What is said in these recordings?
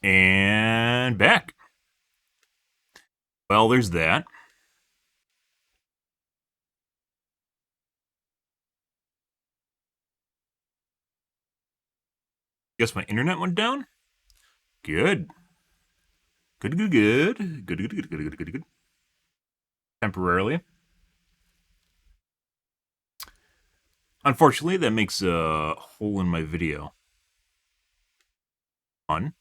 And back. Well, there's that. Guess my internet went down? Good. Good, good, good. Good, good, good, good, good, good, good. Temporarily. Unfortunately, that makes a hole in my video. Fun.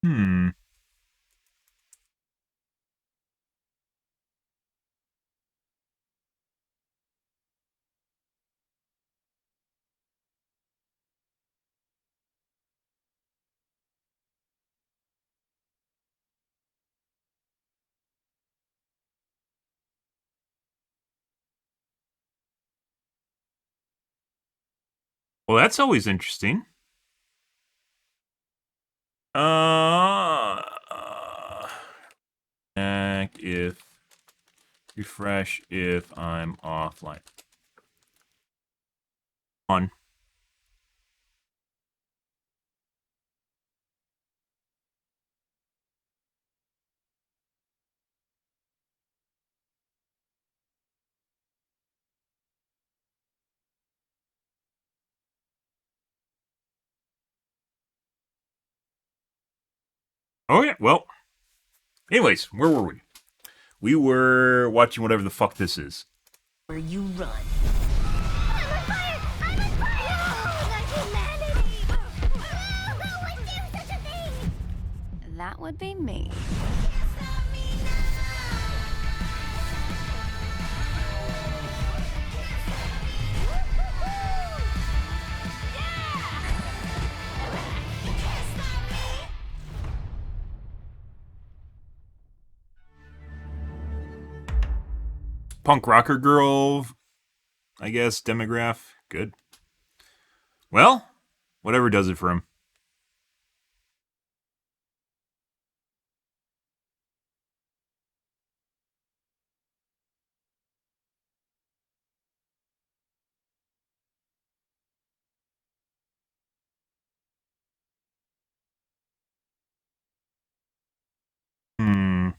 Hmm. Well, that's always interesting. If refresh if I'm offline. On. Oh yeah. Well. Anyways, where were we? We were watching whatever the fuck this is. Where you run. I'm on fire! I'm on fire! No, not humanity! Who would do such a thing? That would be me. Can't stop me Punk rocker girl, I guess, demograph. Good. Well, whatever does it for him. Hmm.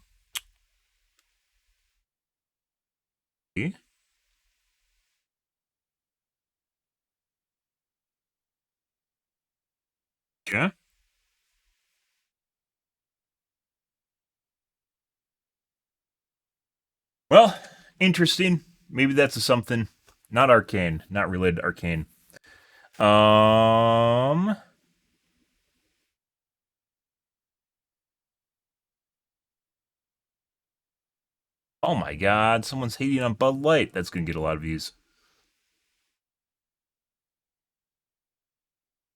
Yeah. Well, interesting. Maybe that's a something. Not arcane. Not related to arcane. Um. Oh my god, someone's hating on Bud Light. That's gonna get a lot of views.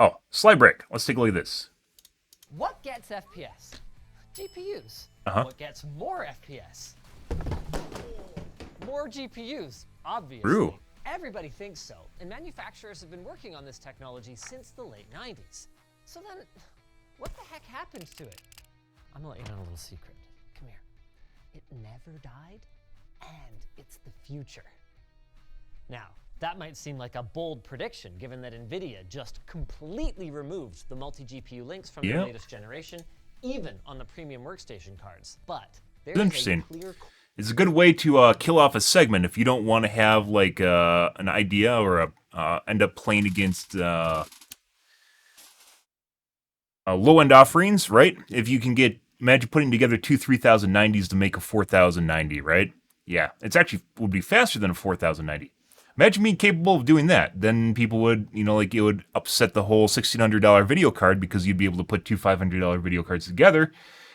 Oh, slide break. Let's take a look at this. What gets FPS? GPUs. Uh-huh. What gets more FPS? More GPUs, obviously. True. Everybody thinks so, and manufacturers have been working on this technology since the late 90s. So then, what the heck happened to it? I'm gonna let you know a little secret. Come here. It never died, and it's the future. Now, that might seem like a bold prediction, given that NVIDIA just completely removed the multi-GPU links from their latest generation, even on the premium workstation cards. But there's Interesting. a clear... It's a good way to kill off a segment if you don't want to have like an idea or end up playing against low-end offerings, right? If you can imagine putting together two 3090s to make a 4090, right? Yeah, it's actually would be faster than a 4090. Imagine being capable of doing that. Then people would, like it would upset the whole $1,600 video card because you'd be able to put two $500 video cards together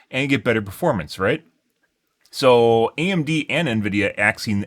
and get better performance, right? So AMD and NVIDIA axing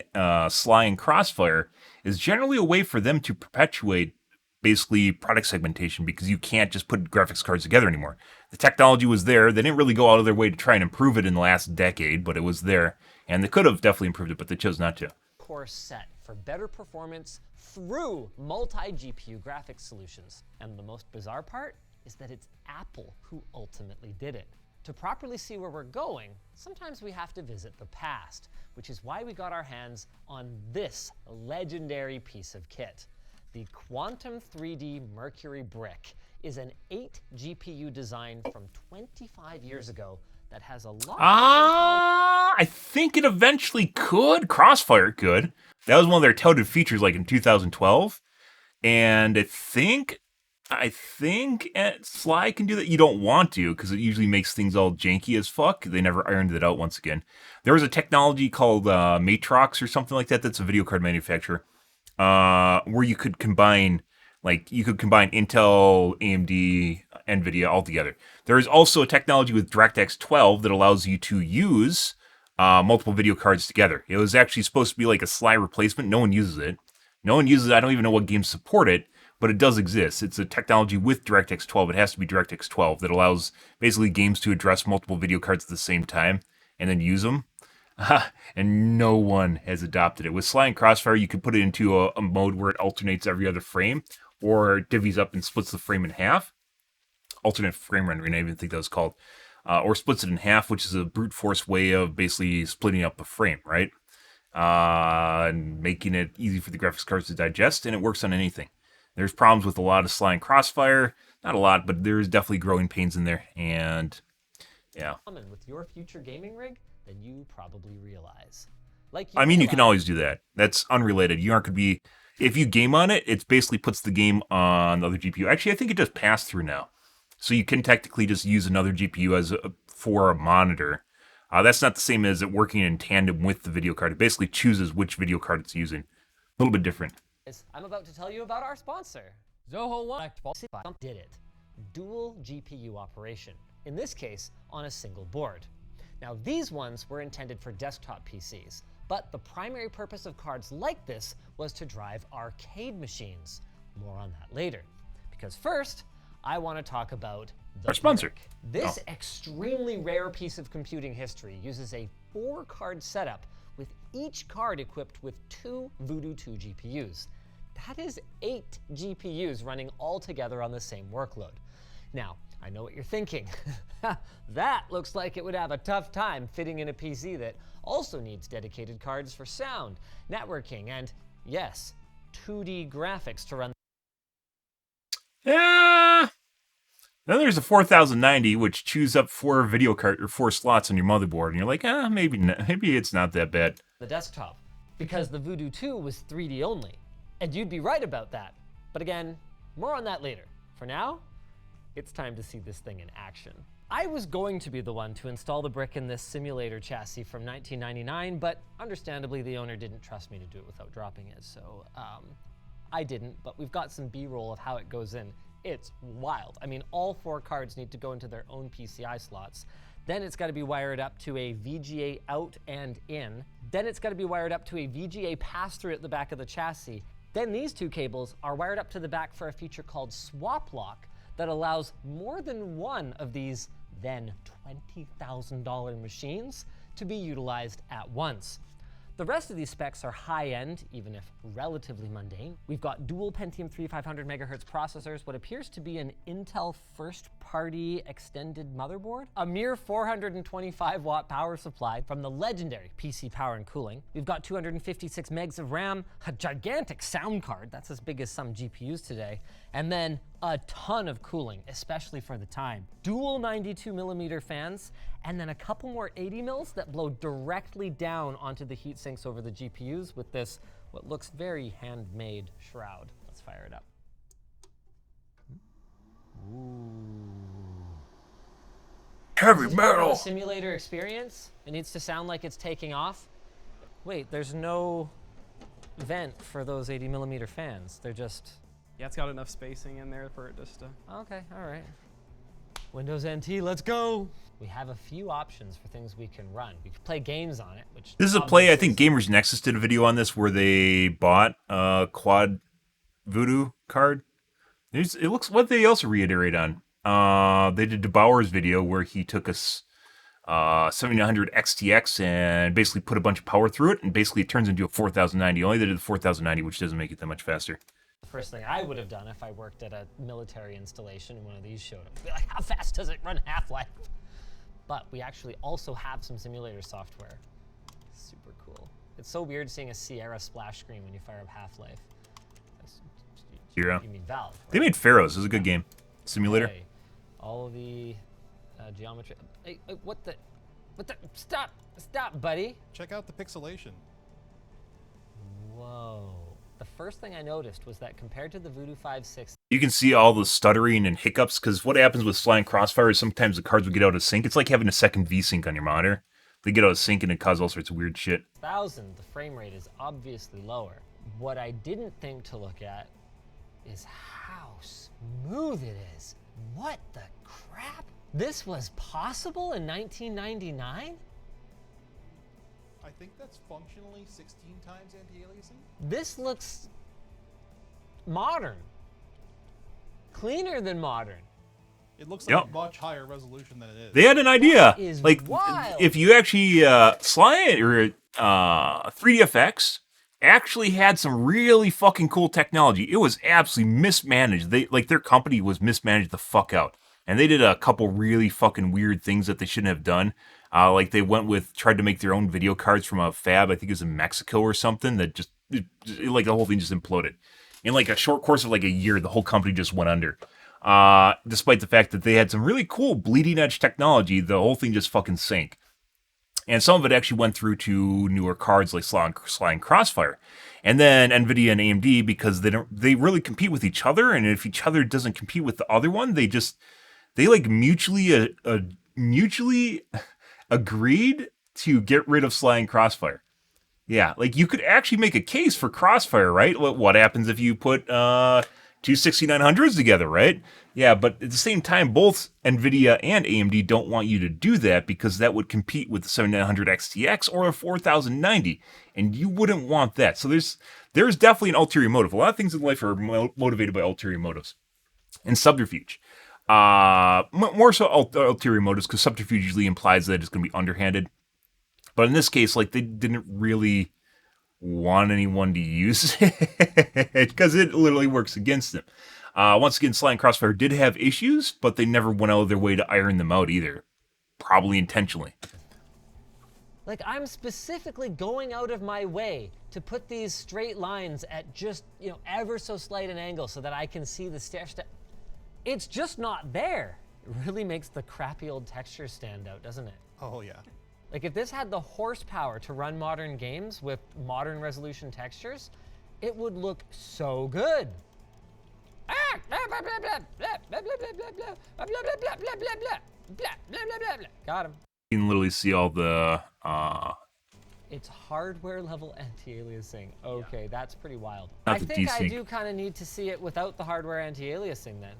Sly and Crossfire is generally a way for them to perpetuate basically product segmentation because you can't just put graphics cards together anymore. The technology was there. They didn't really go out of their way to try and improve it in the last decade, but it was there. And they could have definitely improved it, but they chose not to. core set for better performance through multi-GPU graphics solutions. And the most bizarre part is that it's Apple who ultimately did it. To properly see where we're going, sometimes we have to visit the past, which is why we got our hands on this legendary piece of kit. The Quantum 3D Mercury Brick is an 8 GPU design from 25 years ago that has a lot I think it eventually could. Crossfire could. That was one of their touted features like in 2012. And I think Sly can do that. You don't want to because it usually makes things all janky as fuck. They never ironed it out once again. There was a technology called Matrox or something like that. That's a video card manufacturer where you could combine Intel, AMD, NVIDIA all together. There is also a technology with DirectX 12 that allows you to use multiple video cards together. It was actually supposed to be like a Sly replacement. No one uses it. I don't even know what games support it, but it does exist. It's a technology with DirectX 12. It has to be DirectX 12 that allows basically games to address multiple video cards at the same time and then use them. And no one has adopted it. With Sly and Crossfire, you could put it into a mode where it alternates every other frame or divvies up and splits the frame in half. Alternate frame rendering, I even think that was called. Or splits it in half, which is a brute force way of basically splitting up the frame, right? And making it easy for the graphics cards to digest, and it works on anything. There's problems with a lot of Sly and Crossfire. Not a lot, but there's definitely growing pains in there. And yeah. With your future gaming rig than you probably realize. You can always do that. That's unrelated. You aren't going to be... If you game on it, it basically puts the game on the other GPU. Actually, I think it does pass through now. So you can technically just use another GPU for a monitor. That's not the same as it working in tandem with the video card. It basically chooses which video card it's using. A little bit different. I'm about to tell you about our sponsor. Zoho One did it. Dual GPU operation. In this case, on a single board. Now, these ones were intended for desktop PCs, but the primary purpose of cards like this was to drive arcade machines. More on that later. Because first, I want to talk about our sponsor. This extremely rare piece of computing history uses a 4-card setup with each card equipped with 2 Voodoo 2 GPUs. That is 8 GPUs running all together on the same workload. Now, I know what you're thinking. That looks like it would have a tough time fitting in a PC that also needs dedicated cards for sound, networking, and yes, 2D graphics to run. Yeah. Then there's a 4090, which chews up 4 video card or 4 slots on your motherboard, and you're like, maybe it's not that bad. The desktop, because the Voodoo 2 was 3D only, and you'd be right about that. But again, more on that later. For now, it's time to see this thing in action. I was going to be the one to install the brick in this simulator chassis from 1999, but understandably the owner didn't trust me to do it without dropping it, so I didn't, but we've got some B-roll of how it goes in. It's wild. I mean, all 4 cards need to go into their own PCI slots. Then it's got to be wired up to a VGA out and in. Then it's got to be wired up to a VGA pass-through at the back of the chassis. Then these 2 cables are wired up to the back for a feature called Swap Lock that allows more than one of these then $20,000 machines to be utilized at once. The rest of these specs are high-end, even if relatively mundane. We've got dual Pentium 3 500MHz processors, what appears to be an Intel first-party extended motherboard, a mere 425-watt power supply from the legendary PC Power and Cooling. We've got 256 megs of RAM, a gigantic sound card, that's as big as some GPUs today, and then a ton of cooling, especially for the time. Dual 92mm fans, and then a couple more 80 mils that blow directly down onto the heat sinks over the GPUs with this, what looks very handmade shroud. Let's fire it up. Ooh. Heavy metal! Simulator experience? It needs to sound like it's taking off. Wait, there's no vent for those 80mm fans. They're just... Yeah, it's got enough spacing in there for it just to... Okay, all right. Windows NT, let's go. We have a few options for things we can run. We can play games on it, which... This is a play, I think Gamers Nexus did a video on this where they bought a quad Voodoo card. It looks, what they also reiterate on. They did DeBauer's video where he took us 7900 XTX and basically put a bunch of power through it, and basically it turns into a 4090. Only they did the 4090, which doesn't make it that much faster. The first thing I would have done if I worked at a military installation and one of these showed up. Be like, how fast does it run Half-Life? But we actually also have some simulator software. Super cool. It's so weird seeing a Sierra splash screen when you fire up Half-Life. Yeah. You mean Valve, right? They made Pharaohs. It was a good game. Simulator. Okay. All of the geometry. Hey, what the? Stop, buddy. Check out the pixelation. Whoa. The first thing I noticed was that compared to the Voodoo 5.6, You can see all the stuttering and hiccups, because what happens with Flying Crossfire is sometimes the cards will get out of sync. It's like having a second V-Sync on your monitor. They get out of sync and it causes all sorts of weird shit. the frame rate is obviously lower. What I didn't think to look at is how smooth it is. What the crap? This was possible in 1999? I think that's functionally 16 times anti-aliasing. This looks modern. Cleaner than modern. It looks Yep. like a much higher resolution than it is. They had an idea. That is Like, wild. if you actually, Slide or 3DFX actually had some really fucking cool technology. It was absolutely mismanaged. Their company was mismanaged the fuck out. And they did a couple really fucking weird things that they shouldn't have done. Like they tried to make their own video cards from a fab, I think it was in Mexico or something, that just, like the whole thing just imploded. In like a short course of like a year, the whole company just went under. Despite the fact that they had some really cool bleeding edge technology, the whole thing just fucking sank. And some of it actually went through to newer cards like Sly and Crossfire. And then NVIDIA and AMD, because they really compete with each other, and if each other doesn't compete with the other one, they like mutually agreed to get rid of Sly and Crossfire. Yeah, like you could actually make a case for Crossfire, right? What happens if you put two 6900s together, right? Yeah, but at the same time, both NVIDIA and AMD don't want you to do that because that would compete with the 7900 XTX or a 4090, and you wouldn't want that. So there's definitely an ulterior motive. A lot of things in life are motivated by ulterior motives. And subterfuge. More so ulterior motives, because subterfuge usually implies that it's going to be underhanded. But in this case, like, they didn't really want anyone to use it because it literally works against them. Once again, Sly and Crossfire did have issues, but they never went out of their way to iron them out either. Probably intentionally. Like, I'm specifically going out of my way to put these straight lines at just, ever so slight an angle so that I can see the stair step. It's just not there. It really makes the crappy old texture stand out, doesn't it? Oh, yeah. Like, if this had the horsepower to run modern games with modern resolution textures, it would look so good. Got him. You can literally see all the It's hardware level anti-aliasing. Okay, that's pretty wild. Not I the think I desync. do kind of need to see it without the hardware anti-aliasing then.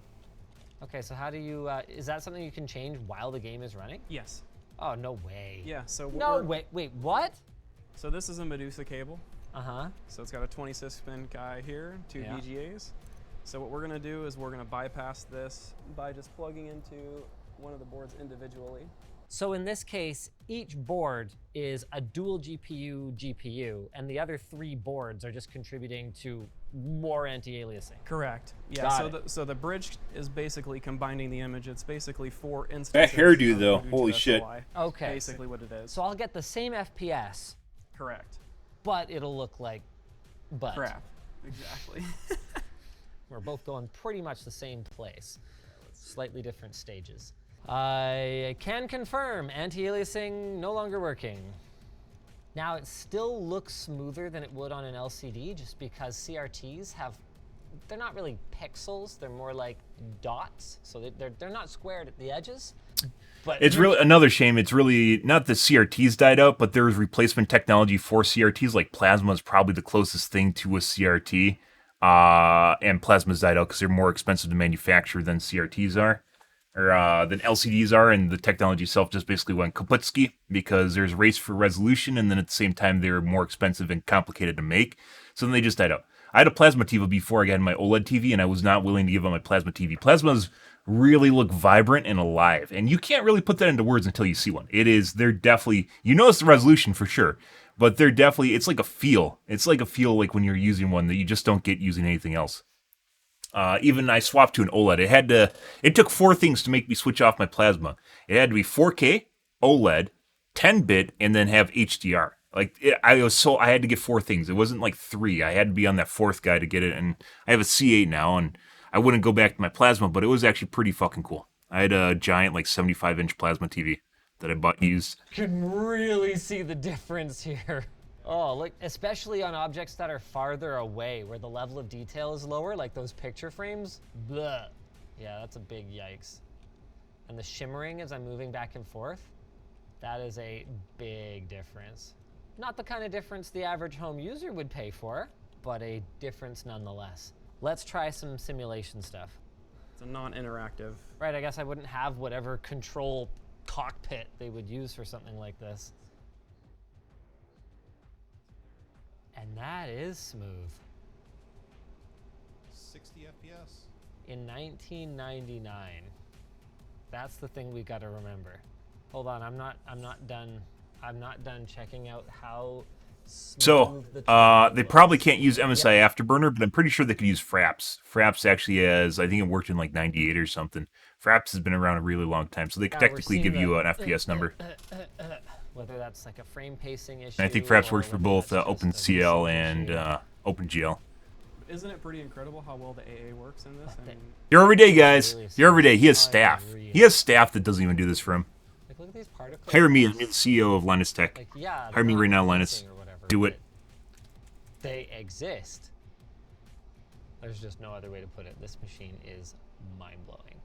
Okay, so how do you, is that something you can change while the game is running? Yes. Oh, no way. Yeah. So what No we're- way. Wait, what? So this is a Medusa cable. Uh-huh. So it's got a 26 pin guy here, two Yeah. VGAs. So what we're gonna do is we're gonna bypass this by just plugging into one of the boards individually. So in this case, each board is a dual GPU, and the other 3 boards are just contributing to more anti-aliasing. Correct. Yeah. Got So the bridge is basically combining the image. It's basically 4 instances. hairdo, of though, Voodoo holy 2 shit. SLI. Okay. Basically what it is. So I'll get the same FPS, Correct. but it'll look like butt. Crap. Exactly. We're both going pretty much the same place. Slightly different stages. I can confirm anti-aliasing no longer working. Now it still looks smoother than it would on an LCD just because CRTs they're not really pixels, they're more like dots. So they're not squared at the edges. But It's really another shame. It's really not that CRTs died out, but there's replacement technology for CRTs. Like Plasma is probably the closest thing to a CRT, and Plasma's died out because they're more expensive to manufacture than CRTs are, or than LCDs are, and the technology itself just basically went kaputski because there's a race for resolution, and then at the same time they're more expensive and complicated to make. So then they just died out. I had a Plasma TV before I got my OLED TV, and I was not willing to give up my Plasma TV. Plasma's really look vibrant and alive. And you can't really put that into words until you see one. They're definitely, you notice the resolution for sure, but they're definitely, it's like a feel. It's like a feel like when you're using one that you just don't get using anything else. Even I swapped to an OLED. It took 4 things to make me switch off my plasma. It had to be 4K, OLED, 10-bit, and then have HDR. I had to get 4 things. It wasn't like 3. I had to be on that 4th guy to get it, and I have a C8 now, and I wouldn't go back to my plasma, but it was actually pretty fucking cool. I had a giant, like 75-inch plasma TV that I bought used. Can really see the difference here. Oh, look, especially on objects that are farther away, where the level of detail is lower, like those picture frames. Bleh. Yeah, that's a big yikes. And the shimmering as I'm moving back and forth, that is a big difference. Not the kind of difference the average home user would pay for, but a difference nonetheless. Let's try some simulation stuff. It's a non-interactive. Right, I guess I wouldn't have whatever control cockpit they would use for something like this. And that is smooth. 60 FPS. In 1999. That's the thing we got to remember. Hold on, I'm not done checking out how So, they probably can't use MSI Afterburner, but I'm pretty sure they could use Fraps. Fraps actually has, I think it worked in like 98 or something. Fraps has been around a really long time, so they could technically give you an FPS number. Whether that's like a frame pacing issue. And I think Fraps or works for whether both that's just a OpenCL visual and issue. OpenGL. Isn't it pretty incredible how well the AA works in this? I mean, You're every day, guys. You're every day. He has I staff. agree. He has staff that doesn't even do this for him. Like, look at these particles. Hire me. I'm the CEO of Linus Tech. Like, yeah, Hire me they're right now, not Linus. pacing or whatever, Do it. but they exist. There's just no other way to put it. This machine is mind-blowing.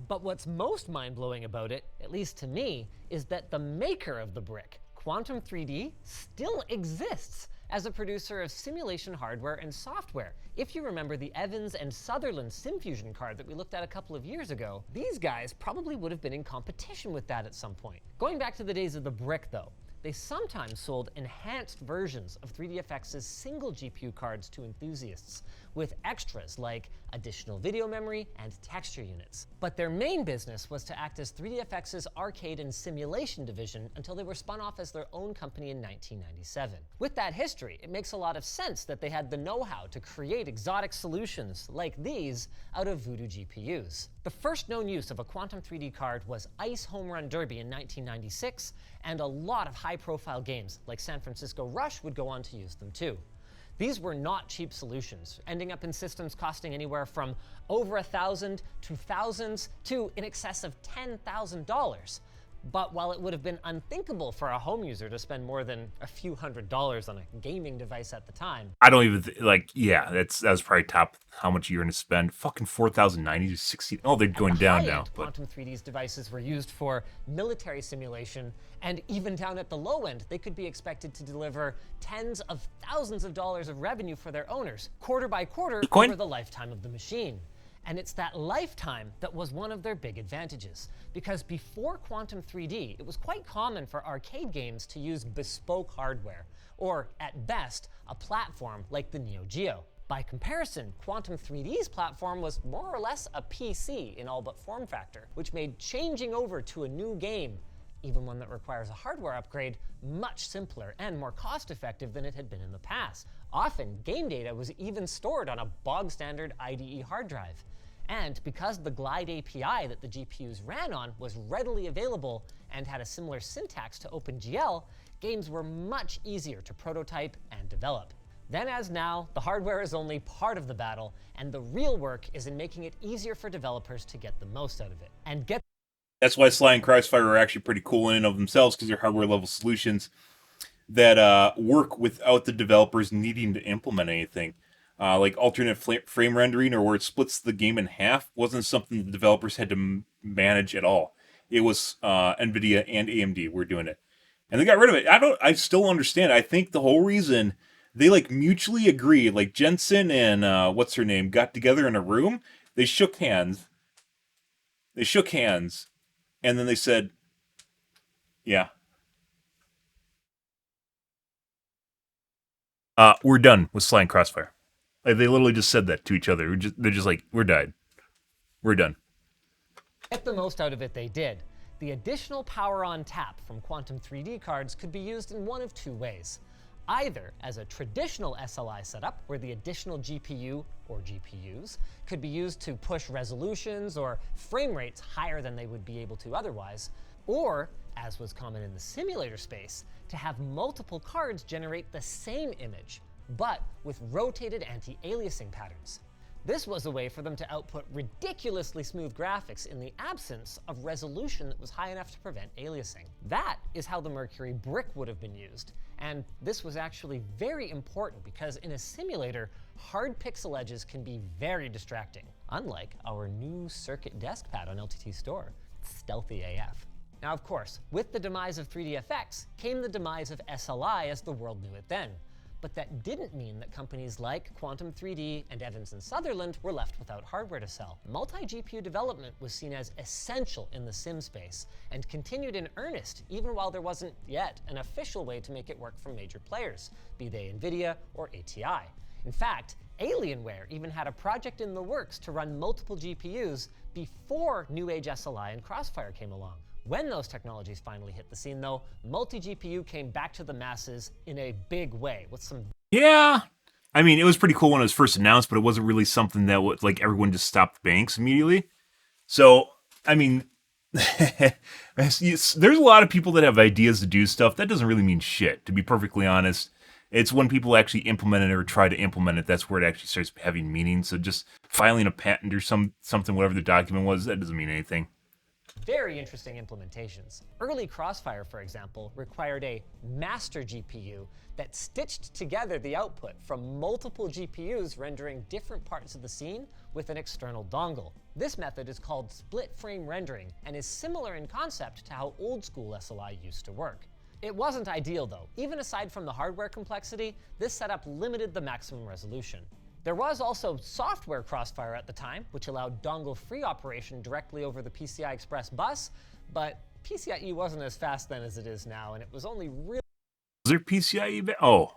But what's most mind-blowing about it, at least to me, is that the maker of the brick, Quantum 3D, still exists as a producer of simulation hardware and software. If you remember the Evans and Sutherland SimFusion card that we looked at a couple of years ago, these guys probably would have been in competition with that at some point. Going back to the days of the brick though, they sometimes sold enhanced versions of 3DFX's single GPU cards to enthusiasts, with extras like additional video memory and texture units. But their main business was to act as 3DFX's arcade and simulation division until they were spun off as their own company in 1997. With that history, it makes a lot of sense that they had the know-how to create exotic solutions like these out of Voodoo GPUs. The first known use of a Quantum 3D card was Ice Home Run Derby in 1996, and a lot of high-profile games like San Francisco Rush would go on to use them too. These were not cheap solutions, ending up in systems costing anywhere from over $1,000 to thousands to in excess of $10,000. But while it would have been unthinkable for a home user to spend more than a few $100s on a gaming device at the time, I don't even that was probably top how much you're going to spend. Fucking 4,090 to 60. Oh, they're going down now. But Quantum 3D's devices were used for military simulation, and even down at the low end, they could be expected to deliver tens of thousands of dollars of revenue for their owners, quarter by quarter Bitcoin? over the lifetime of the machine. And it's that lifetime that was one of their big advantages, because before Quantum 3D, it was quite common for arcade games to use bespoke hardware, or at best, a platform like the Neo Geo. By comparison, Quantum 3D's platform was more or less a PC in all but form factor, which made changing over to a new game, even one that requires a hardware upgrade, much simpler and more cost-effective than it had been in the past. Often, game data was even stored on a bog-standard IDE hard drive. And because the Glide API that the GPUs ran on was readily available and had a similar syntax to OpenGL, games were much easier to prototype and develop. Then as now, the hardware is only part of the battle, and the real work is in making it easier for developers to get the most out of it. And get that's why Sly and Crossfire are actually pretty cool in and of themselves, because they're hardware level solutions that work without the developers needing to implement anything. Like alternate frame rendering, or where it splits the game in half, wasn't something the developers had to manage at all. It was NVIDIA and AMD were doing it, and they got rid of it. I still understand. I think the whole reason they mutually agreed, like Jensen and what's her name got together in a room. They shook hands. And then they said, "Yeah, we're done with Sly and Crossfire." Like, they literally just said that to each other. They're just like, "We're done. We're done." Get the most out of it they did. The additional power on tap from Quantum 3D cards could be used in one of two ways. Either as a traditional SLI setup, where the additional GPU or GPUs could be used to push resolutions or frame rates higher than they would be able to otherwise, or, as was common in the simulator space, to have multiple cards generate the same image, but with rotated anti-aliasing patterns. This was a way for them to output ridiculously smooth graphics in the absence of resolution that was high enough to prevent aliasing. That is how the Mercury brick would have been used, and this was actually very important because in a simulator, hard pixel edges can be very distracting, unlike our new circuit desk pad on LTT Store. It's stealthy AF. Now, of course, with the demise of 3DFX came the demise of SLI as the world knew it then. But that didn't mean that companies like Quantum 3D and Evans and Sutherland were left without hardware to sell. Multi-GPU development was seen as essential in the sim space and continued in earnest even while there wasn't yet an official way to make it work for major players, be they NVIDIA or ATI. In fact, Alienware even had a project in the works to run multiple GPUs before New Age SLI and Crossfire came along. When those technologies finally hit the scene, though, multi-GPU came back to the masses in a big way with some... Yeah. I mean, it was pretty cool when it was first announced, but it wasn't really something that would, like, everyone just stopped the banks immediately. So, I mean, there's a lot of people that have ideas to do stuff. That doesn't really mean shit, to be perfectly honest. It's when people actually implement it or try to implement it, that's where it actually starts having meaning. So just filing a patent or something, whatever the document was, that doesn't mean anything. Very interesting implementations. Early Crossfire, for example, required a master GPU that stitched together the output from multiple GPUs rendering different parts of the scene with an external dongle. This method is called split frame rendering and is similar in concept to how old school SLI used to work. It wasn't ideal though. Even aside from the hardware complexity, this setup limited the maximum resolution. There was also software Crossfire at the time, which allowed dongle-free operation directly over the PCI Express bus, but PCIe wasn't as fast then as it is now, and it was only really... Was there PCIe? Oh,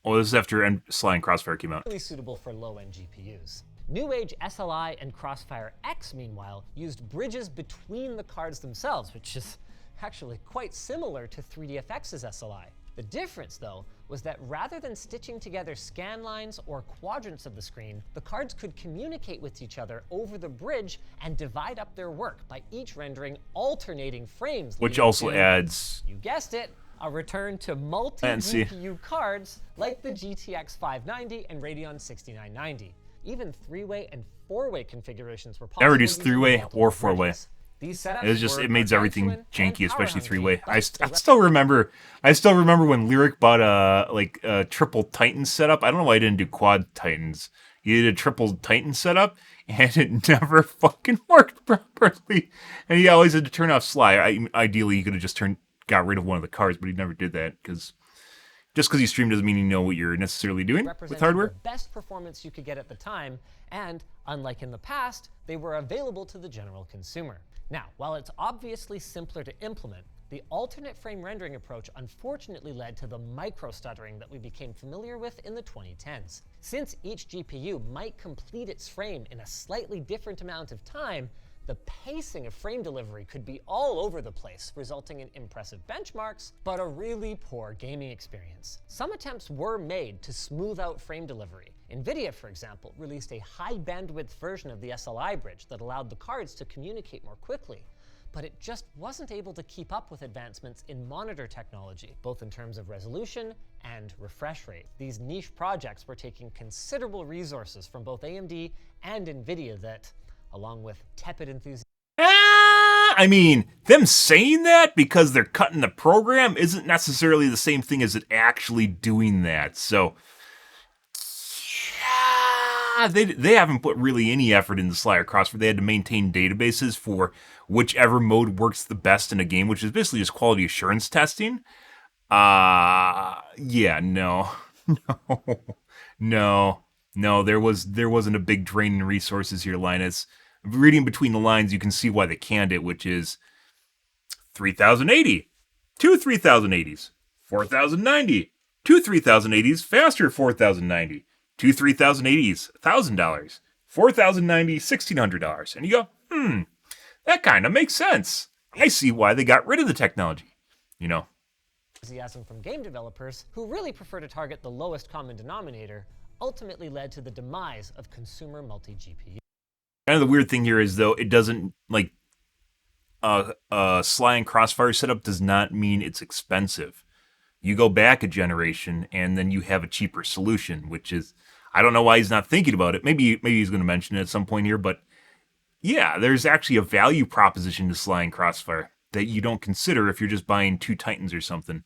this is after SLI and Crossfire came out. Really suitable for low-end GPUs. New Age SLI and Crossfire X, meanwhile, used bridges between the cards themselves, which is actually quite similar to 3DFX's SLI. The difference, though, was that rather than stitching together scan lines or quadrants of the screen, the cards could communicate with each other over the bridge and divide up their work by each rendering alternating frames. Which also adds... You guessed it, a return to multi-GPU cards like the GTX 590 and Radeon 6990. Even three-way and four-way configurations were possible. I reduced three-way or four-way. These setups It was just, it made everything janky, especially three-way. I still still remember when Lyric bought a triple Titan setup. I don't know why he didn't do quad Titans. He did a triple Titan setup, and it never fucking worked properly. And he always had to turn off Sly. Ideally, he could have just got rid of one of the cards, but he never did that, because just because you stream doesn't mean you know what you're necessarily doing with hardware. The best performance you could get at the time, and unlike in the past, they were available to the general consumer. Now, while it's obviously simpler to implement, the alternate frame rendering approach unfortunately led to the micro-stuttering that we became familiar with in the 2010s. Since each GPU might complete its frame in a slightly different amount of time, the pacing of frame delivery could be all over the place, resulting in impressive benchmarks, but a really poor gaming experience. Some attempts were made to smooth out frame delivery. NVIDIA, for example, released a high-bandwidth version of the SLI bridge that allowed the cards to communicate more quickly, but it just wasn't able to keep up with advancements in monitor technology, both in terms of resolution and refresh rate. These niche projects were taking considerable resources from both AMD and NVIDIA that, along with tepid enthusiasm... I mean, them saying that because they're cutting the program isn't necessarily the same thing as it actually doing that, so... They haven't put really any effort into Sly or Crossfire. They had to maintain databases for whichever mode works the best in a game, which is basically just quality assurance testing. Yeah, no, there wasn't a big drain in resources here, Linus. Reading between the lines, you can see why they canned it, which is 3080, two 3080s, 4090, two 3080s, faster 4090. Two 3080s, $1,000. 4090, $1,600. And you go, That kind of makes sense. I see why they got rid of the technology. You know, Enthusiasm from game developers, who really prefer to target the lowest common denominator, ultimately led to the demise of consumer multi-GPU. kind of the weird thing here is though it doesn't like Sly and Crossfire setup does not mean it's expensive. You go back a generation and then you have a cheaper solution, which is I don't know why he's not thinking about it. Maybe he's going to mention it at some point here, but yeah, there's actually a value proposition to Sly and Crossfire that you don't consider if you're just buying two Titans or something.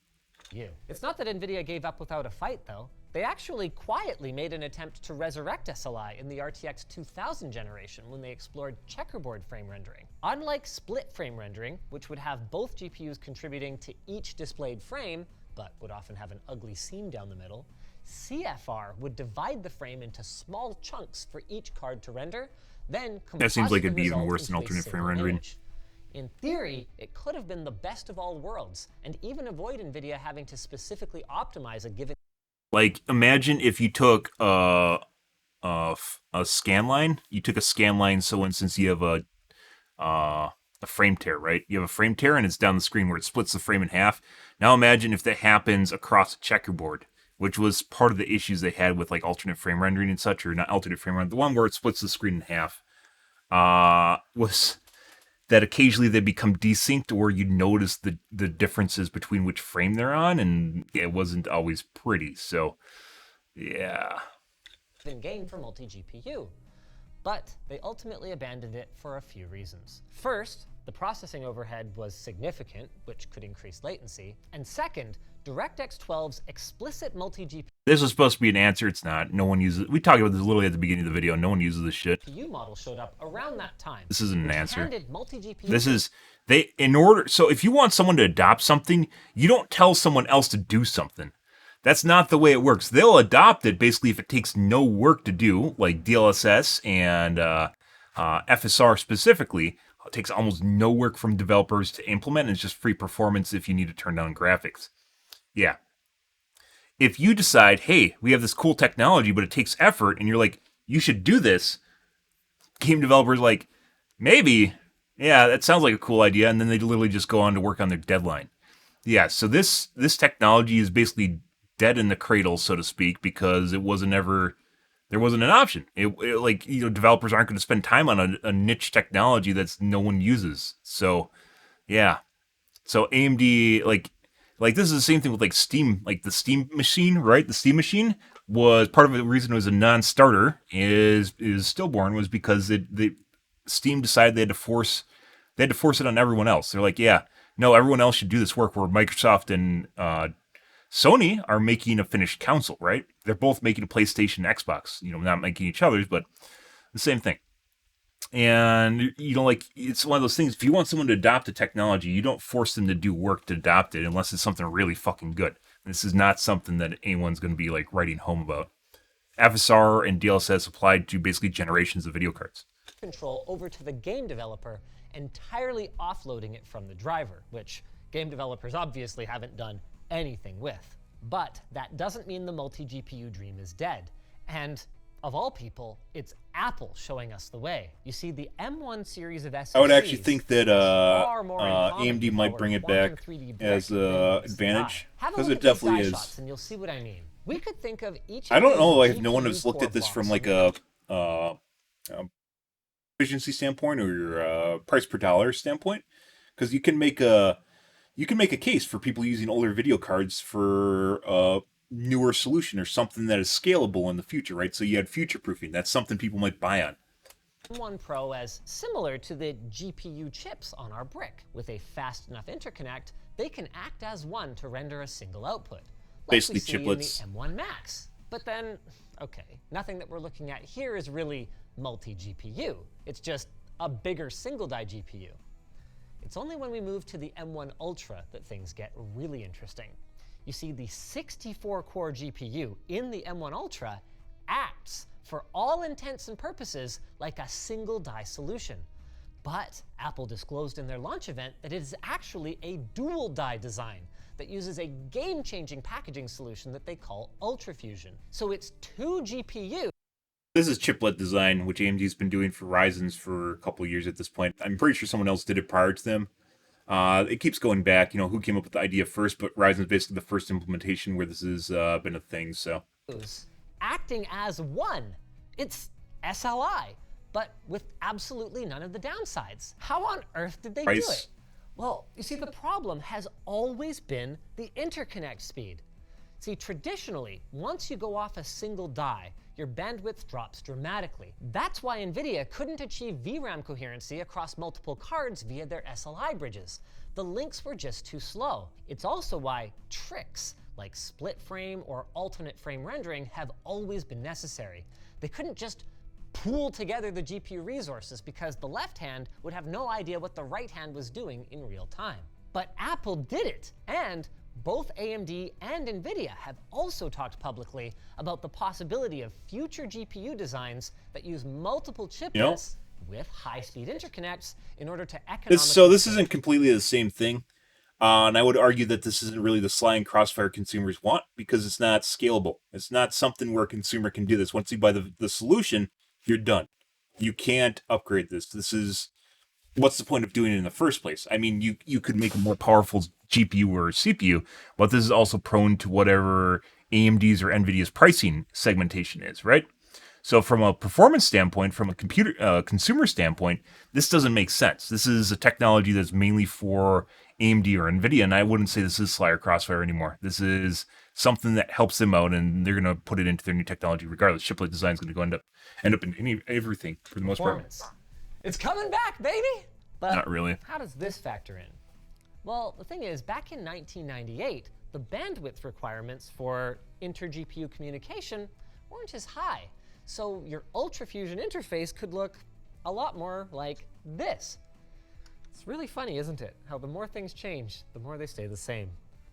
It's not that NVIDIA gave up without a fight, though. They actually quietly made an attempt to resurrect SLI in the RTX 2000 generation when they explored checkerboard frame rendering. Unlike split frame rendering, which would have both GPUs contributing to each displayed frame, but would often have an ugly seam down the middle, CFR would divide the frame into small chunks for each card to render, then That seems like it'd composite the be even result worse than into a alternate frame single rendering. image. In theory, it could have been the best of all worlds, and even avoid NVIDIA having to specifically optimize a given. Like, imagine if you took a scan line. You took a scan line, so instance you have a frame tear, right? You have a frame tear, and it's down the screen where it splits the frame in half. Now imagine if that happens across a checkerboard, which was part of the issues they had with like alternate frame rendering and such, or not alternate frame rendering, the one where it splits the screen in half. Was that occasionally they become desynced, or you notice the differences between which frame they're on, and it wasn't always pretty. So, yeah. Game for multi-GPU. But they ultimately abandoned it for a few reasons. First, the processing overhead was significant, which could increase latency. And second, DirectX 12's explicit multi-GPU This was supposed to be an answer. It's not. No one uses it. We talked about this literally at the beginning of the video. No one uses this shit. model showed up around that time. This isn't an which answer. handed multi-GPU This is so if you want someone to adopt something, you don't tell someone else to do something. That's not the way it works. They'll adopt it basically if it takes no work to do, like DLSS and FSR specifically. It takes almost no work from developers to implement, and it's just free performance if you need to turn down graphics. Yeah. If you decide, hey, we have this cool technology, but it takes effort, and you're like, you should do this, game developers like, maybe, yeah, that sounds like a cool idea, and then they literally just go on to work on their deadline. Yeah, so this technology is basically dead in the cradle, so to speak, because there wasn't an option. Developers aren't going to spend time on a niche technology that's no one uses. So, yeah. So AMD, like this is the same thing with like Steam, like the Steam machine, right? The Steam machine was part of the reason it was a non-starter is stillborn was because Steam decided they had to force it on everyone else. They're like, yeah, no, everyone else should do this work. Where Microsoft and Sony are making a finished console, right? They're both making a PlayStation, Xbox. Not making each other's, but the same thing. And it's one of those things. If you want someone to adopt a technology, you don't force them to do work to adopt it unless it's something really fucking good. This is not something that anyone's going to be like writing home about. FSR and DLSS applied to basically generations of video cards. control over to the game developer, entirely offloading it from the driver, which game developers obviously haven't done anything with. But that doesn't mean the multi-GPU dream is dead. And of all people, it's Apple showing us the way. You see, the M1 series of SoCs I would actually think that far more in common AMD with might our bring it quantum back 3D as brick than an meets advantage, the eye. Have a because look it at these definitely die is. shots and you'll see what I mean. We could think of each. I don't of know these if no one has GPU looked at core this from blocks like a efficiency standpoint or price per dollar standpoint, because you can make a case for people using older video cards for a newer solution or something that is scalable in the future, right? So you had future proofing. That's something people might buy on. M1 Pro as similar to the GPU chips on our brick. With a fast enough interconnect, they can act as one to render a single output. Like Basically we see chiplets. in the M1 Max. But then, okay, nothing that we're looking at here is really multi-GPU. It's just a bigger single-die GPU. It's only when we move to the M1 Ultra that things get really interesting. You see, the 64-core GPU in the M1 Ultra acts, for all intents and purposes, like a single-die solution. But Apple disclosed in their launch event that it is actually a dual-die design that uses a game-changing packaging solution that they call UltraFusion. So it's two GPUs This is chiplet design, which AMD's been doing for Ryzen's for a couple of years at this point. I'm pretty sure someone else did it prior to them. It keeps going back, who came up with the idea first, but Ryzen's basically the first implementation where this has been a thing, so. Acting as one. It's SLI, but with absolutely none of the downsides. How on earth did they do it? Well, you see, the problem has always been the interconnect speed. See, traditionally, once you go off a single die, your bandwidth drops dramatically. That's why NVIDIA couldn't achieve VRAM coherency across multiple cards via their SLI bridges. The links were just too slow. It's also why tricks like split frame or alternate frame rendering have always been necessary. They couldn't just pool together the GPU resources because the left hand would have no idea what the right hand was doing in real time. But Apple did it, and both AMD and NVIDIA have also talked publicly about the possibility of future GPU designs that use multiple chiplets with high-speed interconnects in order to economically... So this isn't completely the same thing. And I would argue that this isn't really the Sly and Crossfire consumers want because it's not scalable. It's not something where a consumer can do this. Once you buy the solution, you're done. You can't upgrade this. This is... What's the point of doing it in the first place? I mean, you could make a more powerful GPU or CPU, but this is also prone to whatever AMD's or NVIDIA's pricing segmentation is, right? So from a performance standpoint, from a consumer standpoint, this doesn't make sense. This is a technology that's mainly for AMD or NVIDIA, and I wouldn't say this is Sly or Crossfire anymore. This is something that helps them out, and they're going to put it into their new technology regardless. Chiplet design is going to end up in everything for the most part. It's coming back, baby! But not really. How does this factor in? Well, the thing is, back in 1998, the bandwidth requirements for inter-GPU communication weren't as high. So your UltraFusion interface could look a lot more like this. It's really funny, isn't it? How the more things change, the more they stay the same.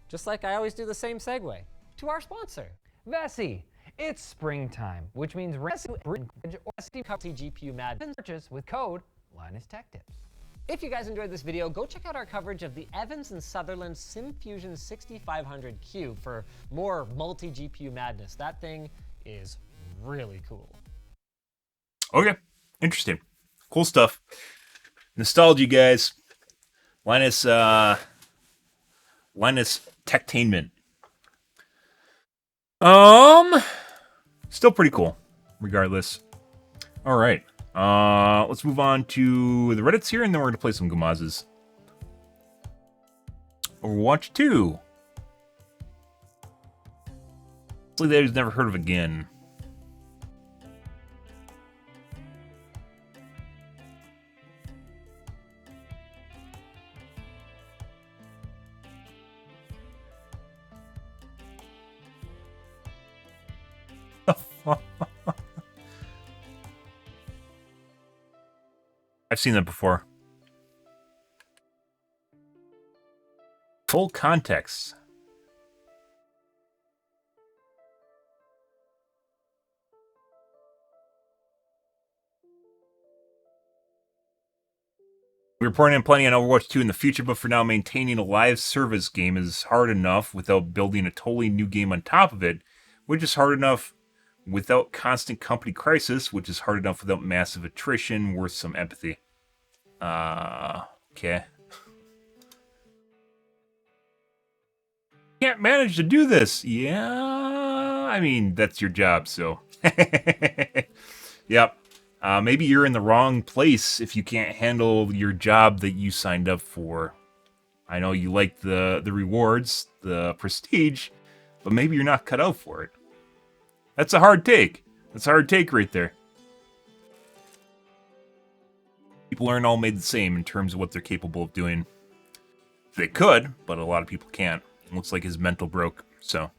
Just like I always do the same segue to our sponsor. Vessi. It's springtime, which means GPU Mad purchase with code Linus Tech Tips. If you guys enjoyed this video, go check out our coverage of the Evans and Sutherland SimFusion 6500 Cube for more multi-GPU madness. That thing is really cool. Okay, interesting. Cool stuff. Nostalgia, guys. Linus Techtainment. Still pretty cool, regardless. All right. Let's move on to the Reddits here, and then we're going to play some Gumazes. Overwatch 2. That he's never heard of again. I've seen that before. Full context. We're reporting on plenty on Overwatch 2 in the future, but for now, maintaining a live service game is hard enough without building a totally new game on top of it, which is hard enough without constant company crisis, which is hard enough without massive attrition, worth some empathy. Okay. Can't manage to do this. Yeah, I mean, that's your job, so. Yep. Maybe you're in the wrong place if you can't handle your job that you signed up for. I know you like the rewards, the prestige, but maybe you're not cut out for it. That's a hard take. That's a hard take right there. People aren't all made the same in terms of what they're capable of doing. They could, but a lot of people can't. It looks like his mental broke, so.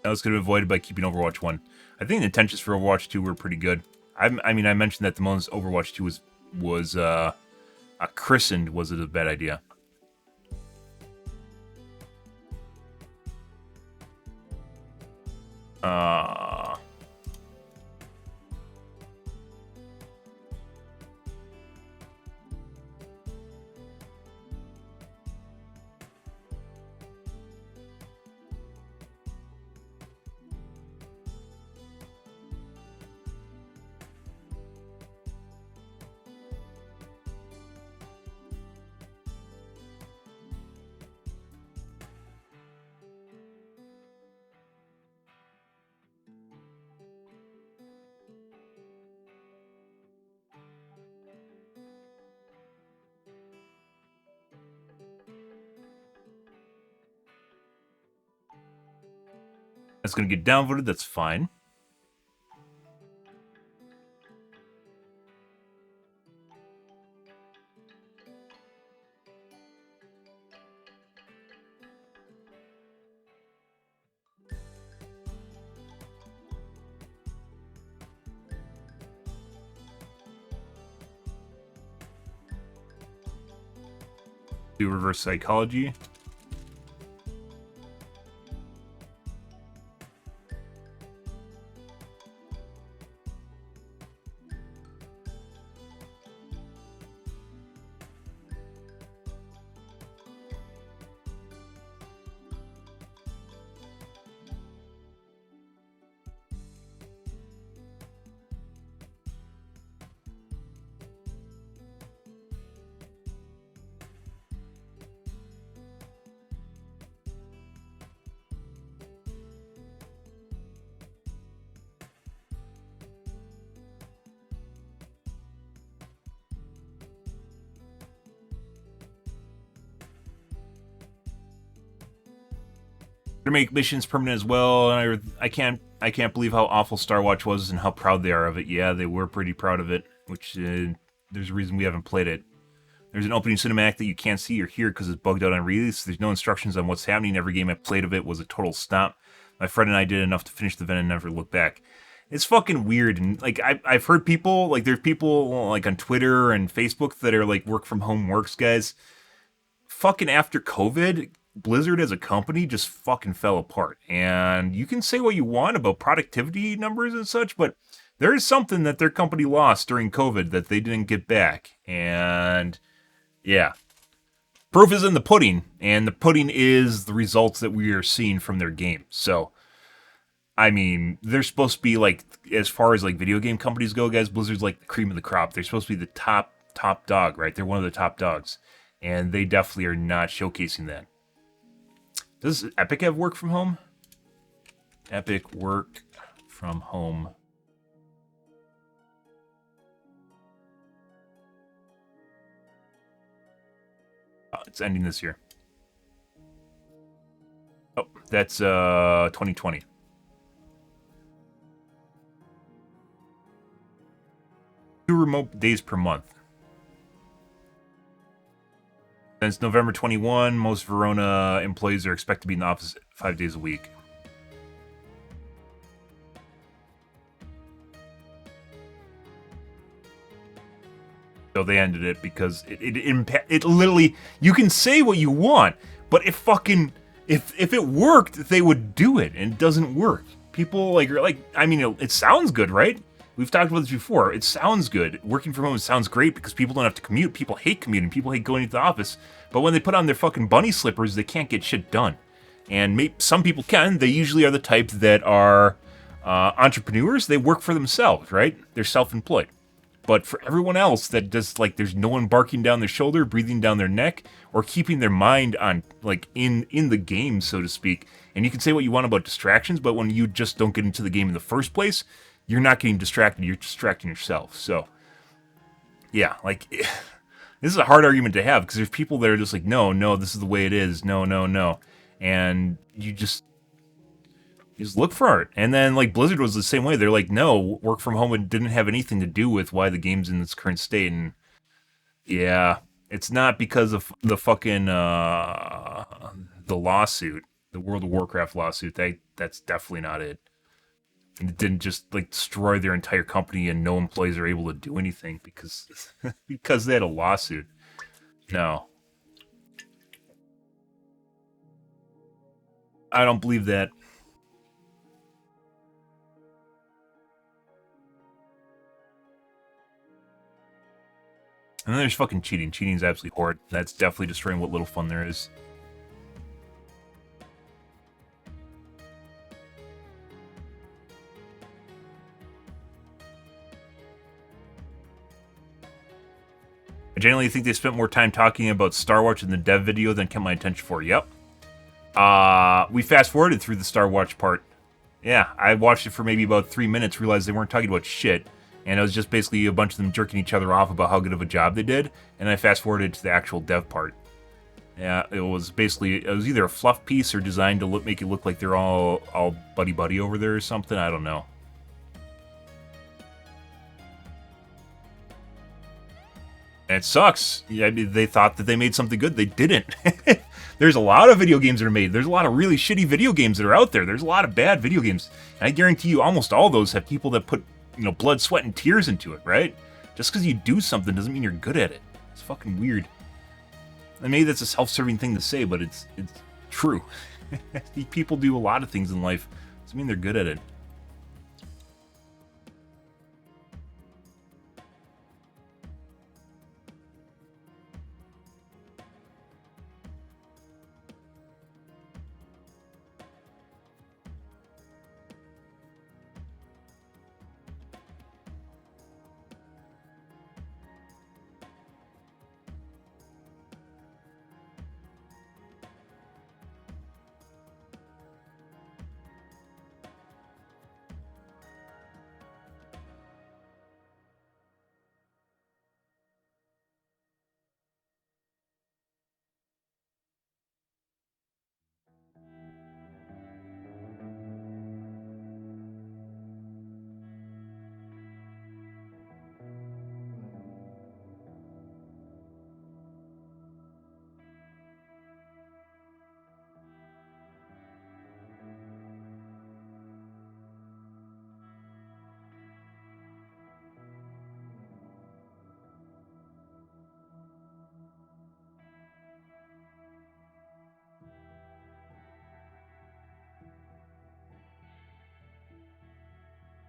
That was going to be avoided by keeping Overwatch 1. I think the intentions for Overwatch 2 were pretty good. I mean, I mentioned that the moment Overwatch 2 was christened, was it a bad idea? That's going to get downvoted. That's fine. Do reverse psychology. To make missions permanent as well. And I can't believe how awful Star Watch was and how proud they are of it. Yeah, they were pretty proud of it, which there's a reason we haven't played it. There's an opening cinematic that you can't see or hear because it's bugged out on release. There's no instructions on what's happening. Every game I played of it was a total stomp. My friend and I did enough to finish the event and never look back. It's fucking weird. And like I've heard people, like there's people like on Twitter and Facebook that are like work from home works guys. Fucking after COVID, Blizzard as a company just fucking fell apart. And you can say what you want about productivity numbers and such, but there is something that their company lost during COVID that they didn't get back. And yeah, proof is in the pudding, and the pudding is the results that we are seeing from their game. So, I mean, they're supposed to be like, as far as like video game companies go, guys, Blizzard's like the cream of the crop. They're supposed to be the top dog, right? They're one of the top dogs, and they definitely are not showcasing that. Does Epic have work from home? Epic work from home. Oh, it's ending this year. Oh, that's 2020. Two remote days per month. Since November 21, most Verona employees are expected to be in the office 5 days a week. So they ended it because it literally, you can say what you want, but if it worked, they would do it, and it doesn't work. People I mean, it sounds good, right? We've talked about this before. It sounds good. Working from home sounds great because people don't have to commute. People hate commuting. People hate going into the office. But when they put on their fucking bunny slippers, they can't get shit done. And some people can. They usually are the type that are entrepreneurs. They work for themselves, right? They're self-employed. But for everyone else that just there's no one barking down their shoulder, breathing down their neck, or keeping their mind on in the game, so to speak. And you can say what you want about distractions, but when you just don't get into the game in the first place, you're not getting distracted, you're distracting yourself. So, yeah, this is a hard argument to have, because there's people that are just like, no, this is the way it is, no. And you just look for it. And then, Blizzard was the same way. They're like, no, work from home didn't have anything to do with why the game's in its current state. And, yeah, it's not because of the fucking, the lawsuit, the World of Warcraft lawsuit. That's definitely not it. It didn't just destroy their entire company and no employees are able to do anything because because they had a lawsuit. No. I don't believe that. And then there's fucking cheating. Cheating is absolutely horrid. That's definitely destroying what little fun there is. I genuinely think they spent more time talking about Star Watch in the dev video than kept my attention for. Yep. We fast-forwarded through the Star Watch part. Yeah, I watched it for maybe about 3 minutes, realized they weren't talking about shit, and it was just basically a bunch of them jerking each other off about how good of a job they did, and I fast-forwarded to the actual dev part. Yeah, it was either a fluff piece or designed to make it look like they're all buddy buddy over there or something. I don't know. And it sucks. I mean, they thought that they made something good. They didn't. There's a lot of video games that are made. There's a lot of really shitty video games that are out there. There's a lot of bad video games. And I guarantee you almost all those have people that put, blood, sweat, and tears into it, right? Just because you do something doesn't mean you're good at it. It's fucking weird. And maybe that's a self-serving thing to say, but it's true. People do a lot of things in life. Doesn't mean they're good at it.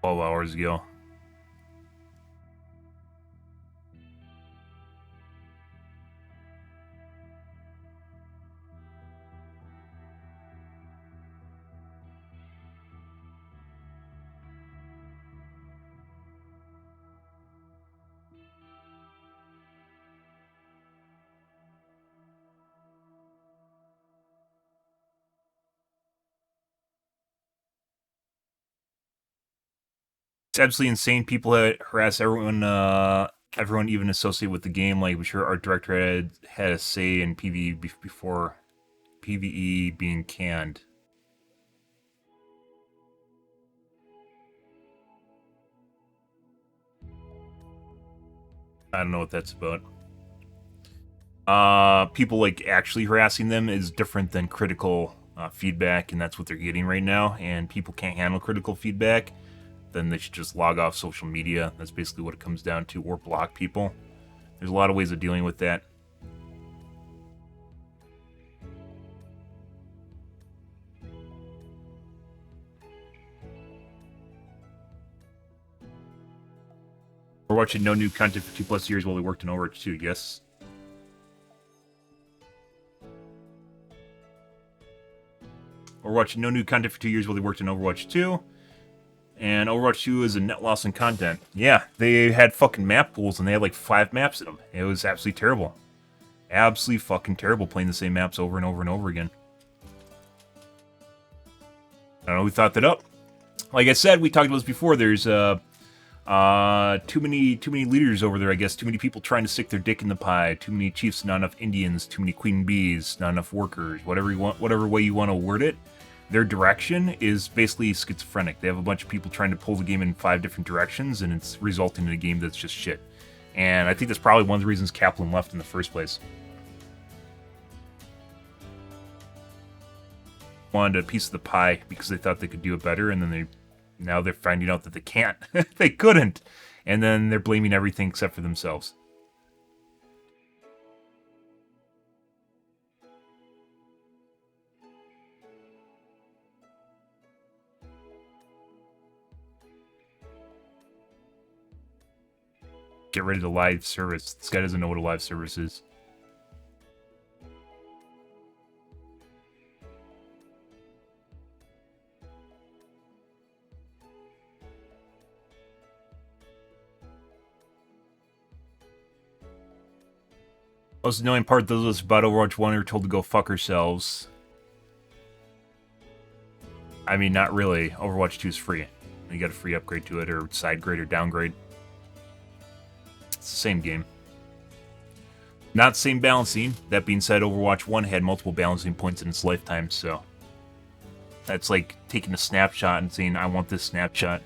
Hours ago. It's absolutely insane. People that harass everyone even associated with the game. Like, I'm sure our director had a say in PvE before PvE being canned. I don't know what that's about. People like actually harassing them is different than critical feedback, and that's what they're getting right now. And people can't handle critical feedback, then they should just log off social media. That's basically what it comes down to, or block people. There's a lot of ways of dealing with that. We're watching no new content for 2+ years while we worked in Overwatch 2, yes. We're watching no new content for 2 years while they worked in Overwatch 2. And Overwatch 2 is a net loss in content. Yeah, they had fucking map pools and they had like 5 maps in them. It was absolutely terrible. Absolutely fucking terrible playing the same maps over and over and over again. I don't know who thought that up. Like I said, we talked about this before. There's too many leaders over there, I guess. Too many people trying to stick their dick in the pie. Too many chiefs, not enough Indians. Too many queen bees, not enough workers. Whatever way you want to word it. Their direction is basically schizophrenic. They have a bunch of people trying to pull the game in 5 different directions, and it's resulting in a game that's just shit. And I think that's probably one of the reasons Kaplan left in the first place. Wanted a piece of the pie because they thought they could do it better, and then now they're finding out that they can't. They couldn't. And then they're blaming everything except for themselves. Get rid of the live service. This guy doesn't know what a live service is. Most annoying part, those of us about Overwatch 1 are told to go fuck ourselves. I mean, not really. Overwatch 2 is free. You got a free upgrade to it, or side grade, or downgrade. It's the same game. Not same balancing. That being said, Overwatch 1 had multiple balancing points in its lifetime, so that's like taking a snapshot and saying, I want this snapshot.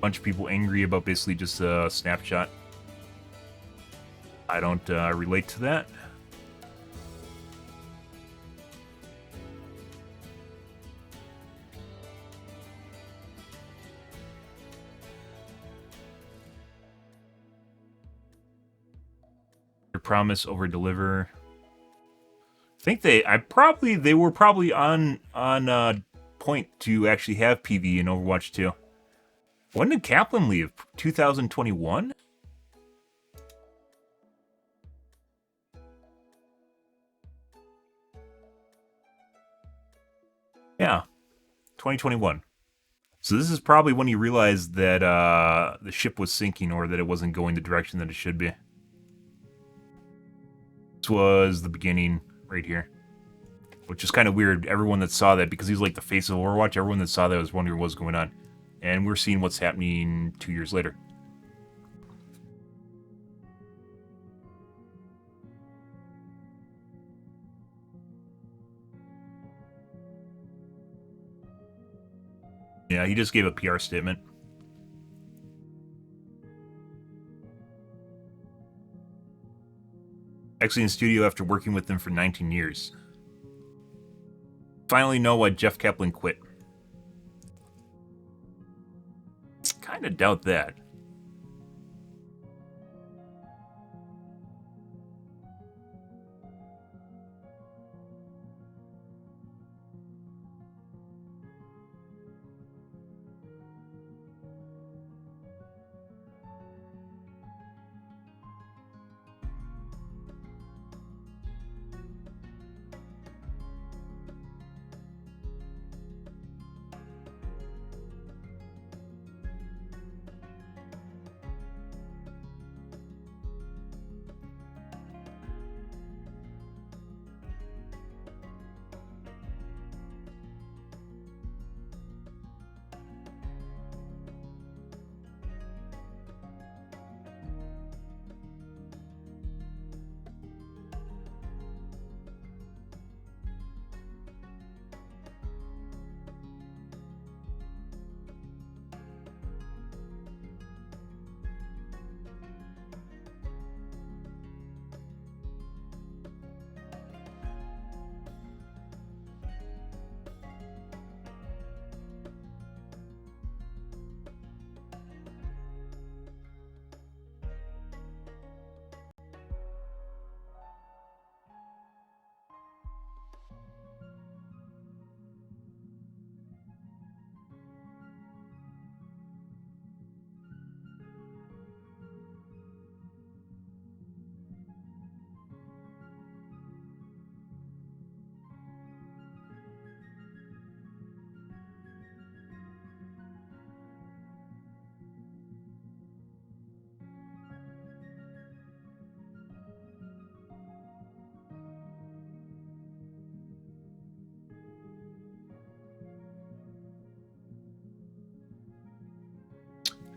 Bunch of people angry about basically just a snapshot. I don't relate to that. Your promise over deliver. I think they were probably on point to actually have PvE in Overwatch 2. When did Kaplan leave? 2021? Yeah, 2021. So this is probably when he realized that the ship was sinking or that it wasn't going the direction that it should be. This was the beginning right here. Which is kind of weird. Everyone that saw that, because he's like the face of Overwatch, everyone that saw that was wondering what's going on. And we're seeing what's happening 2 years later. Yeah, he just gave a PR statement. Actually in studio after working with them for 19 years. Finally know why Jeff Kaplan quit. Kinda doubt that.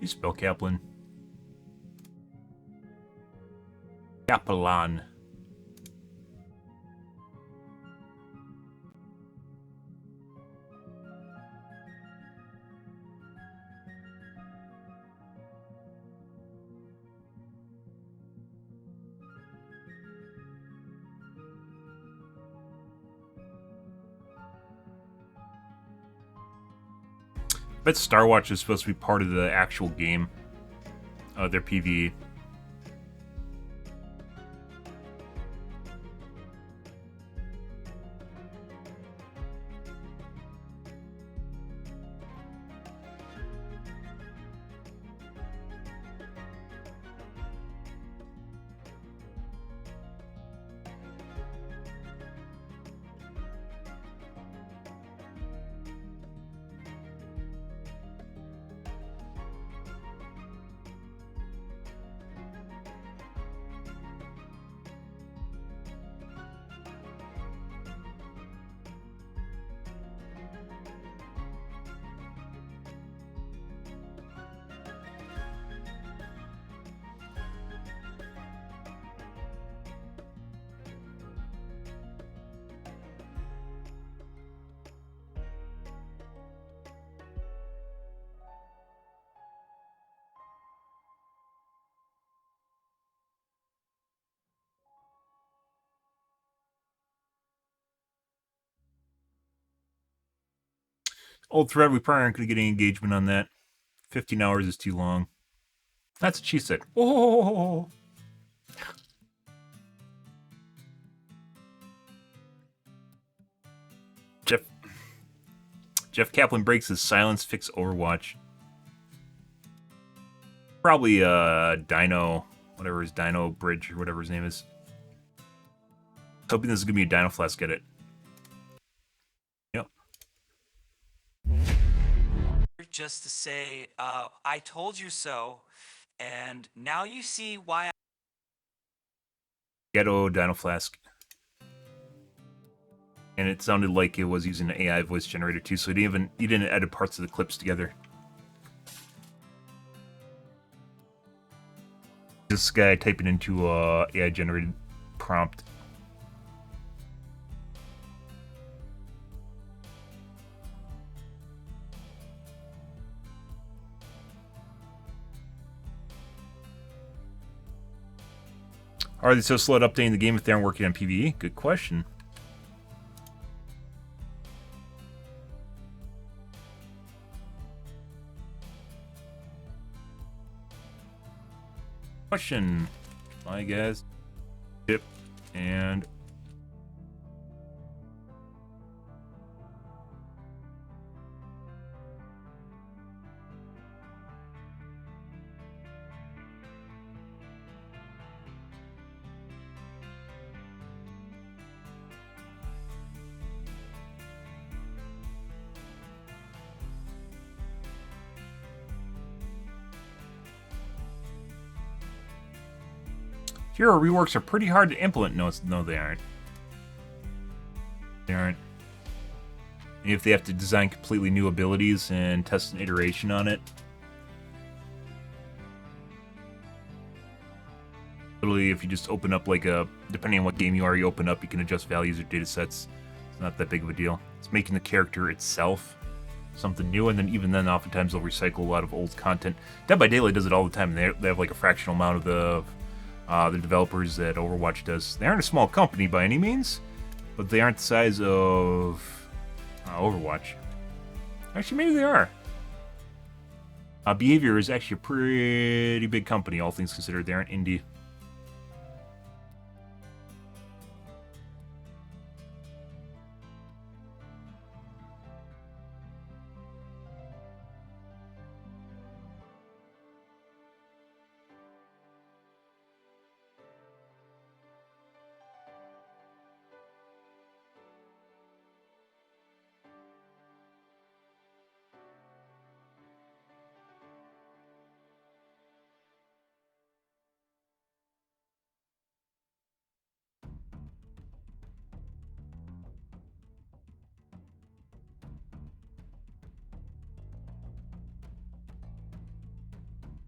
You spell Kaplan. Kaplan. I bet Star Watch is supposed to be part of the actual game. Their PvE. Old thread, we probably aren't going to get any engagement on that. 15 hours is too long. That's what she said. Oh. Jeff Kaplan breaks his silence, fix Overwatch. Probably Dino, whatever his Dino Bridge or whatever his name is. Hoping this is gonna be a Dino Flask edit. Yep. Just to say, I told you so, and now you see why. Ghetto Dino Flask. And it sounded like it was using an AI voice generator too, so he didn't edit parts of the clips together. This guy typing into a AI generated prompt. Are they so slow at updating the game if they aren't working on PvE? Good question. Hi guys. Yep. And hero reworks are pretty hard to implement. No, they aren't. They aren't. If they have to design completely new abilities and test an iteration on it. Literally, if you just open up like depending on what game you are, you open up, you can adjust values or data sets. It's not that big of a deal. It's making the character itself something new, and then even then, oftentimes they'll recycle a lot of old content. Dead by Daylight does it all the time. They have like a fractional amount of the developers that Overwatch does. They aren't a small company by any means, but they aren't the size of Overwatch. Actually, maybe they are. Behavior is actually a pretty big company, all things considered. They aren't indie.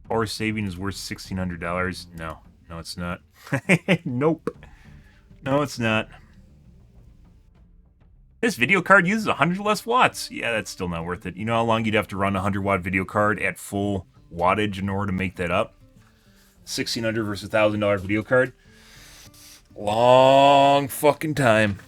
Or saving is worth $1,600. No, it's not. Nope. No, it's not. This video card uses 100 less watts. Yeah, that's still not worth it. You know how long you'd have to run a 100-watt video card at full wattage in order to make that up? $1,600 versus $1,000 video card? Long fucking time.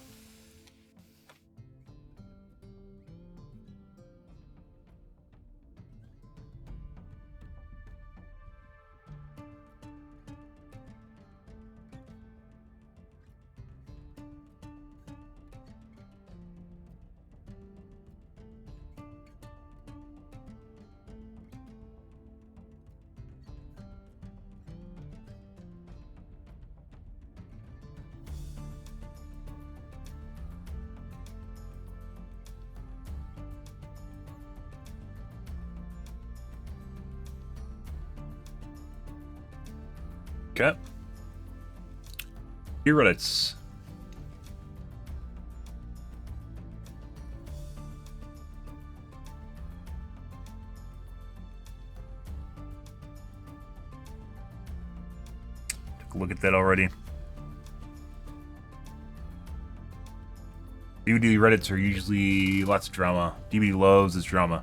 Okay. Here Reddits. Took a look at that already. DVD Reddits are usually lots of drama. DVD loves its drama.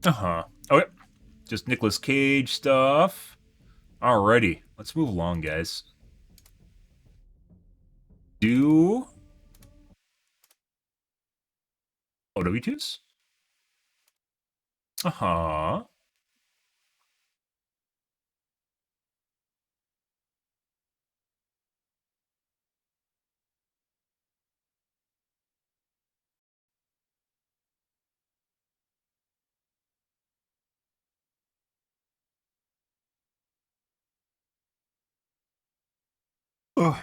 Uh-huh. Okay. Just Nicolas Cage stuff. Alrighty. Let's move along, guys. Do OW2s? Uh-huh. Ugh.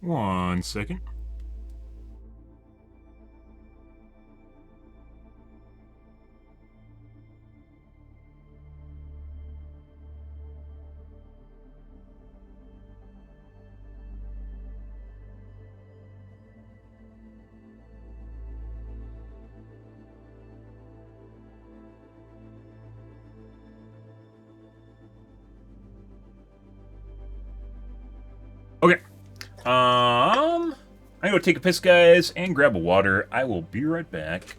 One second. Okay. I'm gonna go take a piss, guys, and grab a water. I will be right back.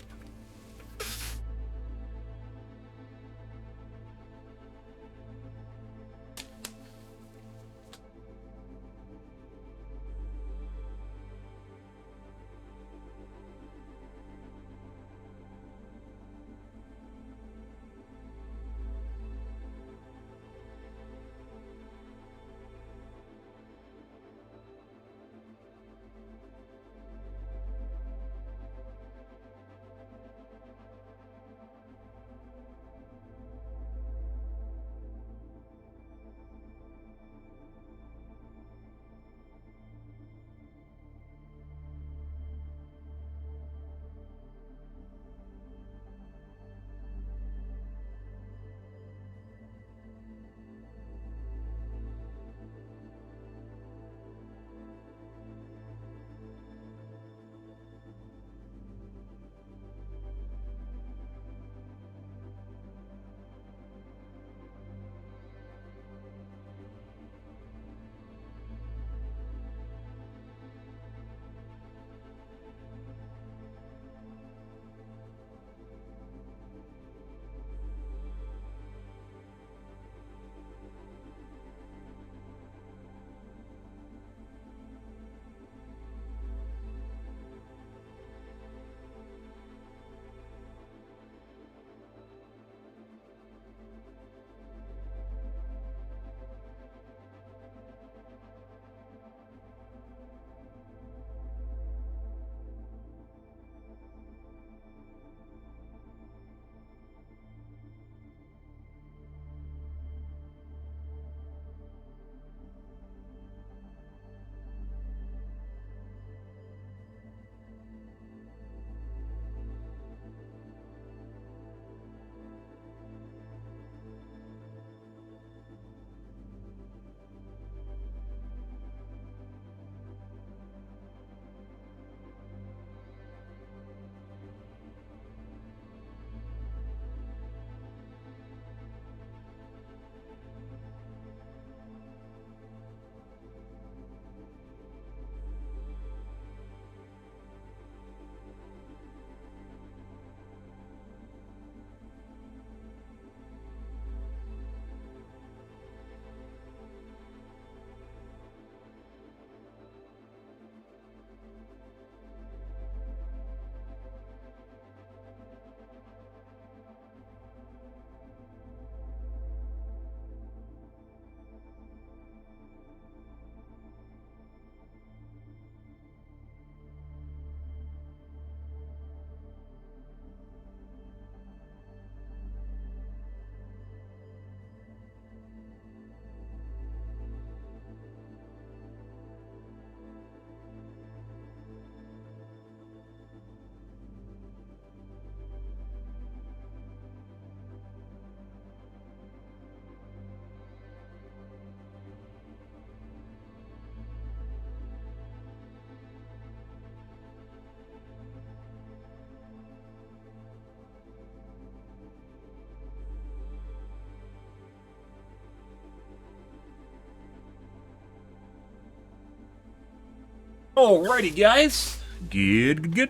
Alrighty, guys. Good.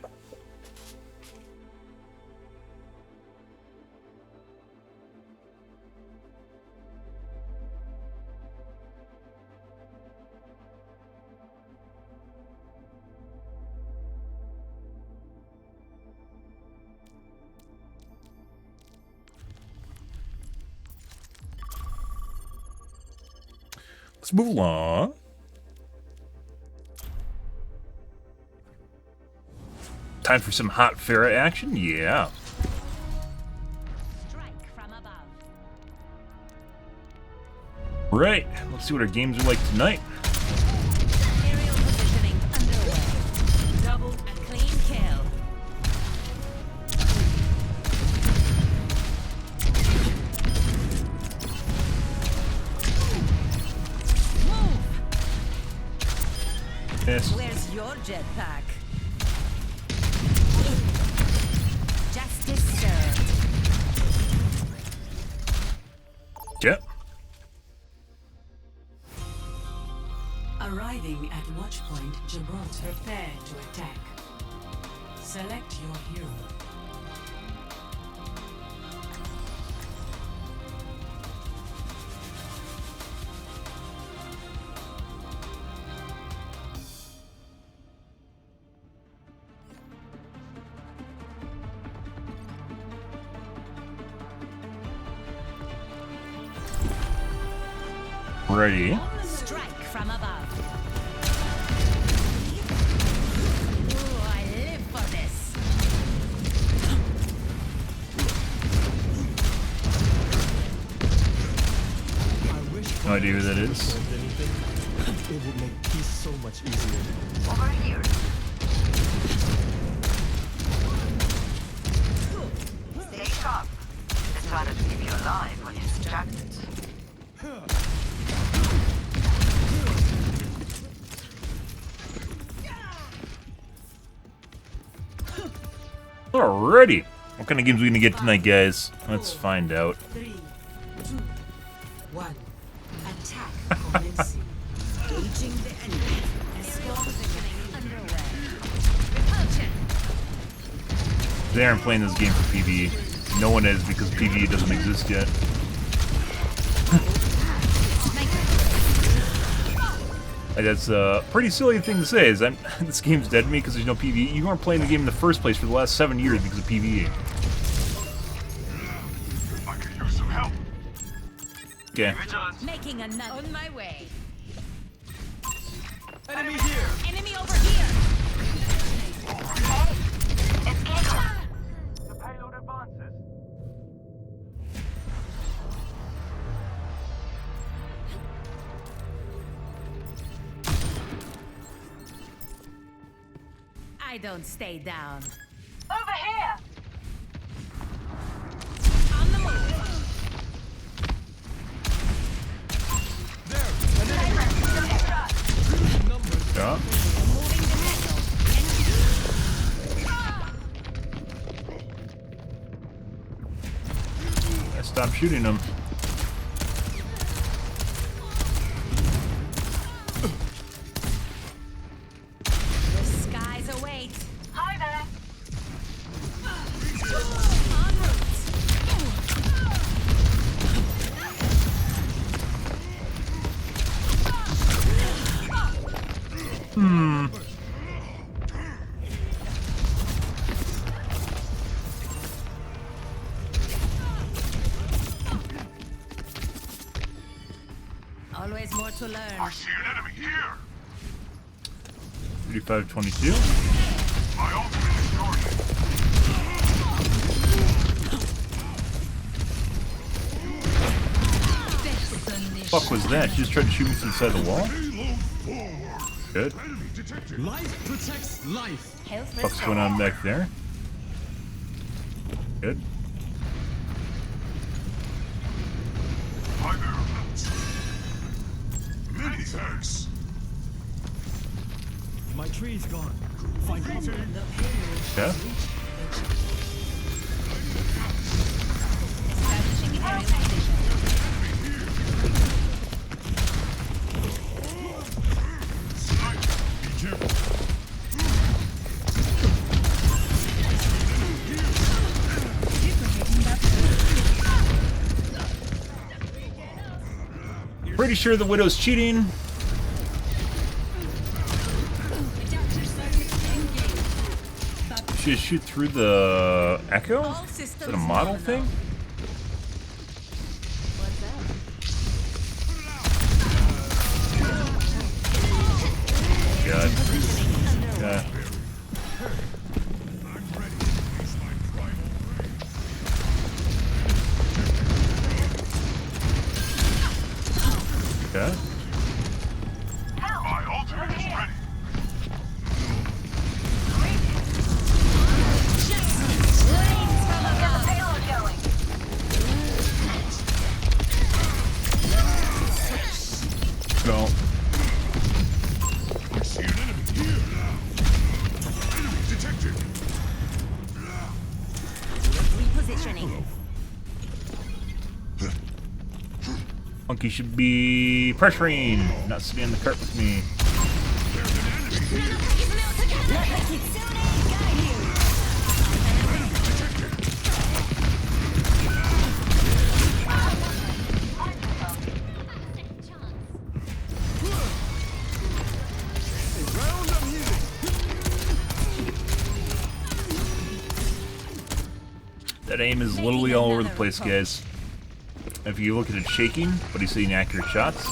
Let's move along. Time for some hot Farah action? Yeah. Strike from above. Right. Let's see what our games are like tonight. Aerial positioning underway. Double and clean kill. Yes. Where's your jetpack? Justice served. Yep. Arriving at Watchpoint Gibraltar. Prepare to attack. Select your hero. Ready. Strike from above. Ooh, I live for this. No idea who that is. It would make peace so much easier. Over here. Stay sharp. It's harder to keep you alive when you're distracted. Alrighty. What kind of games are we gonna get tonight, guys? Let's find out. 3, 2, 1. Attack commencing. Engaging the enemy. Aerial positioning underway. Repulsion. They aren't playing this game for PvE. No one is because PvE doesn't exist yet. That's a pretty silly thing to say. Is this game's dead to me because there's no PvE. You weren't playing the game in the first place for the last 7 years because of PvE. I could use some help. Okay. Making another. On my way. Enemy here! Enemy over here. The payload advances. I don't stay down. Over here! On the move. Yeah. Moving the needle. I stopped shooting them. The skies await. Hi there! En route. Always more to learn. I see an enemy here. 3522. My ultimate is charging. Fuck was that? She just tried to shoot me from inside the wall? Payload forward. Good. Enemy detected. Life protects life. Health What's going on back there? Good. Hi there. Many thanks. My tree's gone. Find cover. Yeah. Establishing aerial position. Be careful. Pretty sure the Widow's cheating. Should I shoot through the Echo? Is that a model thing? God. God. Okay. My ultimate is ready. No. I see an enemy here now. Enemy detected. Repositioning. Monkey should be pressuring, not sitting on the cart with me. That aim is literally all over the place, guys. If you look at it shaking, but he's seeing accurate shots. See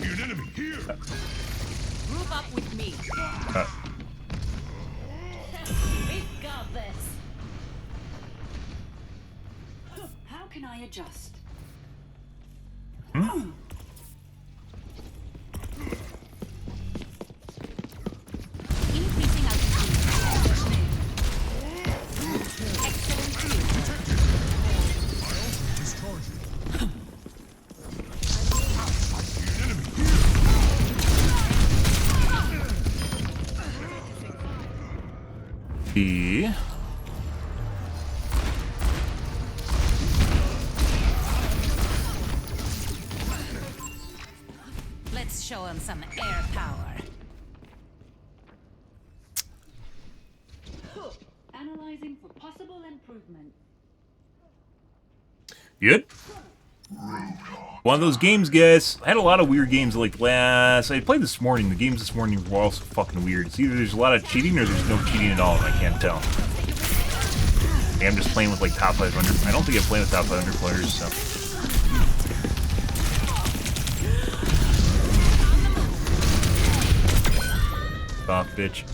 an enemy here. Group up with me. We've got this. How can I adjust? Increasing altitude. Excellent. Discharging. The Let's show him some air power. Analyzing for possible improvement. good. One of those games, guys. I had a lot of weird games like last. I played this morning. The games this morning were also fucking weird. It's either there's a lot of cheating or there's no cheating at all, and I can't tell. Maybe I'm just playing with like top 500. I don't think I'm playing with top 500 players, so. Off, bitch.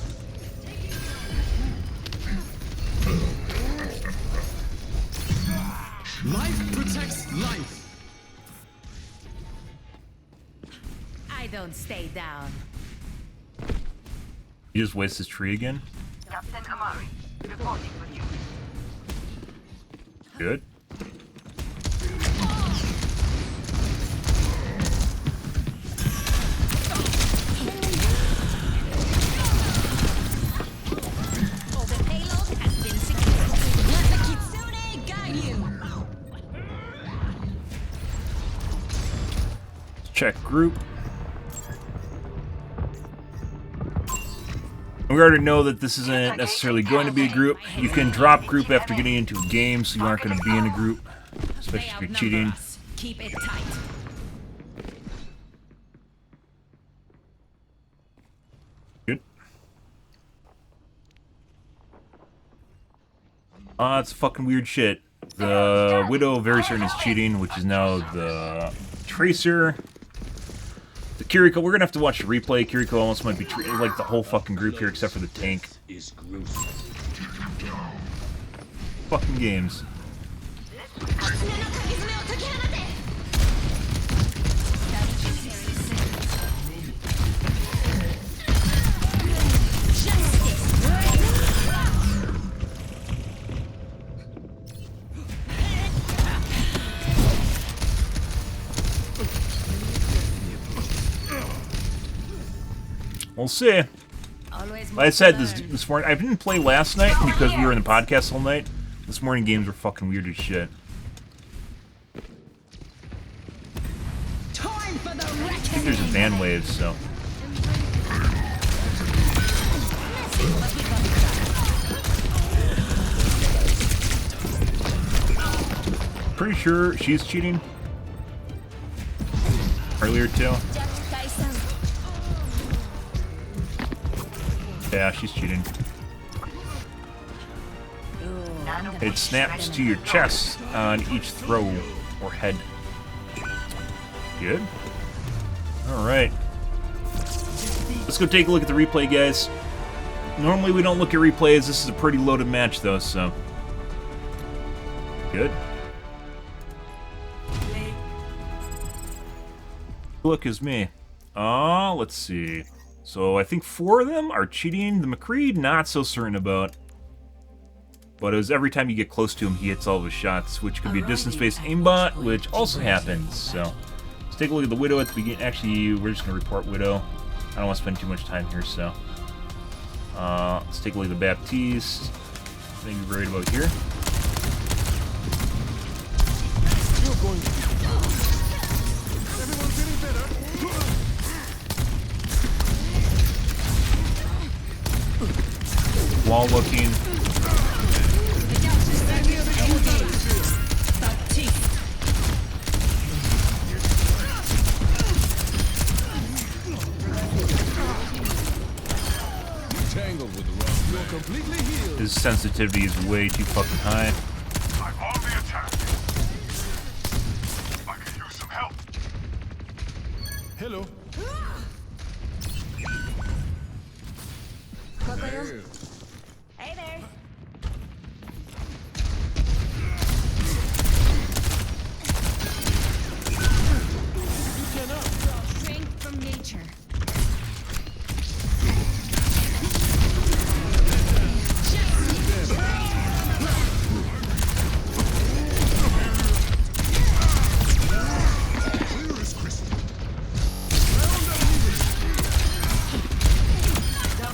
Life protects life. I don't stay down. You just waste this tree again? Captain Amari, reporting for you. Good. The payload has been secured. Let the Kitsune guide you. Check group. We already know that this isn't necessarily going to be a group. You can drop group after getting into a game, so you aren't going to be in a group, especially if you're cheating. Keep it tight. Good. It's fucking weird shit. The Widow very certain is cheating, which is now the Tracer. The Kiriko, we're gonna have to watch the replay. Kiriko almost might be treated like the whole fucking group here, except for the tank. Fucking games. We'll see. Like I said this morning, I didn't play last night because we were in the podcast all night. This morning games were fucking weird as shit. I think there's a van wave, so. Pretty sure she's cheating. earlier too. Yeah, she's cheating. It snaps to your chest on each throw or head. Good. Alright. Let's go take a look at the replay, guys. Normally we don't look at replays. This is a pretty loaded match, though, so... Good. Look is me. Let's see. So I think 4 of them are cheating. The McCree, not so certain about. But it was every time you get close to him, he hits all of his shots, which could be a distance-based aimbot, which also happens. So let's take a look at the Widow at the beginning. Actually, we're just going to report Widow. I don't want to spend too much time here, so... let's take a look at the Baptiste. Nothing to be worried about here. You're going to... Everyone's getting better. Wall looking. Tangled with the rock. You're completely healed. His sensitivity is way too fucking high. I'm on the attack. I could use some help. Hello. Hey there. You cannot. Draw strength from nature.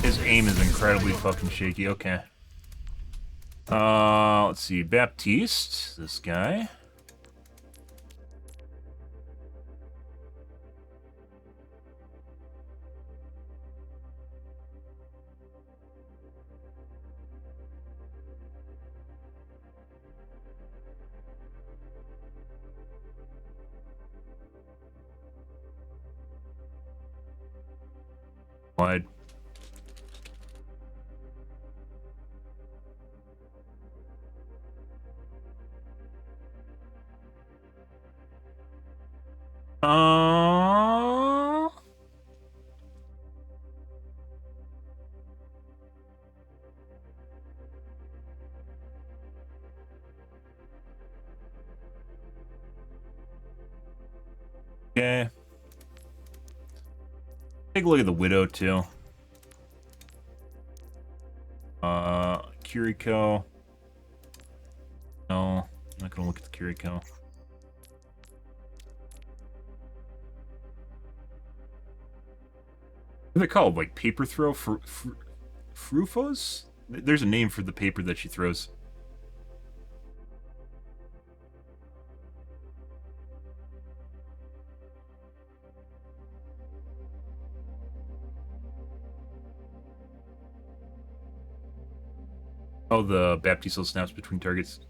His aim is incredibly fucking shaky. Okay. Let's see. Baptiste, this guy. Wide. Okay. Take a look at the Widow, too. Kiriko. No, I'm not gonna look at the Kiriko. What are they called? Like paper throw? Frufos? There's a name for the paper that she throws. Oh, the Baptiste snaps between targets.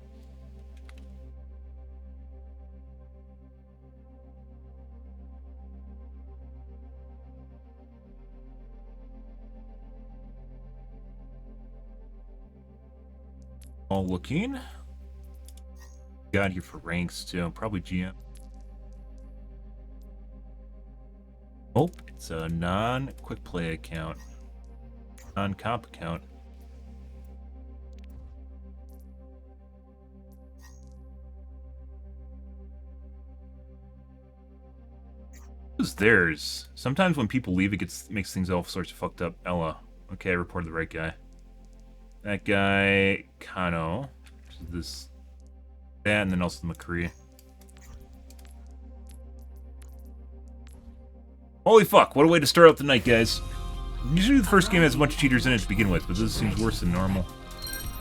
All looking. Got here for ranks too. Probably GM. Oh, it's a non-quick play account. Non-comp account. Who's theirs? Sometimes when people leave, it makes things all sorts of fucked up. Ella. Okay, I reported the right guy. That guy, Kano. This, that, and then also the McCree. Holy fuck! What a way to start out the night, guys. Usually the first game has a bunch of cheaters in it to begin with, but this seems worse than normal.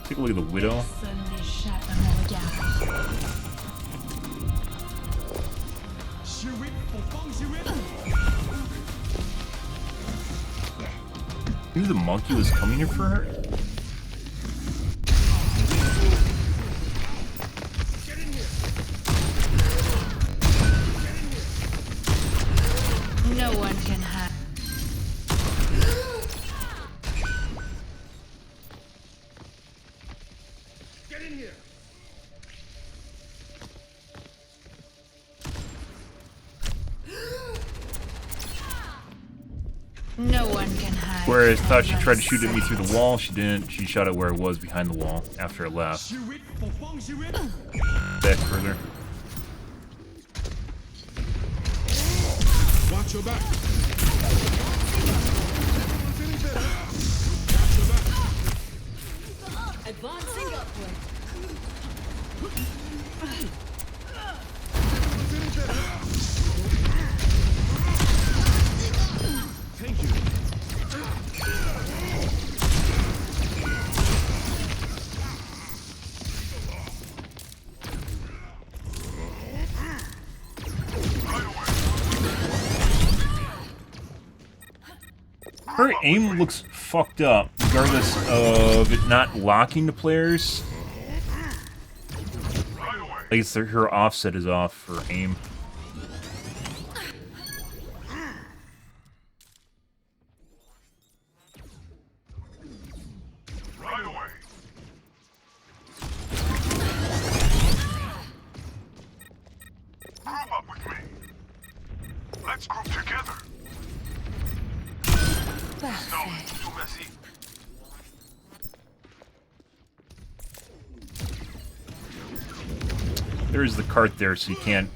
Take a look at the Widow. Knew the monkey was coming here for her? No one can hide. Whereas I thought she tried to shoot at me through the wall. She didn't. She shot at where it was behind the wall after I left. Back further. Watch your back. Advancing upward. Thank you. Her aim looks fucked up, regardless of it not locking to players. I guess her offset is off for aim. Right away. Move up with me. Let's group together. No, too messy. There is the cart there, so you can't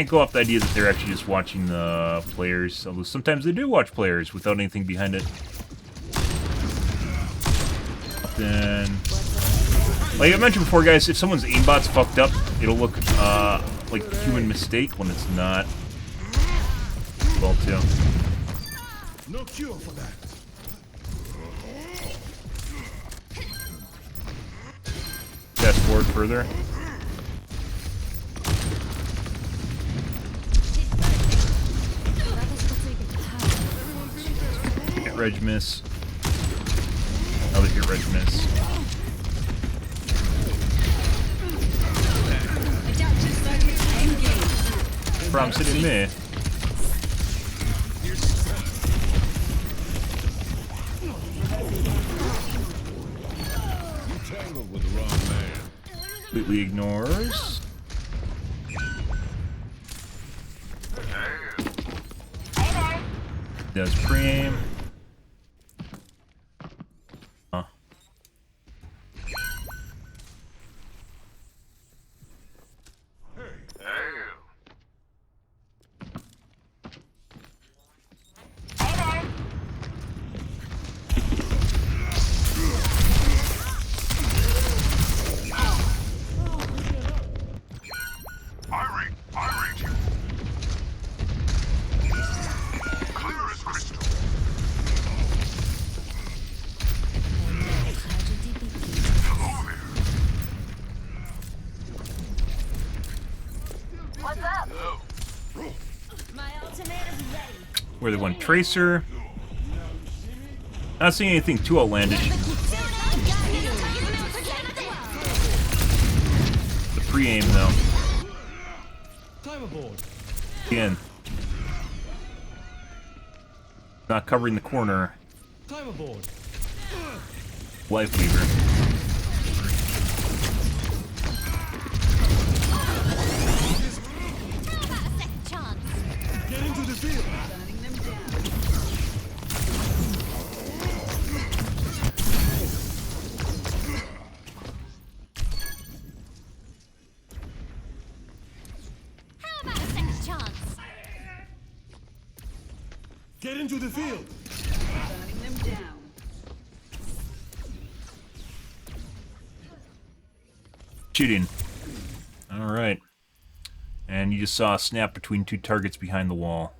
go off the idea that they're actually just watching the players. Although sometimes they do watch players without anything behind it. Then, like I mentioned before, guys, if someone's aimbot's fucked up, it'll look like a human mistake when it's not. Well, too. No cure for that. Fast forward further. Hit reg miss. Another hit reg miss. From sitting there. Tangled with the wrong man. Completely ignores. Does pre-aim. Huh. I read you. Clear as crystal. Hello there. What's up? My ultimatum's ready. Where they went tracer. Not seeing anything too outlandish. The pre-aim though. Climb aboard. Again. Not covering the corner. Climb aboard. Life lever. How about a second chance? Get into the field. How about a second chance? Get into the field. Shooting. Alright. And you just saw a snap between two targets behind the wall.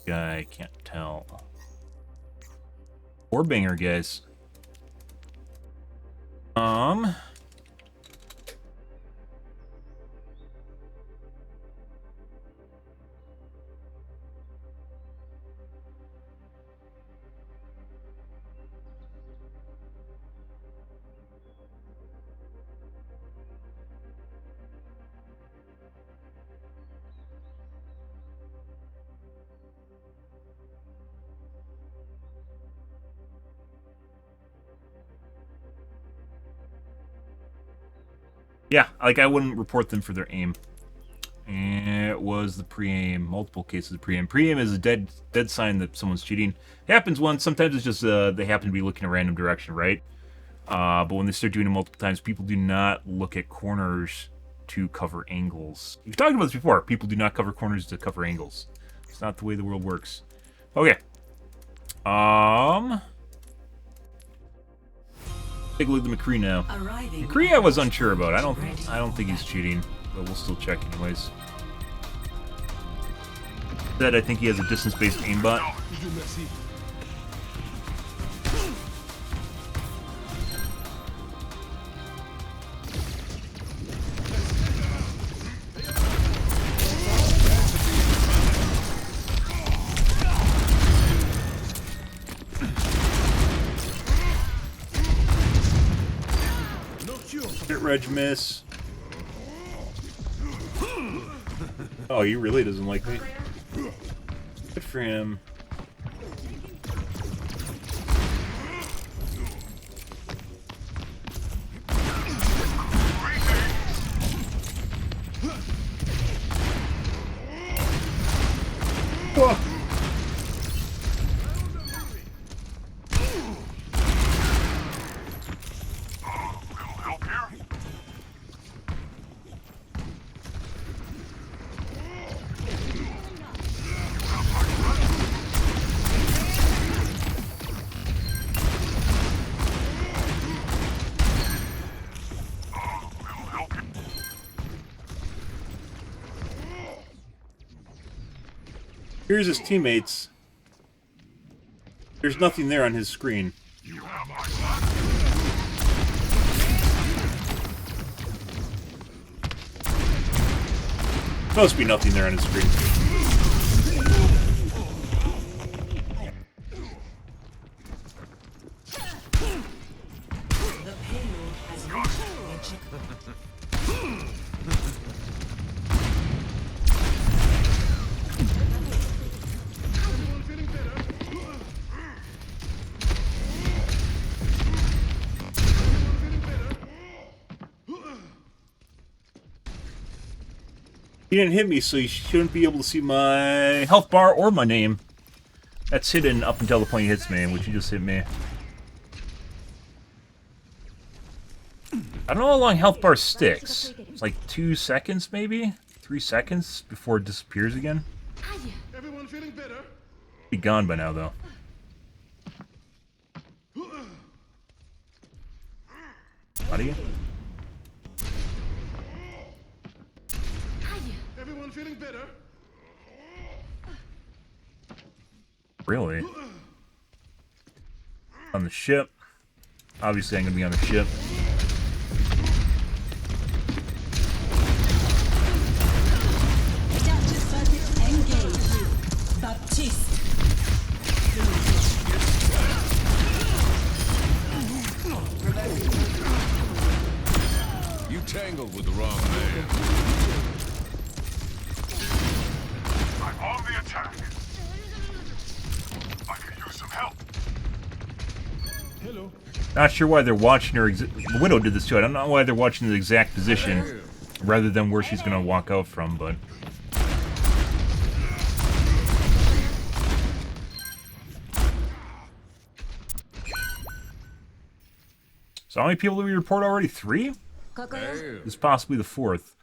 Guy can't tell. Warbanger, guys. Yeah, like I wouldn't report them for their aim. And it was the pre-aim. Multiple cases of pre-aim. Pre-aim is a dead sign that someone's cheating. It happens once. Sometimes it's just they happen to be looking in a random direction, right? But when they start doing it multiple times, people do not look at corners to cover angles. We've talked about this before. People do not cover corners to cover angles. It's not the way the world works. Okay. Take a look at McCree now. McCree I was unsure about. I don't think he's cheating, but we'll still check anyways. That I think he has a distance-based aimbot. Hit Reg miss. Oh, he really doesn't like me. Good for him. Whoa. Here's his teammates. There's nothing there on his screen. Must be nothing there on his screen. The payload has reached He didn't hit me, so you shouldn't be able to see my health bar or my name. That's hidden up until the point he hits me, which he just hit me. I don't know how long health bar sticks. It's like 2 seconds, maybe? 3 seconds before it disappears again. Everyone feeling better? Be gone by now, though. How do you? Everyone feeling better? Really? On the ship. Obviously, I'm gonna be on the ship. You tangled with the wrong man. I'm on the attack. I could use some help. Hello. Not sure why they're watching her. The Widow did this too. I don't know why they're watching the exact position rather than where she's gonna walk out from, but. So how many people did we report already? 3? This is possibly the 4th.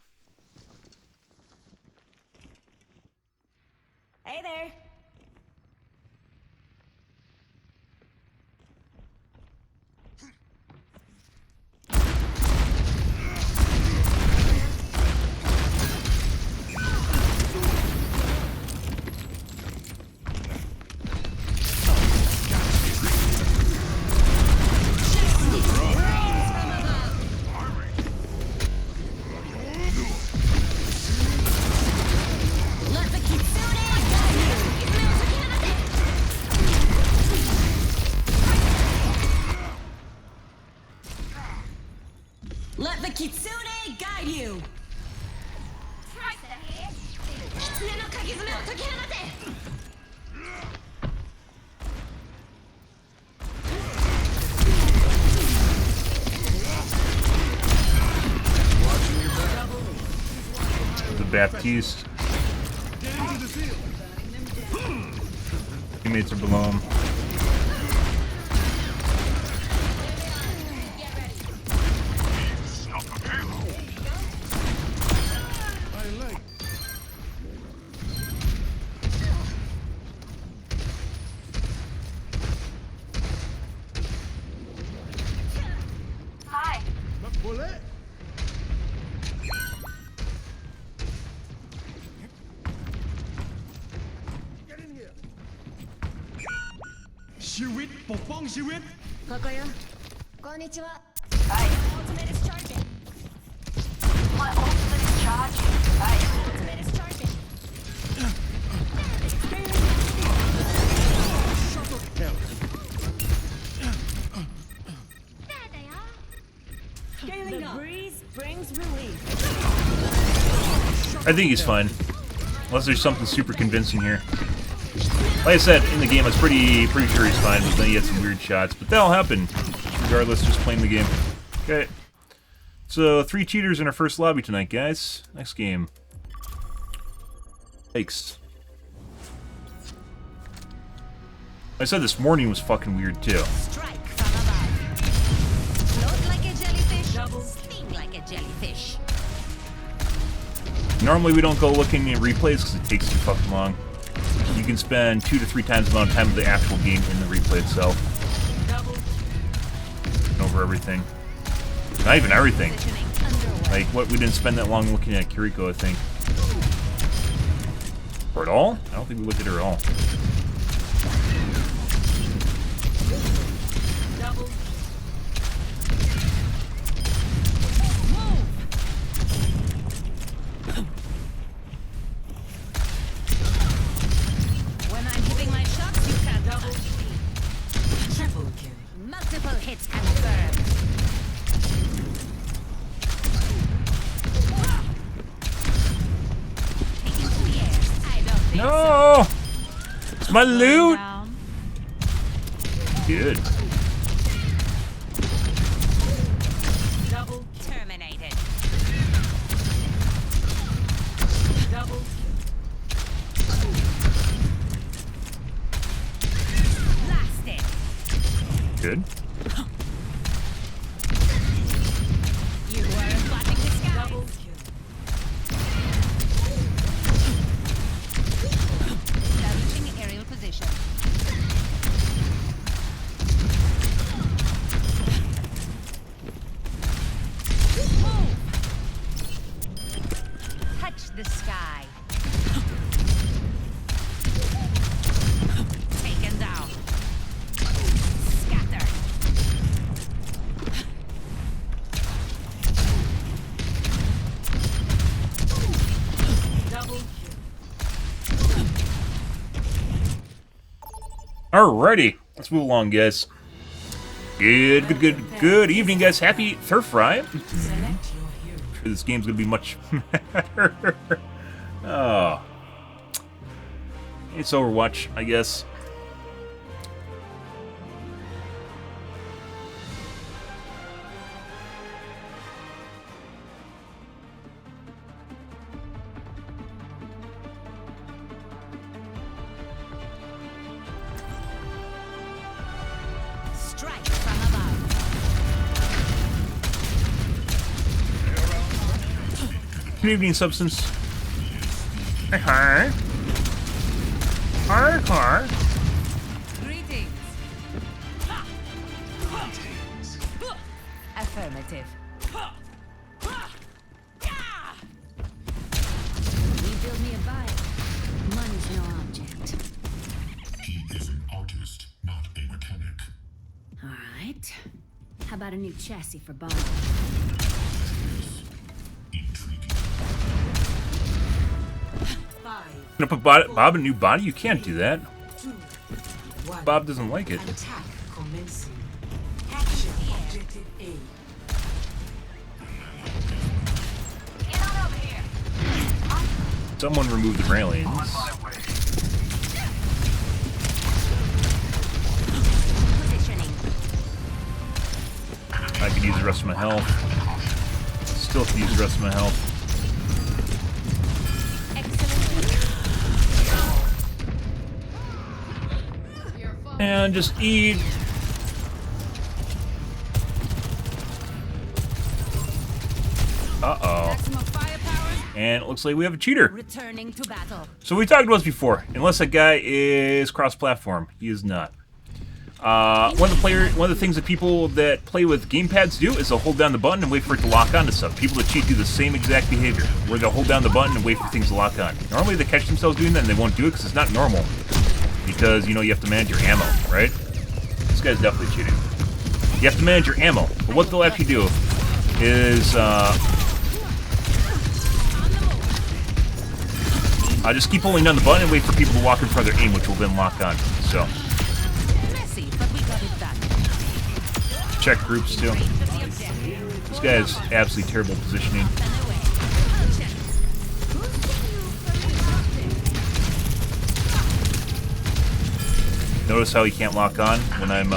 Hey there. Let the Kitsune guide you! Baptiste. Teammates are below him. Hi. Get in here. ชีวิตปกป้องชีวิต ここよ。こんにちは。 Hi. Ultimate is charging. My ultimate is charging. Hi. Ultimate is charging. The breeze brings relief. I think he's fine. Unless there's something super convincing here. Like I said, in the game, I was pretty sure he's fine, but then he had some weird shots. But that'll happen, regardless, just playing the game. Okay. So, 3 cheaters in our first lobby tonight, guys. Next game. Yikes. I said this morning was fucking weird, too. Strike from above. Float like a jellyfish. Sting like a jellyfish. Normally we don't go looking at replays because it takes too fucking long. You can spend 2 to 3 times the amount of time of the actual game in the replay itself. And over everything. Not even everything. Like, what, we didn't spend that long looking at Kiriko, I think. Or at all? I don't think we looked at her at all. When I'm giving my shots, you can double. Triple kill. Multiple hits confirmed. Taking 2 years. I don't think No! It's my loot! Down. Good. Double terminated. Double. Blasted. Good. You were spotting the sky. Double kill. Establishing aerial position. Move. Touch the sky. Taken down. Scatter. Double kill. Alrighty. Let's move along, guys. Good evening, guys. Happy Turf Fry. Select your hero. This game's gonna be much better. Oh. It's Overwatch, I guess. Strike from above. Good evening, Substance. Hi. Hi. Greetings. Affirmative. You build me a bike. Money's no object. He is an artist, not a mechanic. All right. How about a new chassis for Bob? Intriguing. 5, Gonna put Bob a new body? You can't do that. 2, 1. Bob doesn't like it. Attack commencing. Action objective A. Get on over here. Someone remove the railings. Positioning. I could use the rest of my health. Still could use the rest of my health. And just eat. Uh-oh. Maximum firepower. And it looks like we have a cheater. Returning to battle. So we talked about this before. Unless that guy is cross-platform, he is not. One of the things that people that play with gamepads do is they'll hold down the button and wait for it to lock onto stuff. People that cheat do the same exact behavior, where they'll hold down the button and wait for things to lock on. Normally they catch themselves doing that and they won't do it because it's not normal. Because, you know, you have to manage your ammo, right? This guy's definitely cheating. You have to manage your ammo. But what they'll actually do is, just keep holding down the button and wait for people to walk in front of their aim, which will then lock on. So, Messy, but we got it done. check groups too. This guy has absolutely terrible positioning. Notice how he can't lock on when I'm,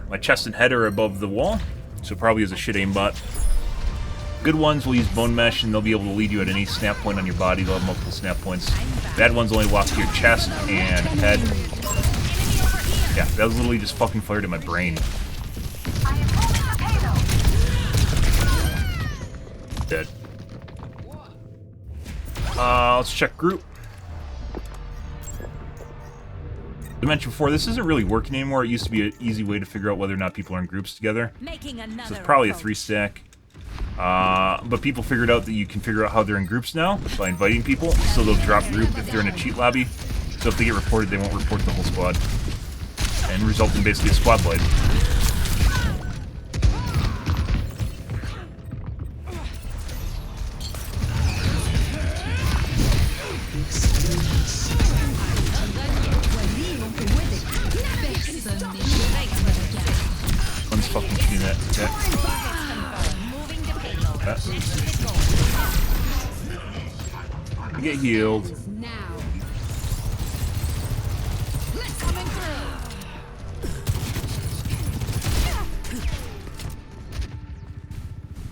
my chest and head are above the wall, so probably is a shit aimbot. Good ones will use bone mesh and they'll be able to lead you at any snap point on your body. They'll have multiple snap points. Bad ones only walk to your chest and head. Yeah, that was literally just fucking fired at my brain. Dead. Let's check group. I mentioned before, this isn't really working anymore. It used to be an easy way to figure out whether or not people are in groups together. Making another So it's probably a approach. 3-stack. But people figured out that you can figure out how they're in groups now by inviting people, so they'll drop group if they're in a cheat lobby. So if they get reported, they won't report the whole squad. And result in basically a squad blight. One's fucking shooting that. Get healed.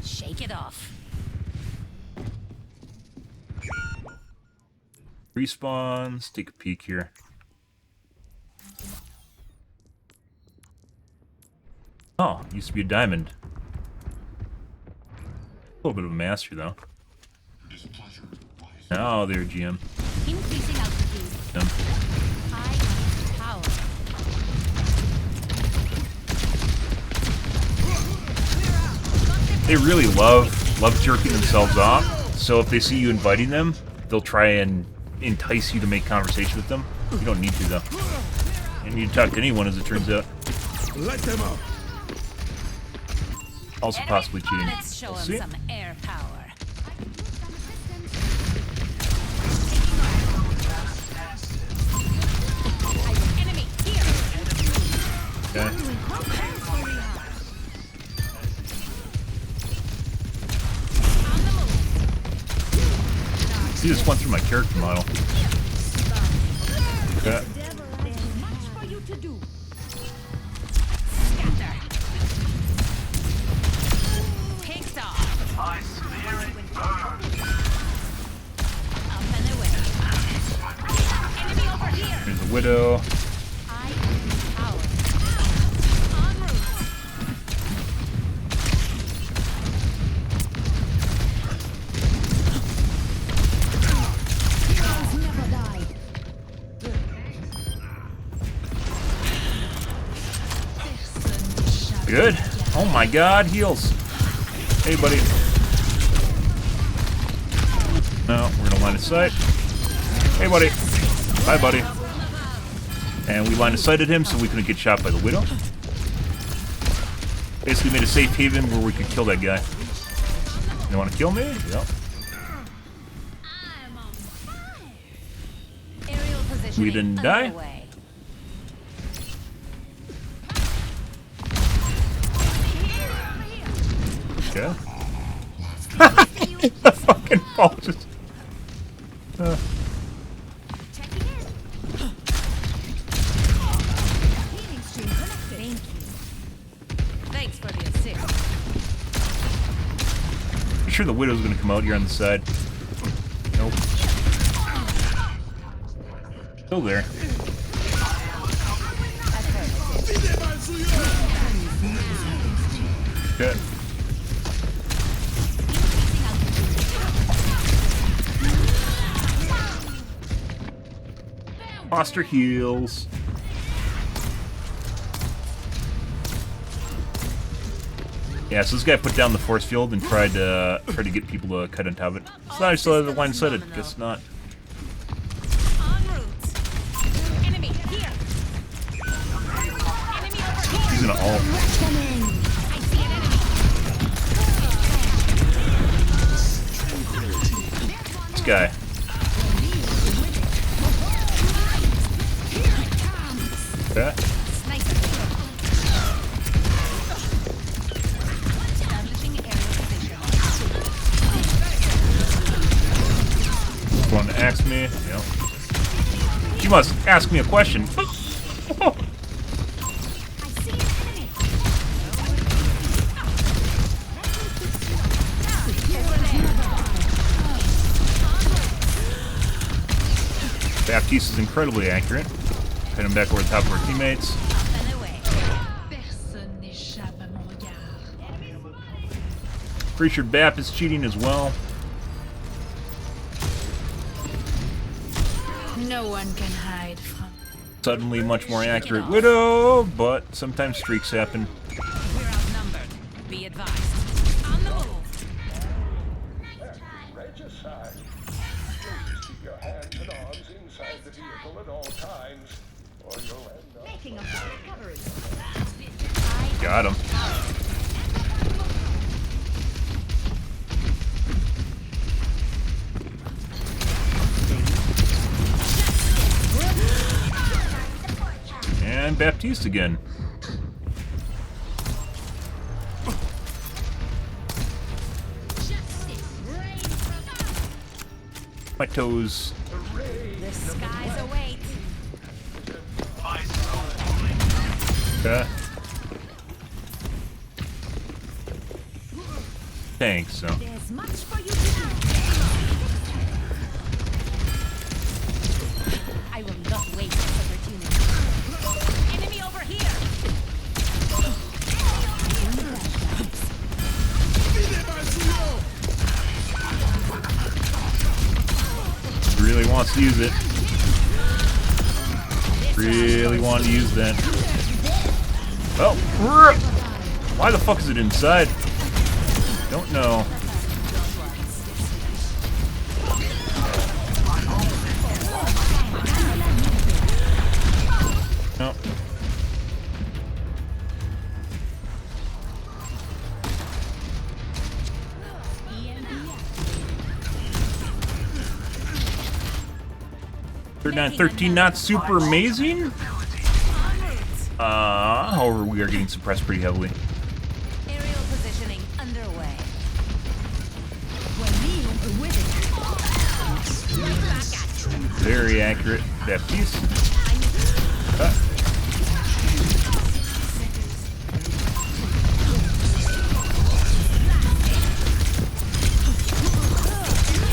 Shake it off. Respawns. Take a peek here. Oh, used to be a diamond. A little bit of a master, though. Oh, there, GM. Increasing altitude. Them. High power. They really love jerking themselves off. So if they see you inviting them, they'll try and entice you to make conversation with them. You don't need to, though. You don't need to talk to anyone, as it turns out. Let them up. Also possibly cheating. Let's show We'll him see. some air power. Enemy here. Okay. See, this went through my character model. Okay. Much for you to do. Scatter. Picked off. Up and away. Enemy over here. There's a widow. I power. En route. Heroes never die. Good. Oh my god, heals. Hey, buddy. No, we're gonna line of sight. Hey, buddy. Bye, buddy. And we line of sighted him so we couldn't get shot by the widow. Basically made a safe haven where we could kill that guy. You want to kill me? Yep. I'm on fire. Aerial positioning We didn't die? underway. Okay. The fucking ball just... Checking in. Healing stream connected. Thank you. Thanks for the assist. I'm sure the widow's gonna come out here on the side. Nope. Still there. Okay. Foster heals. Yeah, so this guy put down the force field and tried to get people to cut on top of it. It's not just the line of sight, guess not. En route. Enemy here. Enemy over here. He's gonna ult. I see an enemy. This guy. Okay. Sniper. Establishing area position. Want to ask me? Yep. You must ask me a question. I see an enemy. Baptiste is incredibly accurate. Hit him back over the top of our teammates. Up and away. Personne n'échappe à mon regard. Pretty sure Bap is cheating as well. No one can hide from. Suddenly much more accurate Widow, but sometimes streaks happen. We're outnumbered. Be advised. On the move. Regicide. Please keep your hands and arms inside the vehicle at all times, or you'll end up. Making a full recovery. Got him. And Baptiste again. My toes. The skies await. Okay. Thanks, so. There's much for you to do. I will not waste this opportunity. Enemy over here. Really wants to use it. Really want to use that. Oh, why the fuck is it inside? Don't know. No. Third 913, not super amazing. However, we are getting suppressed pretty heavily. Aerial positioning underway. Very accurate. Baptiste.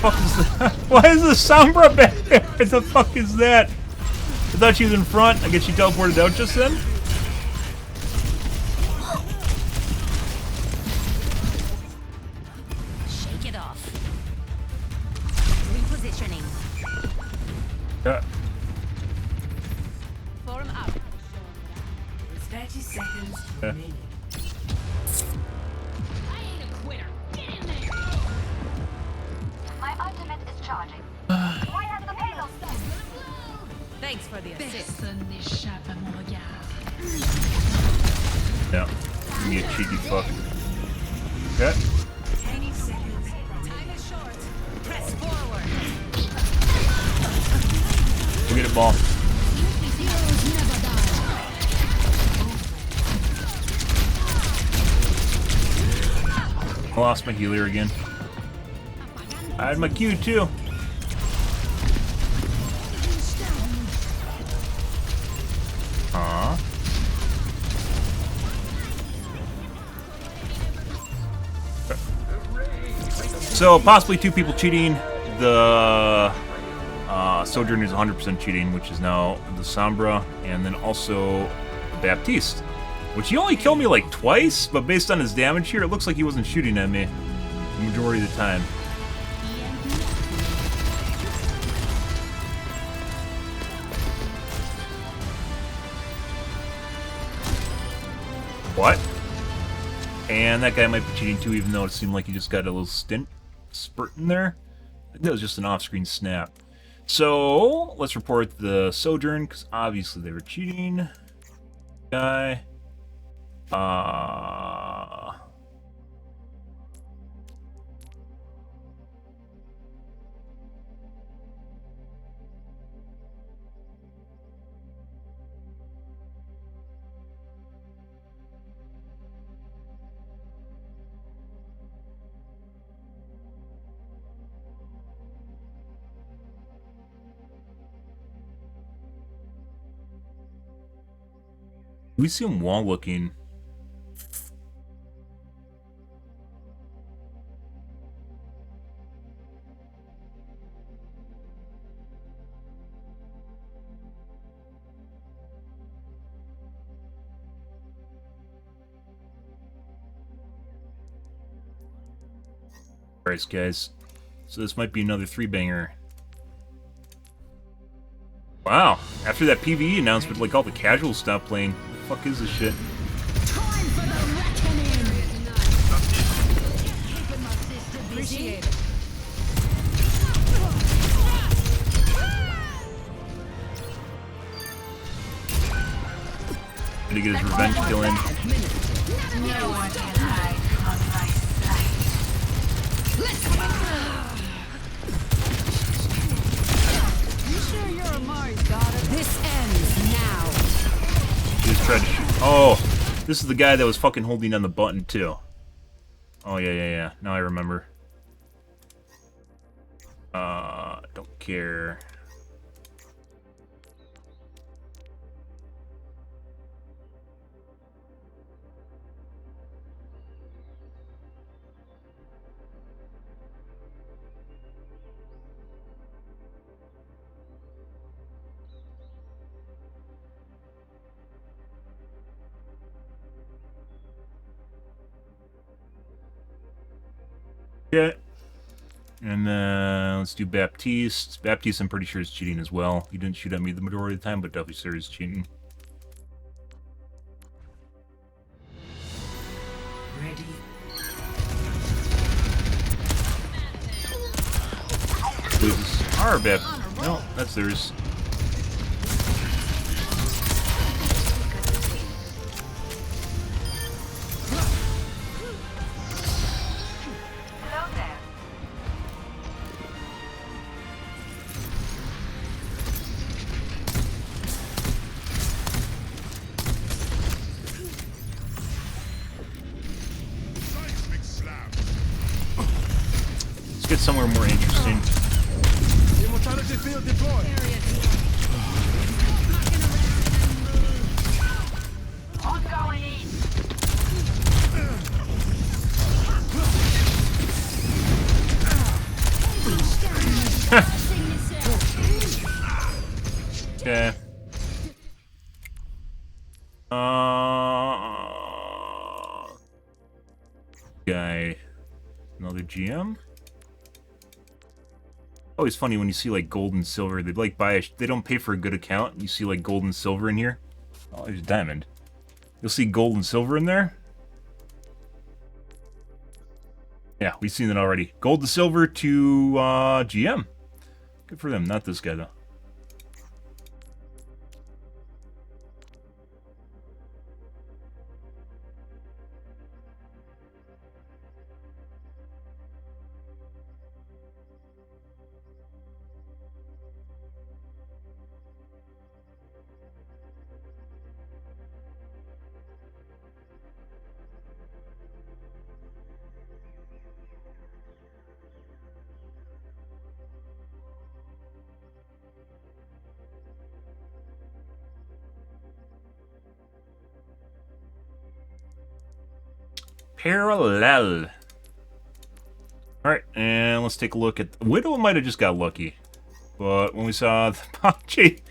Fuck is that? Why is the Sombra back there? What the fuck is that? I thought she was in front. I guess she teleported out just then. Shake it off. Repositioning. Yeah. Form up. 30 seconds Yeah. remaining. I ain't a quitter. Get in there. My ultimate is charging. I have the payload. Thanks for the assist. Personne n'échappe à mon regard. Yeah. Give me a cheeky fuck. Okay. 20 seconds. Time is short. Press forward. We'll get it, ball. I lost my healer again. I had my Q too. Aww. So possibly two people cheating. The Sojourner is 100% cheating, which is now the Sombra, and then also Baptiste. Which he only killed me like twice, but based on his damage here, it looks like he wasn't shooting at me the majority of the time. What? And that guy might be cheating too, even though it seemed like he just got a little spurt in there. I think that was just an off-screen snap. So, let's report the Sojourn, because obviously they were cheating. Guy. We see him wall looking. Alright, guys. So this might be another 3-banger. Wow. After that PvE announcement, like all the casuals stopped playing. What the fuck is this shit? Time for the reckoning! Keeping my sister busy. Appreciate it. Gonna get his revenge kill in. No one can hide from my sight. Let's go! You sure you're Amari's daughter? This ends now. He just tried to shoot. Oh, this is the guy that was fucking holding on the button too. Oh yeah. Now I remember. Don't care. Yeah. And let's do Baptiste. Baptiste, I'm pretty sure is cheating as well. He didn't shoot at me the majority of the time, but definitely sure he's cheating. Ready. This is our Bap. No, that's theirs. Let's get somewhere more interesting. Immortality field deployed. Okay. Guy. Another GM? Always funny when you see like gold and silver. They like buy they don't pay for a good account. You see like gold and silver in here. Oh, there's diamond. You'll see gold and silver in there. Yeah, we've seen it already. Gold to silver to GM. Good for them. Not this guy though. Parallel. Alright, and let's take a look at... Widow might have just got lucky. But when we saw the Pachi...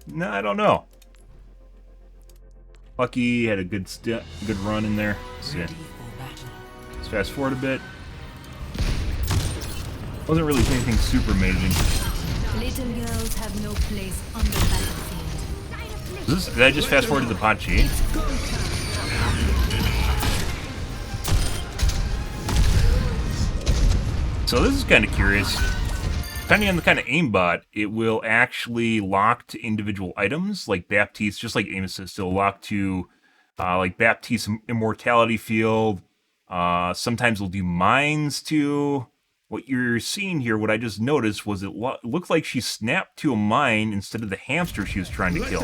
No, I don't know. Lucky had a good run in there. Let's see. Ready for battle. Let's fast forward a bit. Wasn't really anything super amazing. Little girls have no place on the battlefield. Did I just fast forward to the Pachi? So this is kind of curious. Depending on the kind of aimbot, it will actually lock to individual items, like Baptiste, just like aim assist. It'll lock to like Baptiste Immortality Field. Sometimes it'll do mines too. What you're seeing here, what I just noticed, was it looked like she snapped to a mine instead of the hamster she was trying to kill.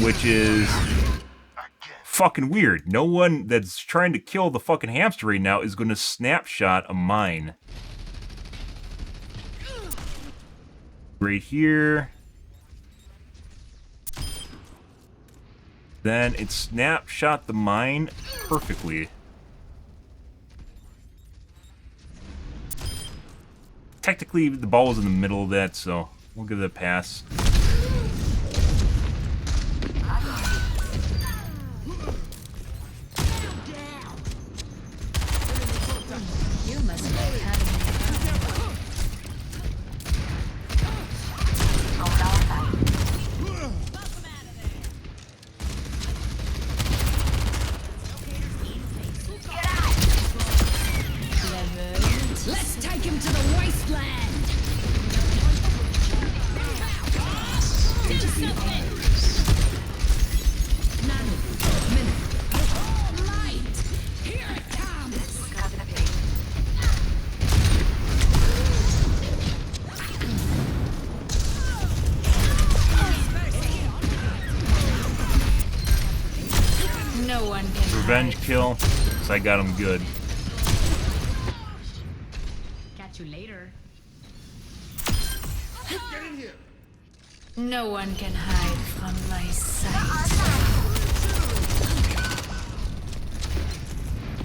Which is fucking weird. No one that's trying to kill the fucking hamster right now is going to snapshot a mine. Right here. Then it snapshot the mine perfectly. Technically, the ball was in the middle of that, so we'll give it a pass. You must be having Let's take him to the wasteland! Do something! Nano, minute. Light! Here it comes! No one can Revenge kill, because I got him good. catch you later. Get in here! No one can hide from my sight.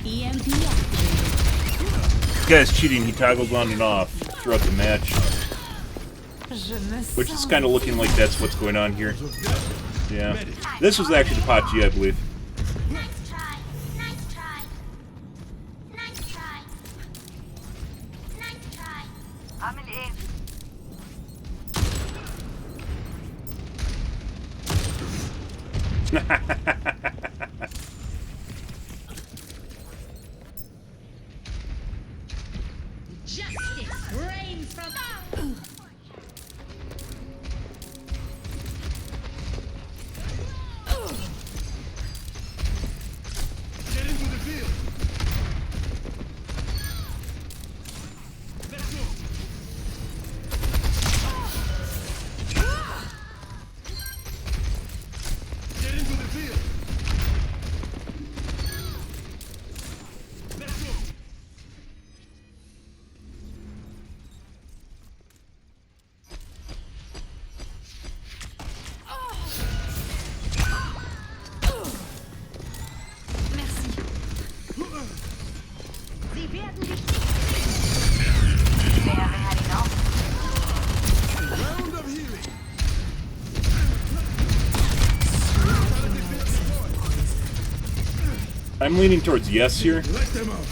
EMP activated. This guy's cheating, he toggles on and off throughout the match. Which is kind of looking like that's what's going on here. Yeah. This was actually the Pachi, I believe. Nice try. Nice try. Nice try. Nice try. I'm in. Justice reigns from... Get into the field! Let's go! Get into the field! Let's go! Sie werden dich nicht. Wer hat ihn auf? Round of healing! I'm leaning towards yes here. Let them out!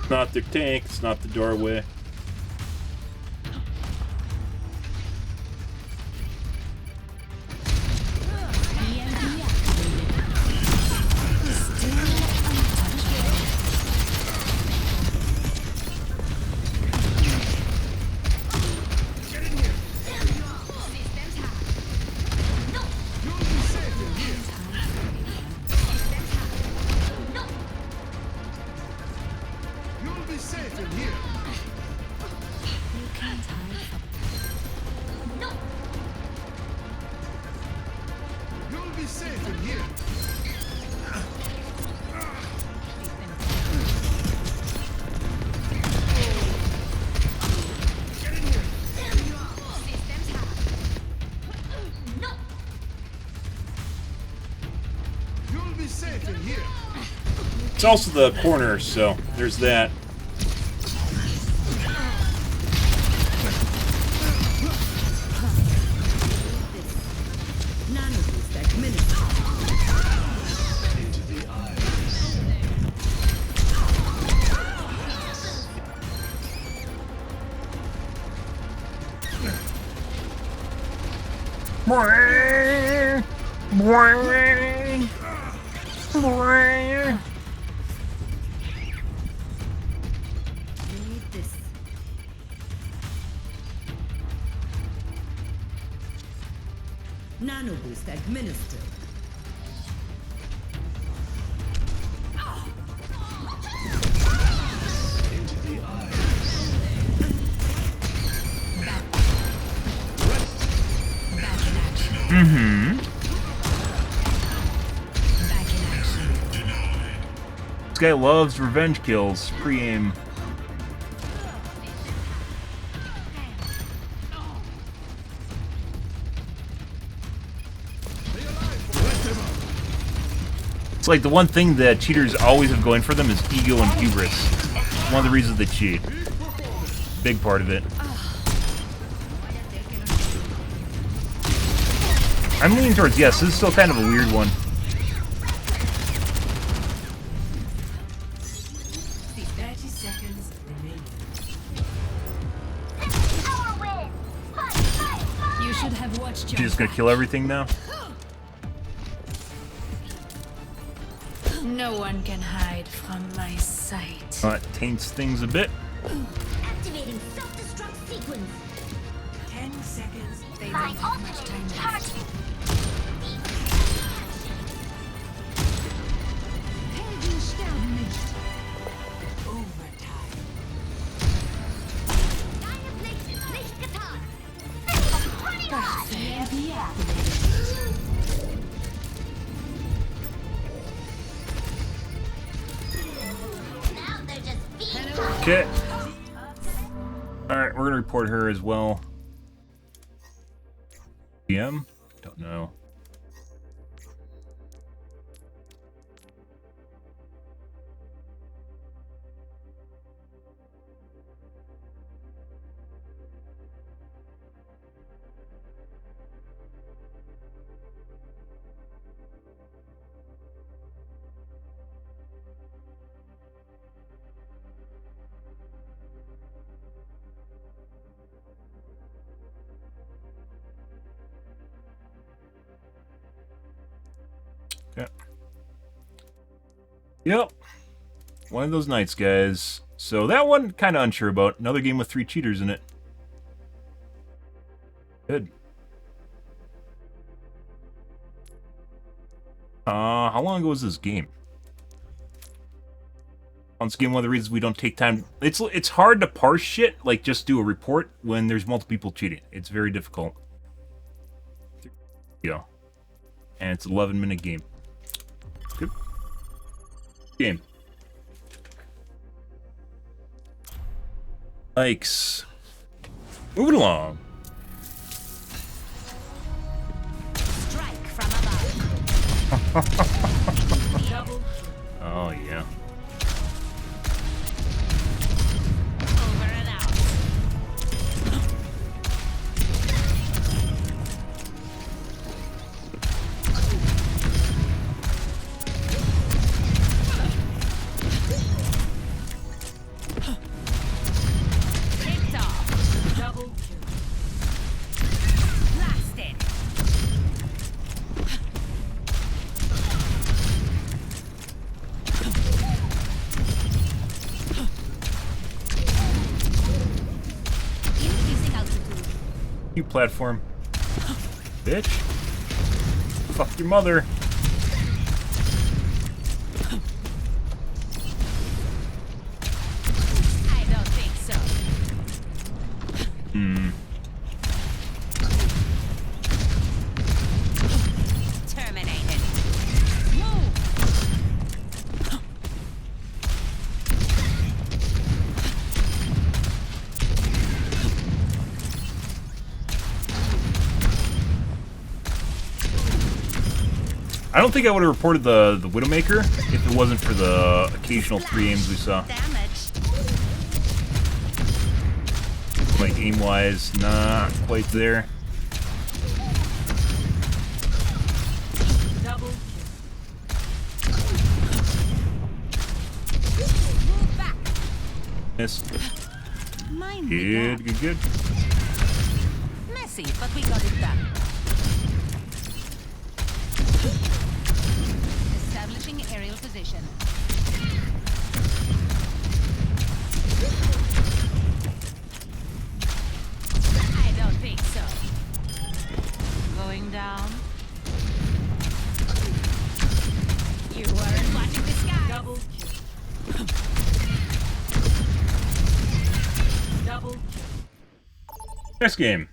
It's not the tank, it's not the doorway. EMP activated. Get in here! You'll be safe in here! You'll be safe in here! It's also the corner, so there's that. Nano boost administered. This guy loves revenge kills, pre-aim. It's like the one thing that cheaters always have going for them is ego and hubris. One of the reasons they cheat. Big part of it. I'm leaning towards yes, this is still kind of a weird one. 30 seconds remaining. You should have watched your She's just gonna kill everything now? No one can hide from my sight. That taints things a bit. Activating self-destruct sequence. 10 seconds. They don't have much time left. Helden sterben nicht. Overtime. Deine Pflicht ist nicht getan. Running on! Now they're just feeding. Okay. Alright, we're gonna report her as well. DM? Don't know. Okay. Yep. One of those nights, guys. So that one, kind of unsure about. Another game with 3 cheaters in it. Good. How long ago was this game? Once again, one of the reasons we don't take time... It's hard to parse shit, like just do a report when there's multiple people cheating. It's very difficult. Yeah. And it's an 11-minute game. Good. Game. Yikes. Moving along. Strike from above. Oh, yeah. Over and out. Picked off. Double kill. Blasted. Increasing altitude. You platform. Bitch. Fuck your mother. I don't think so. Hmm. Terminated. Move. I don't think I would have reported the Widowmaker if it wasn't for the occasional 3 aims we saw. Like, aim-wise, not quite there. Double Miss. Mind Good, good, good. Messy, but we got it done. Establishing aerial position. I don't think so. Going down. You weren't watching the sky. Double kill. Double kill. Next game.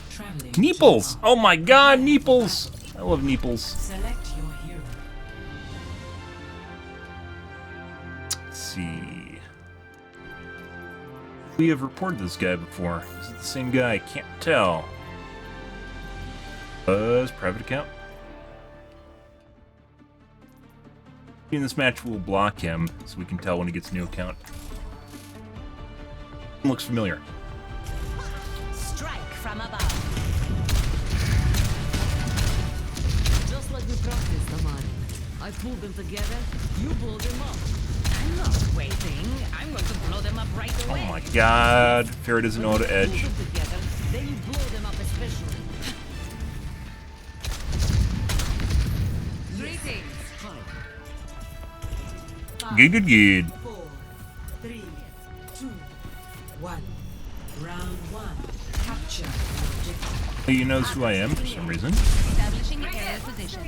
Traveling. Neeples! Oh my god, Neeples! I love Neeples. Select your hero. Let's see. We have reported this guy before. Is it the same guy? I can't tell. Private account. In this match, we'll block him so we can tell when he gets a new account. Looks familiar. Strike from above. Just like we practiced, Amani. I pulled them together, you blow them up. I'm not waiting. I'm going to blow them up right away. Oh my god. Farrah doesn't know how to edge. Pull them together, then you blow them up especially. Greetings. Good, good, good. 4, 3, 2, 1. Round 1. Capture objective. He knows who I am for some reason. Establishing aerial position.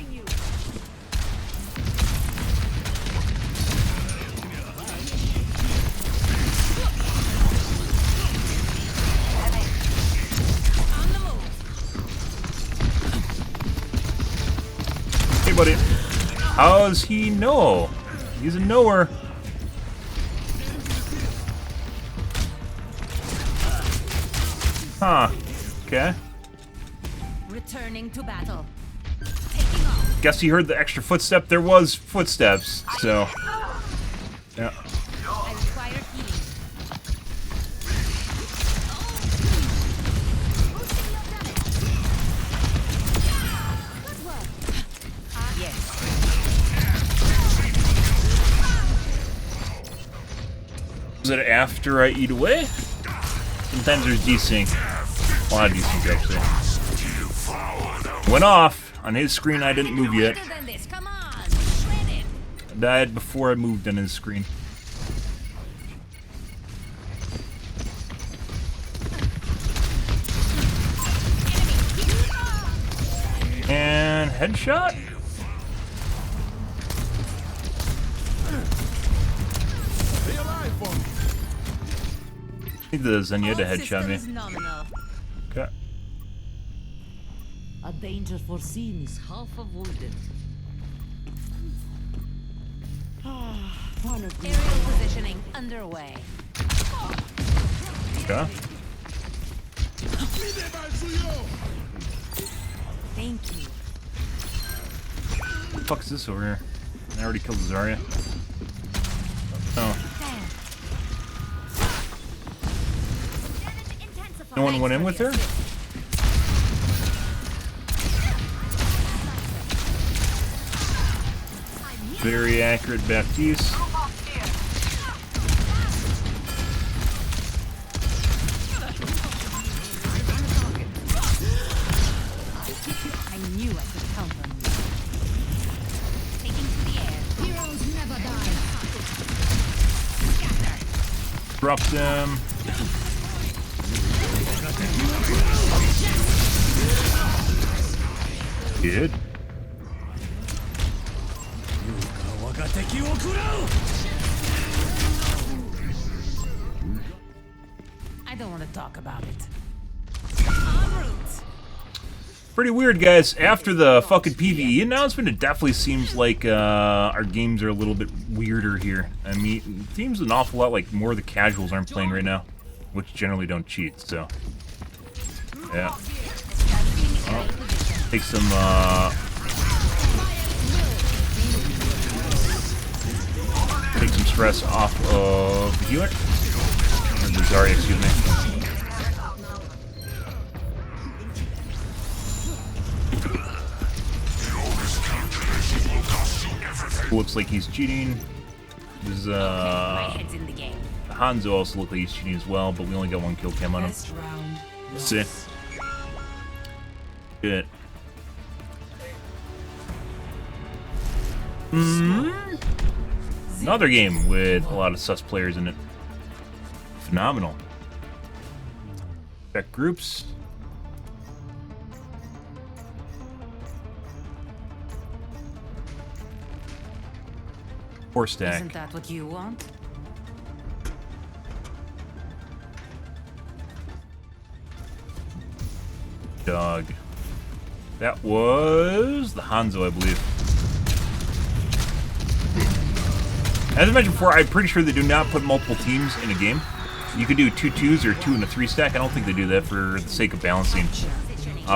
On the move. Hey, buddy. How does he know? He's a knower. Huh. Okay. Returning to battle. Taking off. Guess he heard the extra footstep. There was footsteps, so. Yeah. I require healing. Good work. Yes. Is it after I eat away? Sometimes there's desync. A lot of desync, actually. Went off. On his screen, I didn't move yet. Better than this. Come on. Shred it. I died before I moved on his screen. And headshot? I think the Zenyatta headshot me. Nominal. Okay. A danger foreseen is half avoided. One of these. Aerial positioning underway. Okay. Thank you. What the fuck is this over here? I already killed Zarya. Oh. No one went in with her? Very accurate Baptiste. I knew I could count on you. Taking to the air. Heroes never die. Scatter. Drop them. Good. I don't want to talk about it. En route. Pretty weird, guys. After the fucking PvE announcement, it definitely seems like our games are a little bit weirder here. I mean, it seems an awful lot like more of the casuals aren't playing right now, which generally don't cheat, so. Yeah. Establishing Take some, take some stress off of the healer. The Zarya, excuse me. Looks like he's cheating. There's, Hanzo also looks like he's cheating as well, but we only got 1 kill cam on him. That's it. Good. Another game with a lot of sus players in it. Phenomenal. Check groups. Four stack. Isn't that what you want? Dog. That was the Hanzo, I believe. As I mentioned before, I'm pretty sure they do not put multiple teams in a game. You could do 2 2s or 2 and a 3 stack. I don't think they do that for the sake of balancing.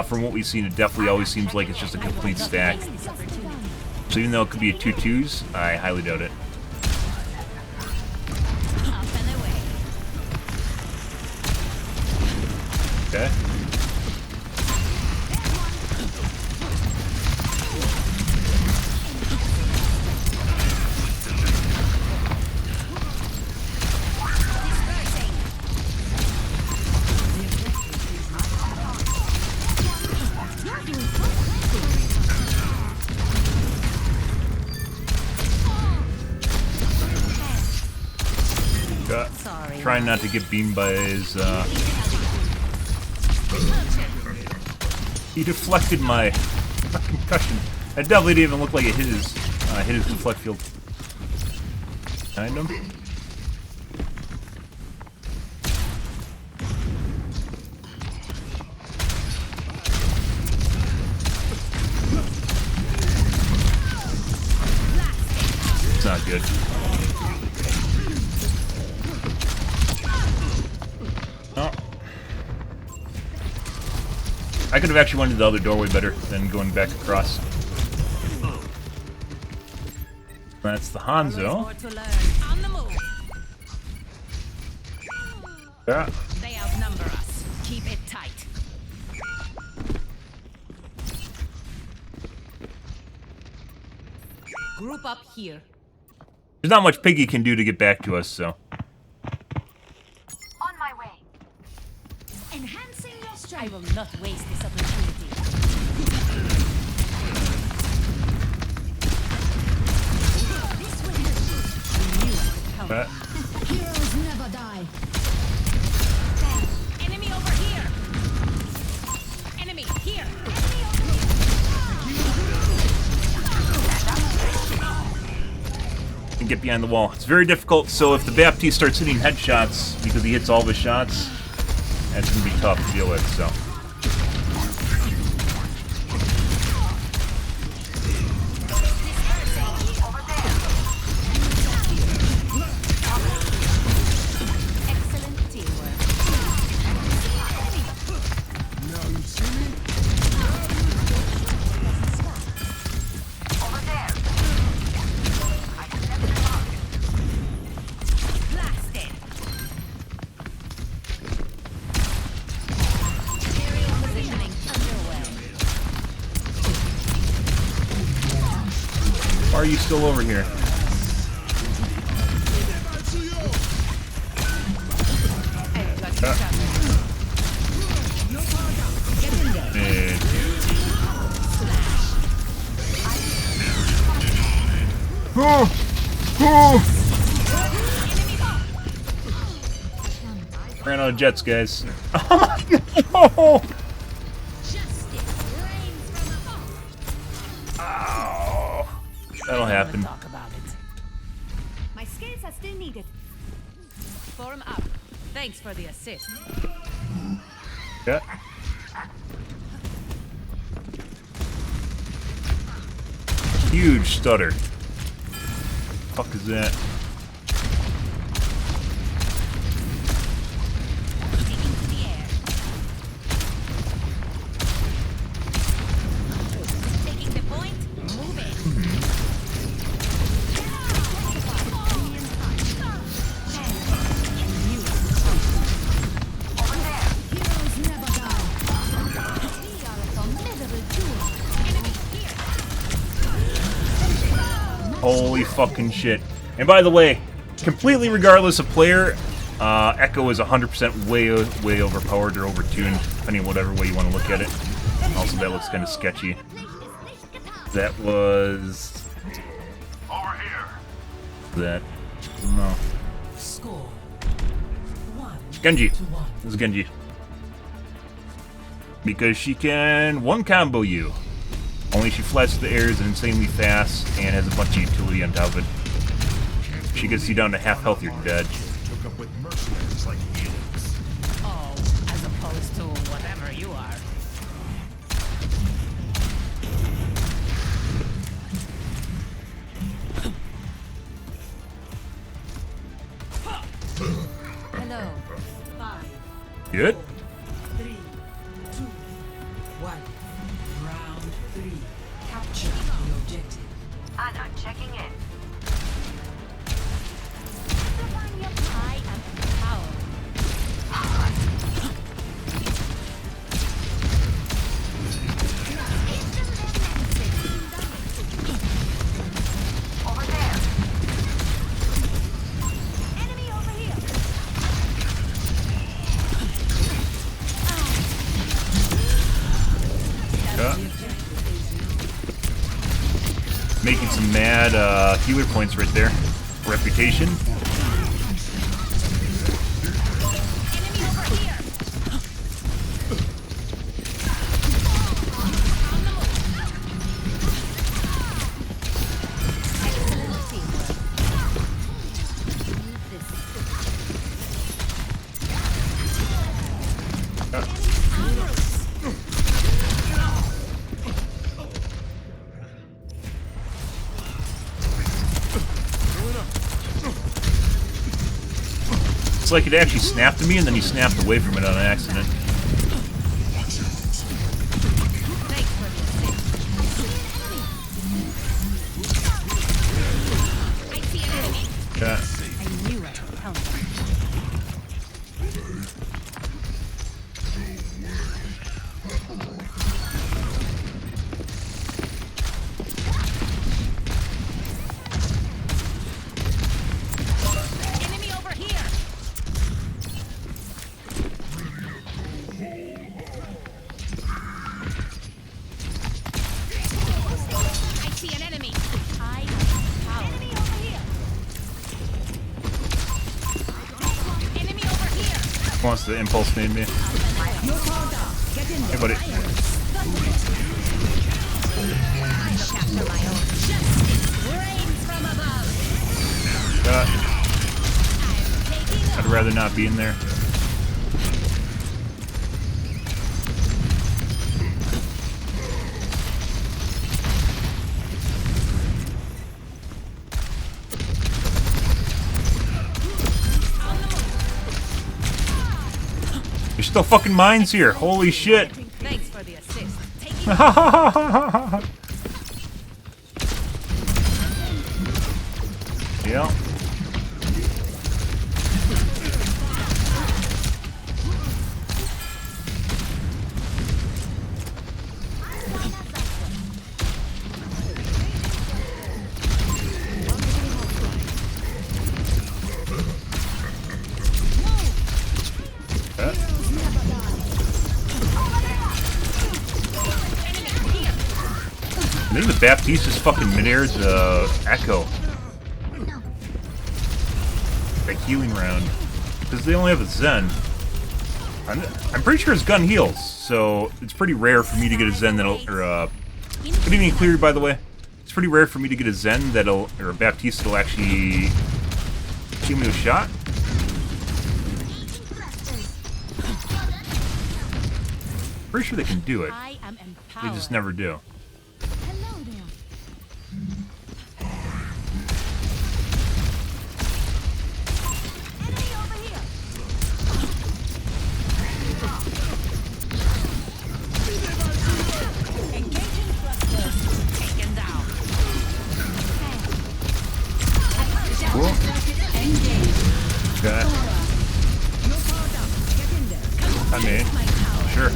From what we've seen, it definitely always seems like it's just a complete stack. So even though it could be a 2 2s, I highly doubt it. Okay. Trying not to get beamed by his, He deflected my concussion. That definitely didn't even look like it hit his deflect field. Behind him. It's not good. Oh. I could have actually went to the other doorway better than going back across. That's the Hanzo. Yeah. They outnumber us. Keep it tight. Group up here. There's not much Piggy can do to get back to us, so. On my way. Enhancing your strength. I will not waste this opportunity. Heroes never die. Enemy over here. Enemy here. And get behind the wall. It's very difficult, so if the Baptiste starts hitting headshots because he hits all of his shots, that's going to be tough to deal with, so. Why are you still over here? Ran out of jets, guys. Oh, no! That'll happen. Talk about it. My skills are still needed. Form up. Thanks for the assist. Yeah. Huge stutter. Fuck is that? Holy fucking shit. And by the way, completely regardless of player, Echo is 100% way overpowered or overtuned, depending on whatever way you want to look at it. Also, that looks kind of sketchy. That was... That... No. Score. Genji. This is Genji. Because she can one-combo you. Only she flies through the air, is insanely fast, and has a bunch of utility on top of it. She gets you down to half health, you're dead. Took up with mercenaries like Felix. Oh, as opposed to whatever you are. Hello. 5, Good? 3, 2, 1. Round 3. Capture the objective. Anna checking in. I am empowered. Over there. Enemy over here. Yeah. Making some mad healer points right there. Reputation. It's like it actually snapped to me and then he snapped away from it on accident. Yeah. I knew I could count on you. Enemy over here. I see an enemy. I am power. Enemy over here. Enemy over here. Wants to impulse nade me. Hey, buddy. I'd rather not be in there. There's still fucking mines here. Holy shit. Thanks for the assist. Yeah. I think the Baptiste is fucking mid-air's Echo. That healing round. Because they only have a Zen. I'm pretty sure his gun heals, so it's pretty rare for me to get a Zen that'll... Or, good evening, Cleary, by the way. It's pretty rare for me to get a Zen that'll... Or a Baptiste that'll actually... Give me a shot. Pretty sure they can do it. I am They empowered. just never do. Hello there. Enemy over here. Engaging thrusters. Taken down. Cool. Okay. You're powered up. Get in there. Come on. I mean, My power. sure.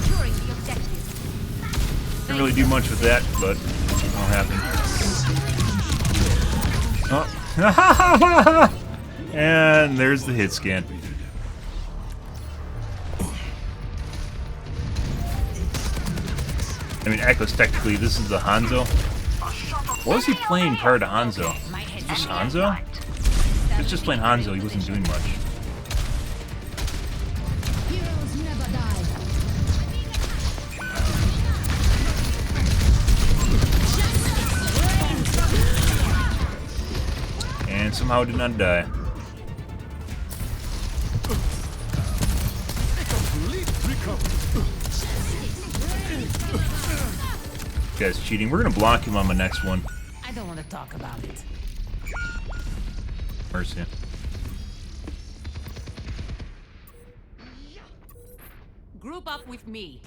Securing the objective. Didn't really do much with that, but happen. Oh. And there's the hit scan. I mean, Echo's technically, this is the Hanzo. What was he playing prior to Hanzo? Just Hanzo? He was just playing Hanzo, he wasn't doing much. Heroes never die. And somehow did not die. Guy's cheating. We're gonna block him on my next one. I don't want to talk about it. Mercy. Group up with me.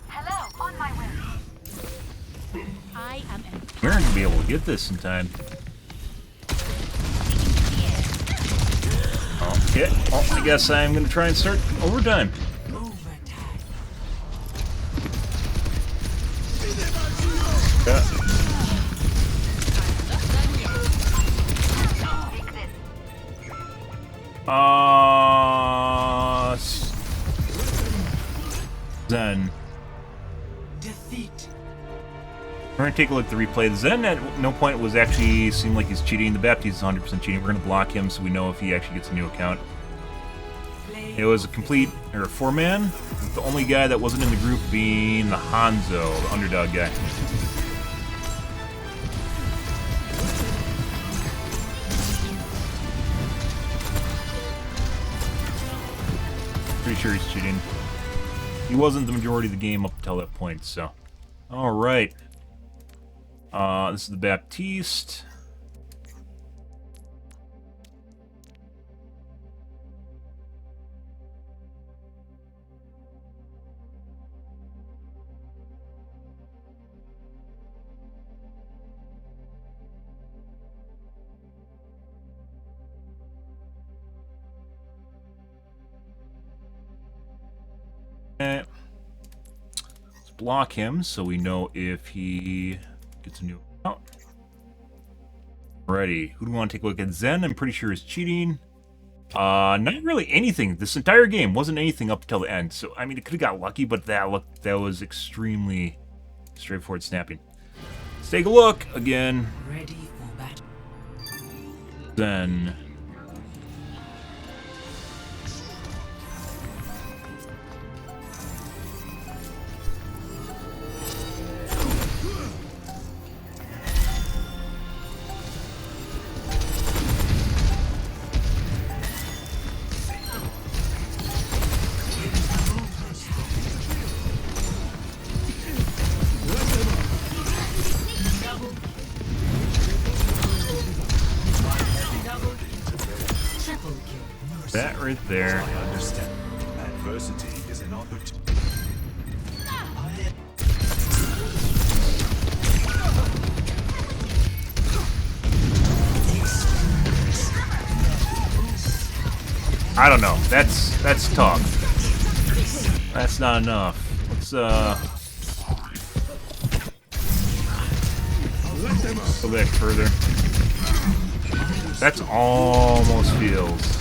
Hello, on my way. I am an We're not gonna be able to get this in time. Okay. Oh, I guess I'm gonna try and start overtime. Yeah. Zen. Defeat. We're gonna take a look at the replay. The Zen at no point was actually seemed like he's cheating. The Baptiste is 100% cheating. We're gonna block him so we know if he actually gets a new account. It was a complete, or a 4-man, with the only guy that wasn't in the group being the Hanzo, the underdog guy. Pretty sure he's cheating. He wasn't the majority of the game up until that point, so. Alright. This is the Baptiste. Let's block him so we know if he gets a new account. Alrighty, who do we want to take a look at? Zen, I'm pretty sure is cheating. Not really anything. This entire game wasn't anything up until the end. So, I mean, it could have got lucky, but that was extremely straightforward snapping. Let's take a look again. Ready for battle. Zen. That right there. I understand. Adversity is an opportunity. I don't know. That's tough. That's not enough. Let's go back further. That's almost feels.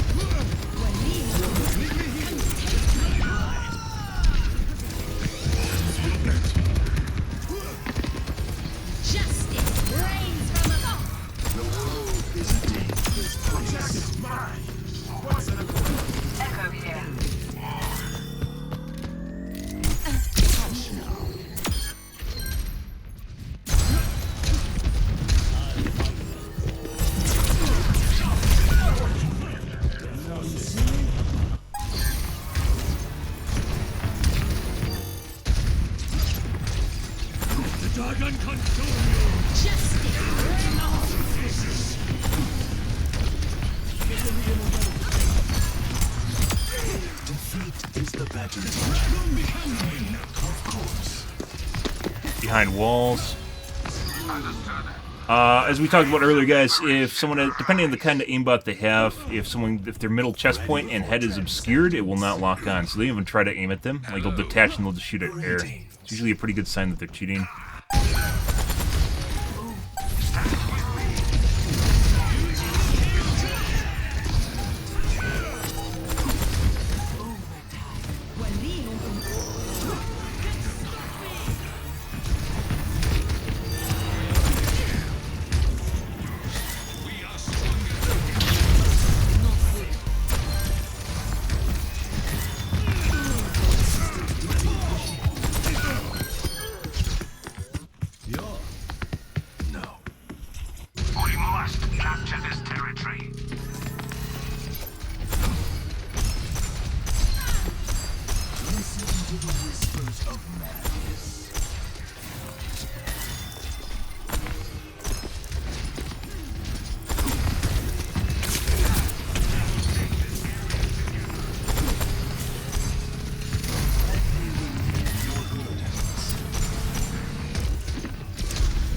Behind walls. As we talked about earlier, guys, if someone, depending on the kind of aimbot they have, if their middle chest point and head is obscured, it will not lock on. So they even try to aim at them. Like, they'll detach and they'll just shoot at air. It's usually a pretty good sign that they're cheating.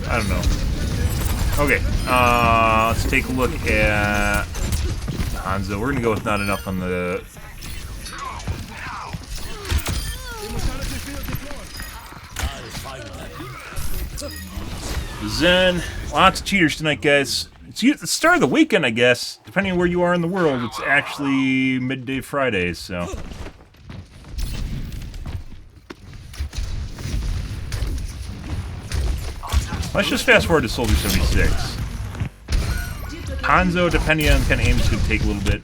I don't know. Okay, let's take a look at Hanzo. We're gonna go with not enough on the... Zen. Lots of cheaters tonight, guys. It's the start of the weekend, I guess. Depending on where you are in the world, it's actually midday Fridays, so... Let's just fast forward to Soldier 76. Hanzo, depending on kind of aim, is going to take a little bit.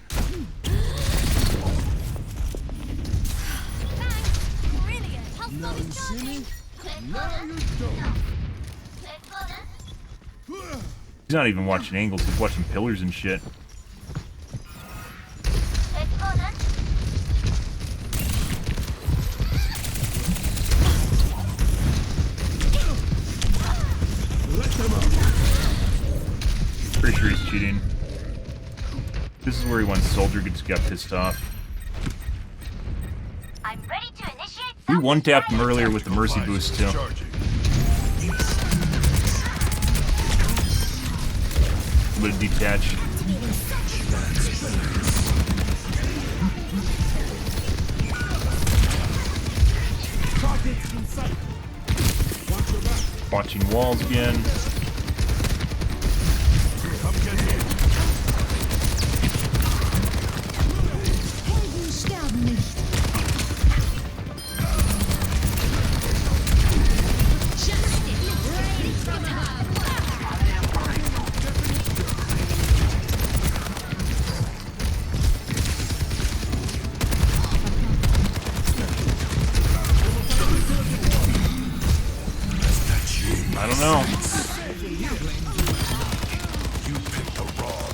He's not even watching angles, he's watching pillars and shit. Pretty sure he's cheating. This is where he wants Soldier got pissed off. I'm ready to initiate. We one-tapped him earlier with the Mercy boost, too. A little bit of detach. Watching walls again. I don't know. You picked the wrong.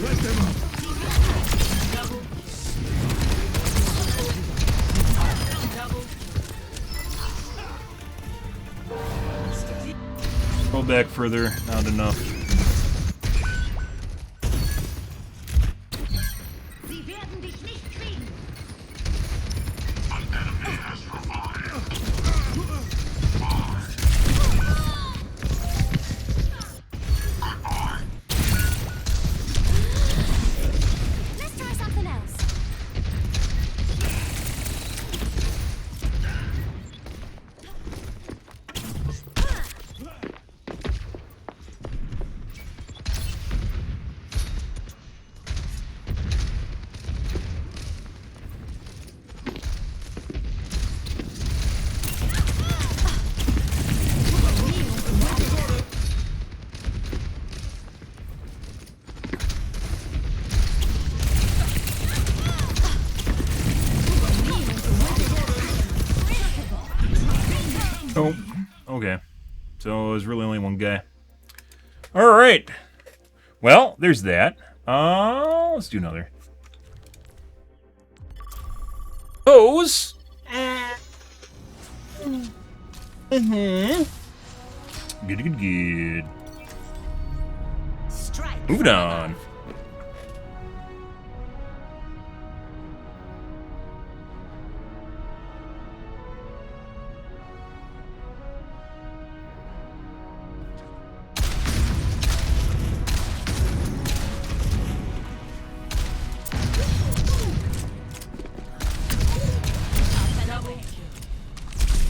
Let them up. Roll back further, not enough. Sie werden dich nicht kriegen. Let's try something else. Oh, okay. So it was really only one guy. Alright. Well, there's that. Let's do another. Pose Good. Strike. Moving on.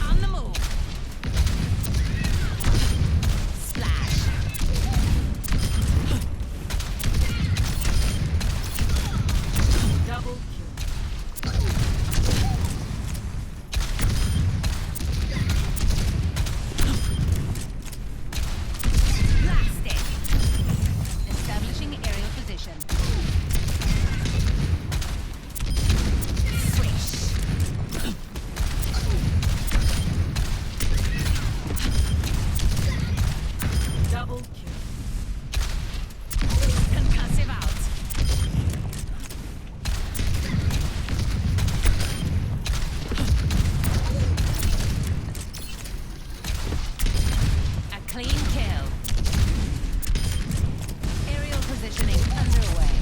On the move. Splash. Double Blasted. Establishing aerial position. Swish. double kill. Concussive out. A clean kill. Aerial positioning underway.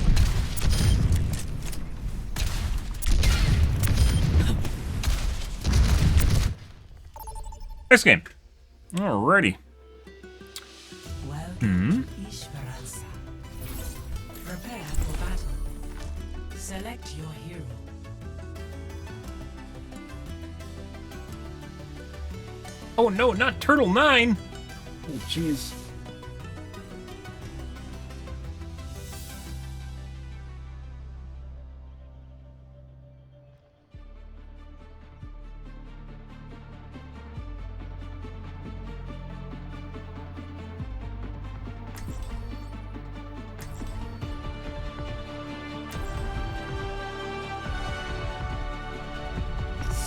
Next game. Alrighty. Welcome to Ishvaransa. Prepare for battle. Select your hero. Oh no, not Turtle 9! Oh jeez.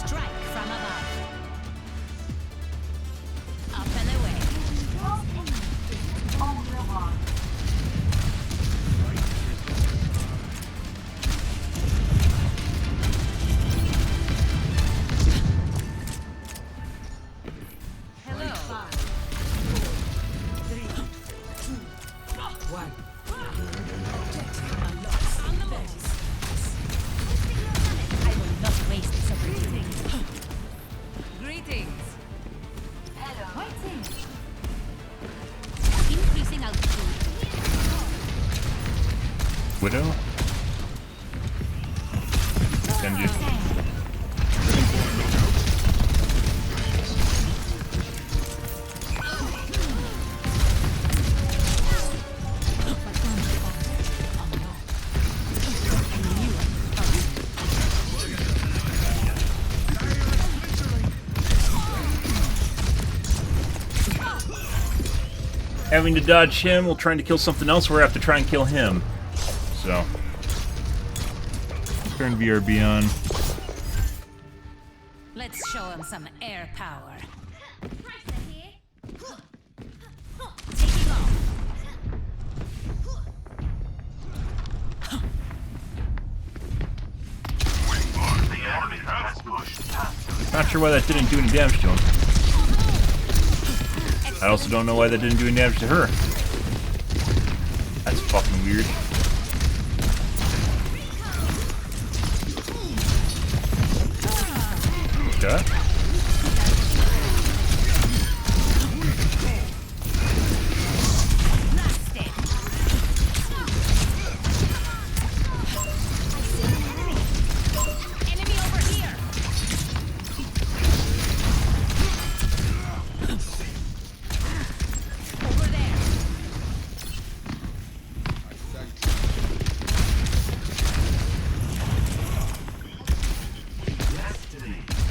Strike from above. Up and away. Hello. 1. I will not waste this opportunity. Greetings. Hello. Waiting. Increasing altitude. Widow? Genji. Having to dodge him while trying to kill something else, where I have to try and kill him. So. Turn VRB on. Let's show him some air power. Taking off. Not sure why that didn't do any damage to him. I also don't know why that didn't do any damage to her. That's fucking weird. Okay. Blasted. Enemy over here. Over there.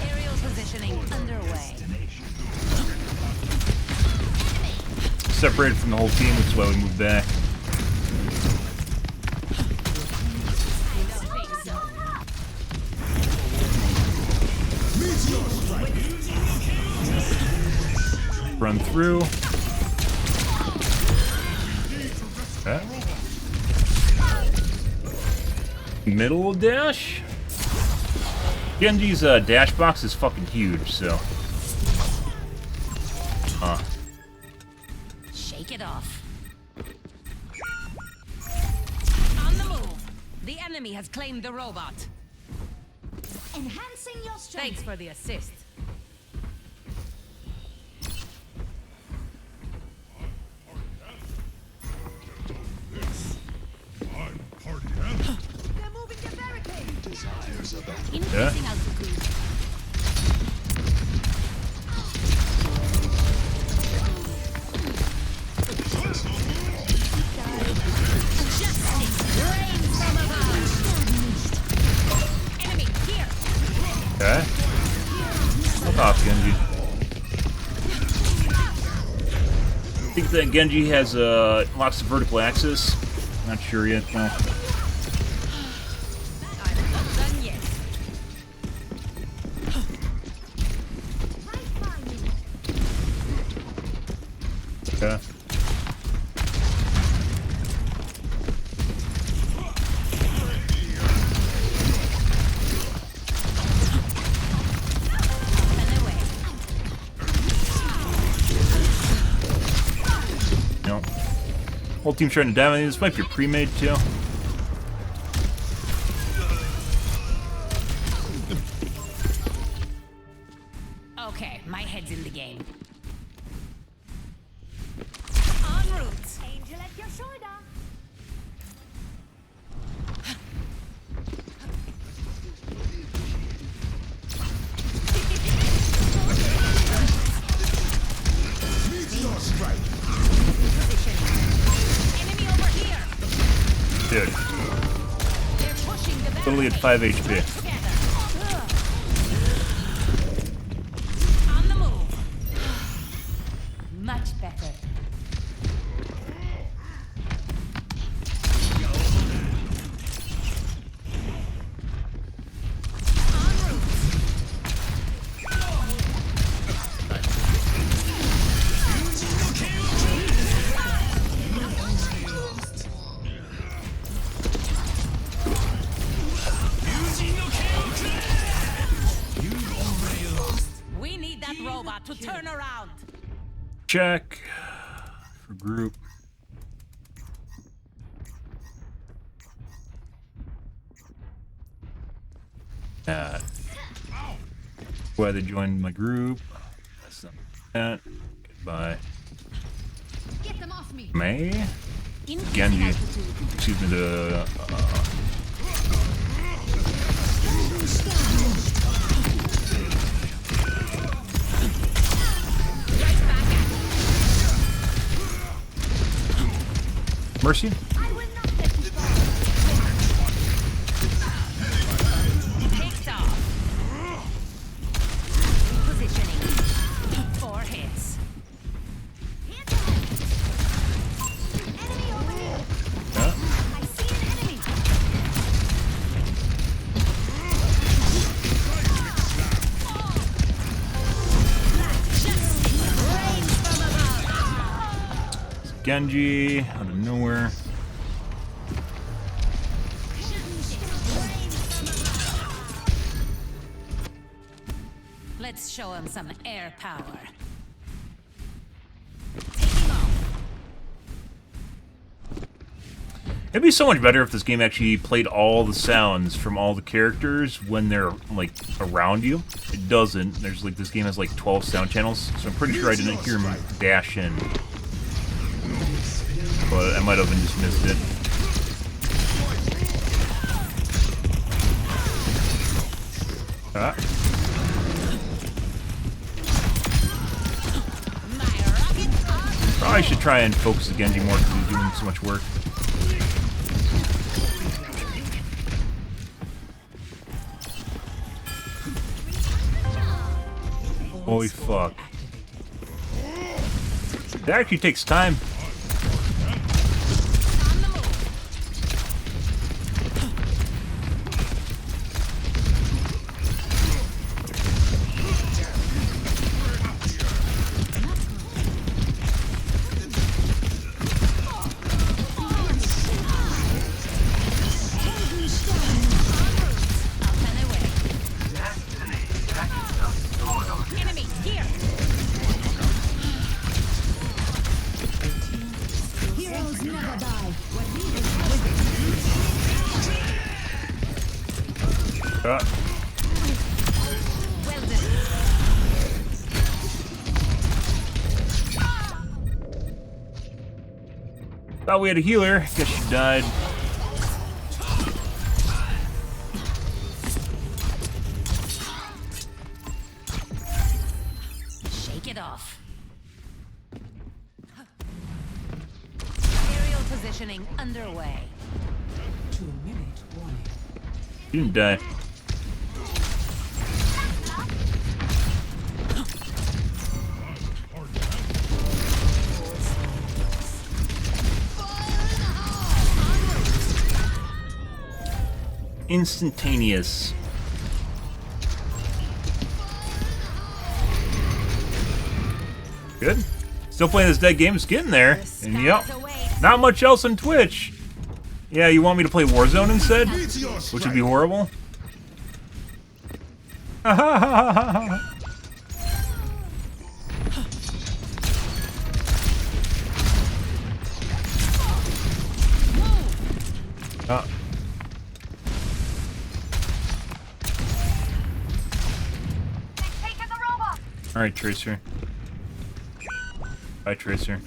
Aerial positioning underway. Separated from the whole team, which is why we moved back. I don't think so. Run through. Okay. Middle dash. Genji's dash box is fucking huge, so. Shake it off. On the move. The enemy has claimed the robot. Enhancing your strength. Thanks for the assist. They're moving the barricade. Increasing altitude. Justice reigns from above. Enemy here. Okay. Fuck off, Genji. I think that Genji has lots of vertical axis. Not sure yet. Well, I'm not done yet. okay. No. Whole team's trying to dominate. This might be pre-made too. Okay, my head's in the game. En route. Angel at your shoulder. Enemy over here. Dude, They're pushing the literally at 5 HP. together. On the move. Much better. En route. We need that robot to turn around. Check for group. Why they joined my group. That's not that. Goodbye. Get them off me. May? Increasing Genji. altitude. Excuse me, the. Mercy? I will not let you fall. Picked off. Positioning. 4 hits. Enemy over here. Yeah. I see an enemy. Justice reigns from above. Genji, out of nowhere. Let's show him some air power. Taking off. It'd be so much better if this game actually played all the sounds from all the characters when they're, like, around you. It doesn't. There's, like, this game has, like, 12 sound channels, so I'm pretty sure I didn't hear him dash in. But I might have just missed it. Ah. Probably should try and focus the Genji more because he's doing so much work. Holy fuck. It actually takes time. Thought we had a healer. Guess she died. Shake it off. Aerial positioning underway. 2-minute warning. She didn't die. Instantaneous. Good. Still playing this dead game. It's getting there. And yep. Not much else on Twitch. Yeah, you want me to play Warzone instead? Which would be horrible. Alright, Tracer. Bye, Tracer.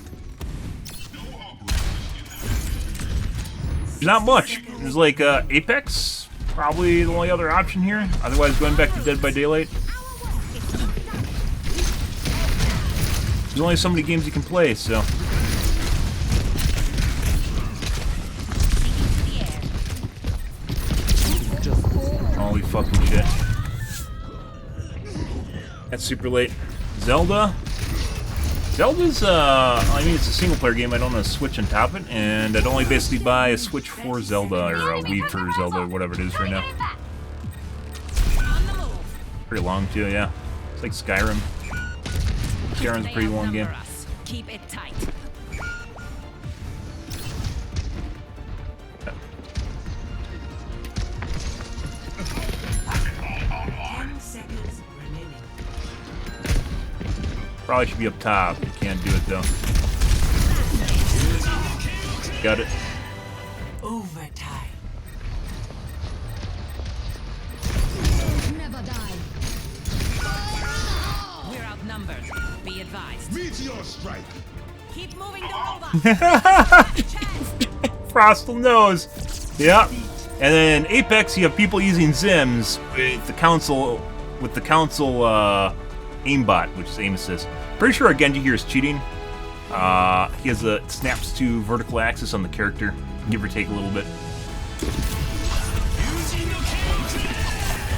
There's not much. There's like Apex, probably the only other option here. Otherwise, going back to Dead by Daylight. There's only so many games you can play, so. Holy fucking shit. That's super late. Zelda? Zelda's, I mean, it's a single-player game. I don't have a Switch on top of it, and I'd only basically buy a Switch for Zelda, or a Wii for Zelda, or whatever it is right now. Pretty long, too, yeah. It's like Skyrim. Skyrim's a pretty long game. Keep it tight. 10 seconds remaining. Probably should be up top. You can't do it, though. Got it. Overtime. Never die. We're outnumbered. Be advised. Meteor strike. Keep moving the robot. Frostal knows. Yeah. And then Apex, you have people using Zims with the console, aimbot, which is aim assist. Pretty sure our Genji here is cheating. He has a snaps to vertical axis on the character, give or take a little bit.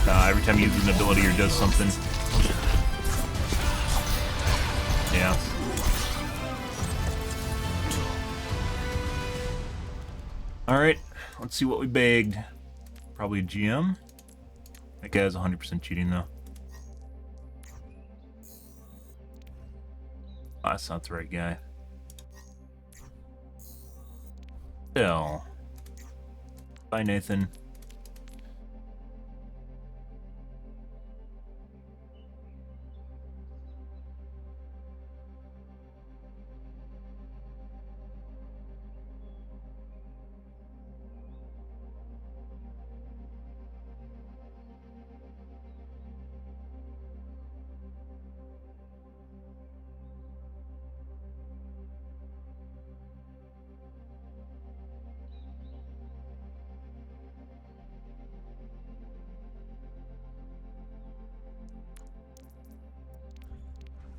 Every time he uses an ability or does something. Yeah. Alright, let's see what we bagged. Probably a GM. That guy is 100% cheating, though. Oh, that's not the right guy. Bill. Bye, Nathan.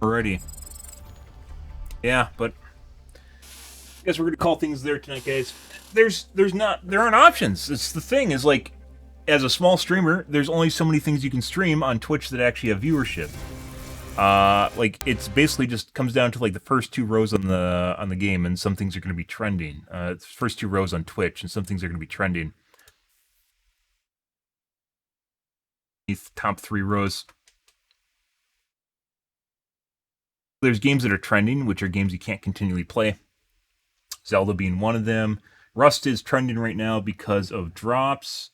Alrighty. Yeah, but I guess we're gonna call things there tonight, guys. There aren't options. It's the thing is like, as a small streamer, there's only so many things you can stream on Twitch that actually have viewership. Like it's basically just comes down to like the first two rows on the game, and some things are gonna be trending. First two rows on Twitch, and some things are gonna be trending. These top three rows. There's games that are trending, which are games you can't continually play. Zelda being one of them. Rust is trending right now because of drops.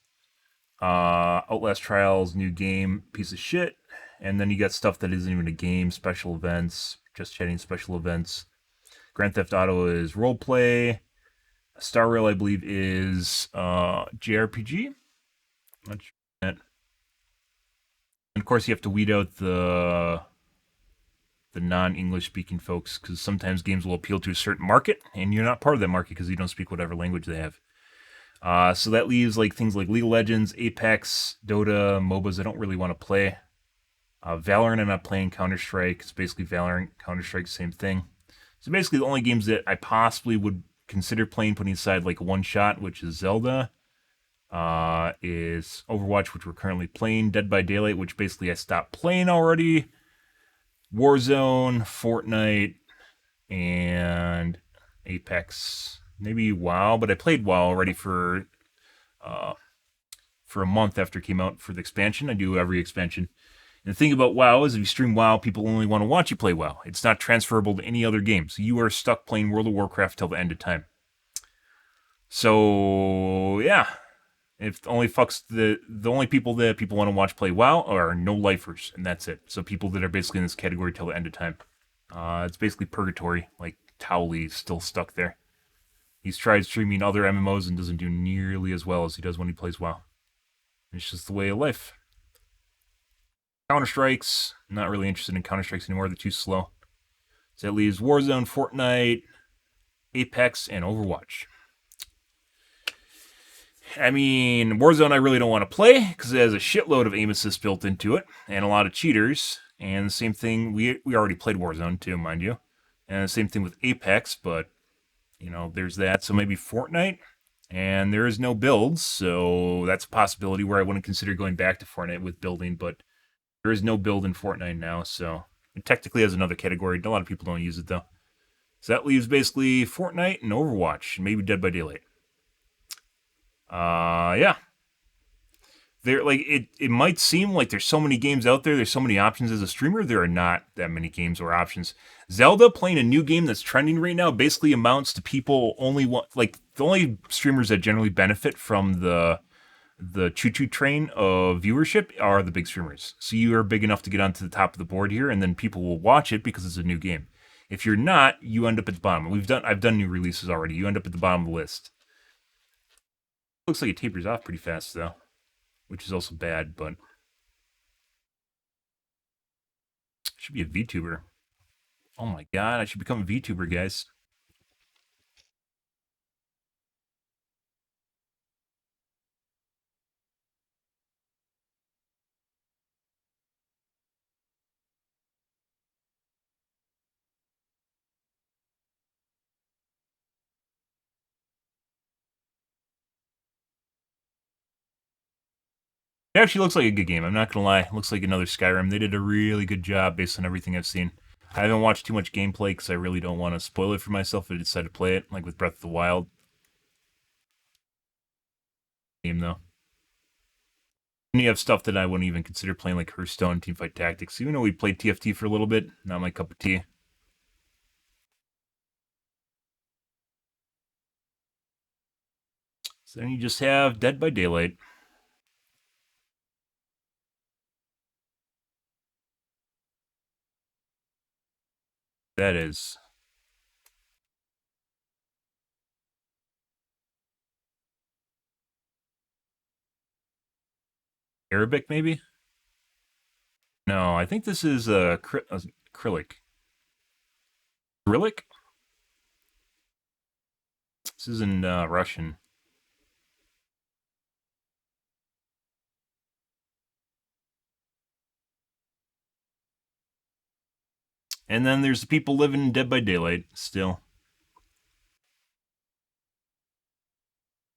Outlast Trials, new game, piece of shit. And then you got stuff that isn't even a game, special events, just chatting special events. Grand Theft Auto is roleplay. Star Rail, I believe, is JRPG. Not sure. of course, you have to weed out the non-English speaking folks, because sometimes games will appeal to a certain market, and you're not part of that market because you don't speak whatever language they have. So that leaves like things like League of Legends, Apex, Dota, MOBAs I don't really want to play. Valorant I'm not playing. Counter-Strike, it's basically Valorant, Counter-Strike, same thing. So basically the only games that I possibly would consider playing, putting aside like one shot, which is Zelda, is Overwatch, which we're currently playing, Dead by Daylight, which basically I stopped playing already, Warzone, Fortnite, and Apex. Maybe WoW, but I played WoW already for a month after it came out for the expansion. I do every expansion. And the thing about WoW is if you stream WoW, people only want to watch you play WoW. It's not transferable to any other game. So you are stuck playing World of Warcraft till the end of time. So, yeah. If the only people that people want to watch play WoW are no-lifers, and that's it. So people that are basically in this category till the end of time. It's basically purgatory. Like, Towley's still stuck there. He's tried streaming other MMOs and doesn't do nearly as well as he does when he plays WoW. It's just the way of life. Counter-Strikes, not really interested in Counter-Strikes anymore. They're too slow. So that leaves Warzone, Fortnite, Apex, and Overwatch. I mean, Warzone I really don't want to play because it has a shitload of aim assist built into it and a lot of cheaters. And the same thing, we already played Warzone too, mind you. And the same thing with Apex, but, you know, there's that. So maybe Fortnite. And there is no builds, so that's a possibility where I wouldn't consider going back to Fortnite with building, but there is no build in Fortnite now, so it technically has another category. A lot of people don't use it, though. So that leaves basically Fortnite and Overwatch, maybe Dead by Daylight. Yeah. It might seem like there's so many games out there, there's so many options as a streamer. There are not that many games or options. Zelda, playing a new game that's trending right now, basically amounts to people only want, like, the only streamers that generally benefit from the choo-choo train of viewership are the big streamers. So you are big enough to get onto the top of the board here, and then people will watch it because it's a new game. If you're not, you end up at the bottom. I've done new releases already. You end up at the bottom of the list. Looks like it tapers off pretty fast, though, which is also bad, but I should be a VTuber. Oh my god, I should become a VTuber, guys. It actually looks like a good game, I'm not gonna lie. It looks like another Skyrim. They did a really good job based on everything I've seen. I haven't watched too much gameplay because I really don't want to spoil it for myself if I decide to play it, like with Breath of the Wild. Game, though. And you have stuff that I wouldn't even consider playing, like Hearthstone, Teamfight Tactics. Even though we played TFT for a little bit, not my cup of tea. So then you just have Dead by Daylight. That is. Arabic, maybe? No, I think this is acrylic. Cyrillic? This is in Russian. And then there's the people living in Dead by Daylight still.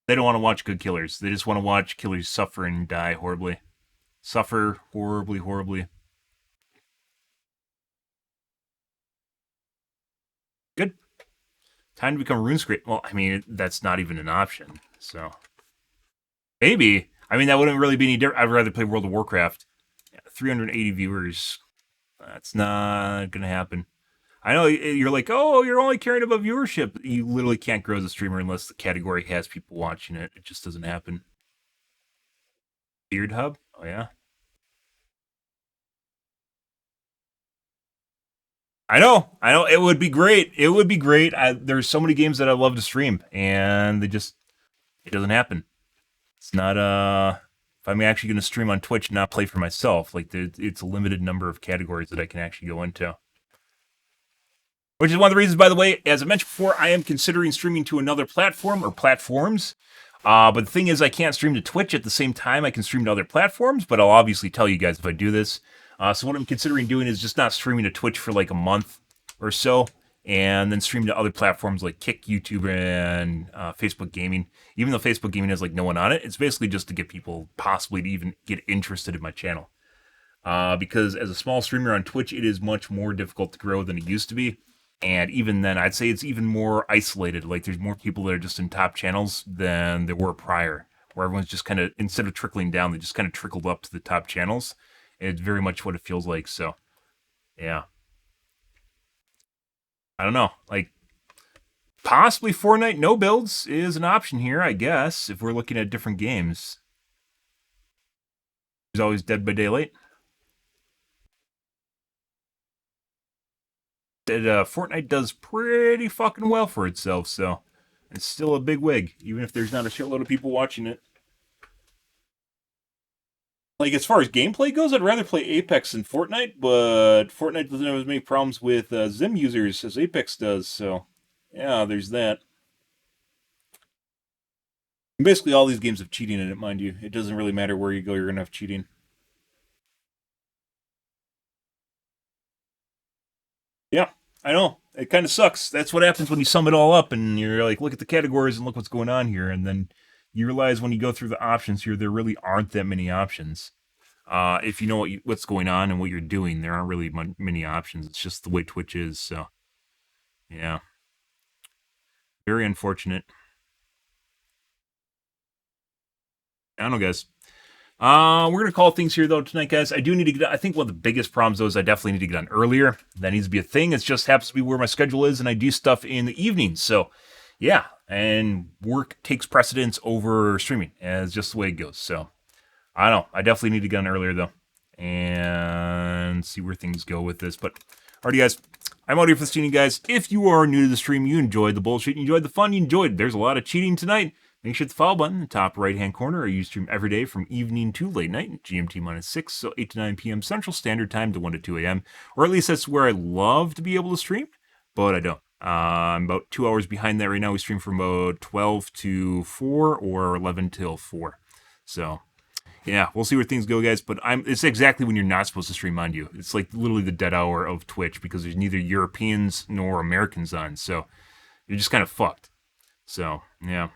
They don't want to watch good killers. They just want to watch killers suffer and die horribly. Suffer horribly, horribly. Good. Time to become RuneScape. Well, I mean, that's not even an option, so. Maybe. I mean, that wouldn't really be any different. I'd rather play World of Warcraft. 380 viewers. That's not going to happen. I know you're like, oh, you're only caring about viewership. You literally can't grow as a streamer unless the category has people watching it. It just doesn't happen. Beard Hub? Oh, yeah. I know. It would be great. It would be great. There's so many games that I love to stream, and it doesn't happen. It's not if I'm actually going to stream on Twitch and not play for myself. Like, it's a limited number of categories that I can actually go into. Which is one of the reasons, by the way, as I mentioned before, I am considering streaming to another platform or platforms. But the thing is, I can't stream to Twitch at the same time. I can stream to other platforms, but I'll obviously tell you guys if I do this. So what I'm considering doing is just not streaming to Twitch for like a month or so, and then stream to other platforms like Kick, YouTube, and Facebook Gaming. Even though Facebook Gaming has like no one on it, it's basically just to get people possibly to even get interested in my channel. Because as a small streamer on Twitch, it is much more difficult to grow than it used to be. And even then, I'd say it's even more isolated. Like, there's more people that are just in top channels than there were prior, where everyone's just kind of, instead of trickling down, they just kind of trickled up to the top channels. And it's very much what it feels like. So, yeah. I don't know. Like, possibly Fortnite no builds is an option here, I guess, if we're looking at different games. There's always Dead by Daylight. Fortnite does pretty fucking well for itself, so it's still a big wig, even if there's not a shitload of people watching it. Like, as far as gameplay goes, I'd rather play Apex than Fortnite, but Fortnite doesn't have as many problems with Zim users as Apex does, so yeah, there's that. And basically, all these games have cheating in it, mind you. It doesn't really matter where you go, you're going to have cheating. Yeah, I know. It kind of sucks. That's what happens when you sum it all up and you're like, look at the categories and look what's going on here. And then you realize when you go through the options here, there really aren't that many options. If you know what's going on and what you're doing, there aren't really many options. It's just the way Twitch is. So, yeah. Very unfortunate. I don't know, guys. We're going to call things here, though, tonight, guys. I do need to get, I think one of the biggest problems, though, is I definitely need to get on earlier. That needs to be a thing. It just happens to be where my schedule is, and I do stuff in the evenings. So, yeah, and work takes precedence over streaming, and it's just the way it goes. So, I don't know. I definitely need to get on earlier, though, and see where things go with this. But, alrighty, guys. I'm out here for the streaming, guys. If you are new to the stream, you enjoyed the bullshit, you enjoyed the fun, you enjoyed, there's a lot of cheating tonight. Make sure to hit the follow button in the top right-hand corner. I stream every day from evening to late night, GMT -6, so 8 to 9 p.m. Central Standard Time to 1 to 2 a.m. Or at least that's where I love to be able to stream, but I don't. I'm about 2 hours behind that right now. We stream from about 12 to 4 or 11 till 4. So, yeah, we'll see where things go, guys. But it's exactly when you're not supposed to stream, mind you. It's like literally the dead hour of Twitch because there's neither Europeans nor Americans on. So, you're just kind of fucked. So, yeah.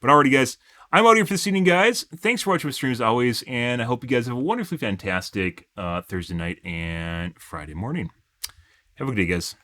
But alrighty, guys, I'm out here for this evening, guys. Thanks for watching my stream as always, and I hope you guys have a wonderfully fantastic Thursday night and Friday morning. Have a good day, guys.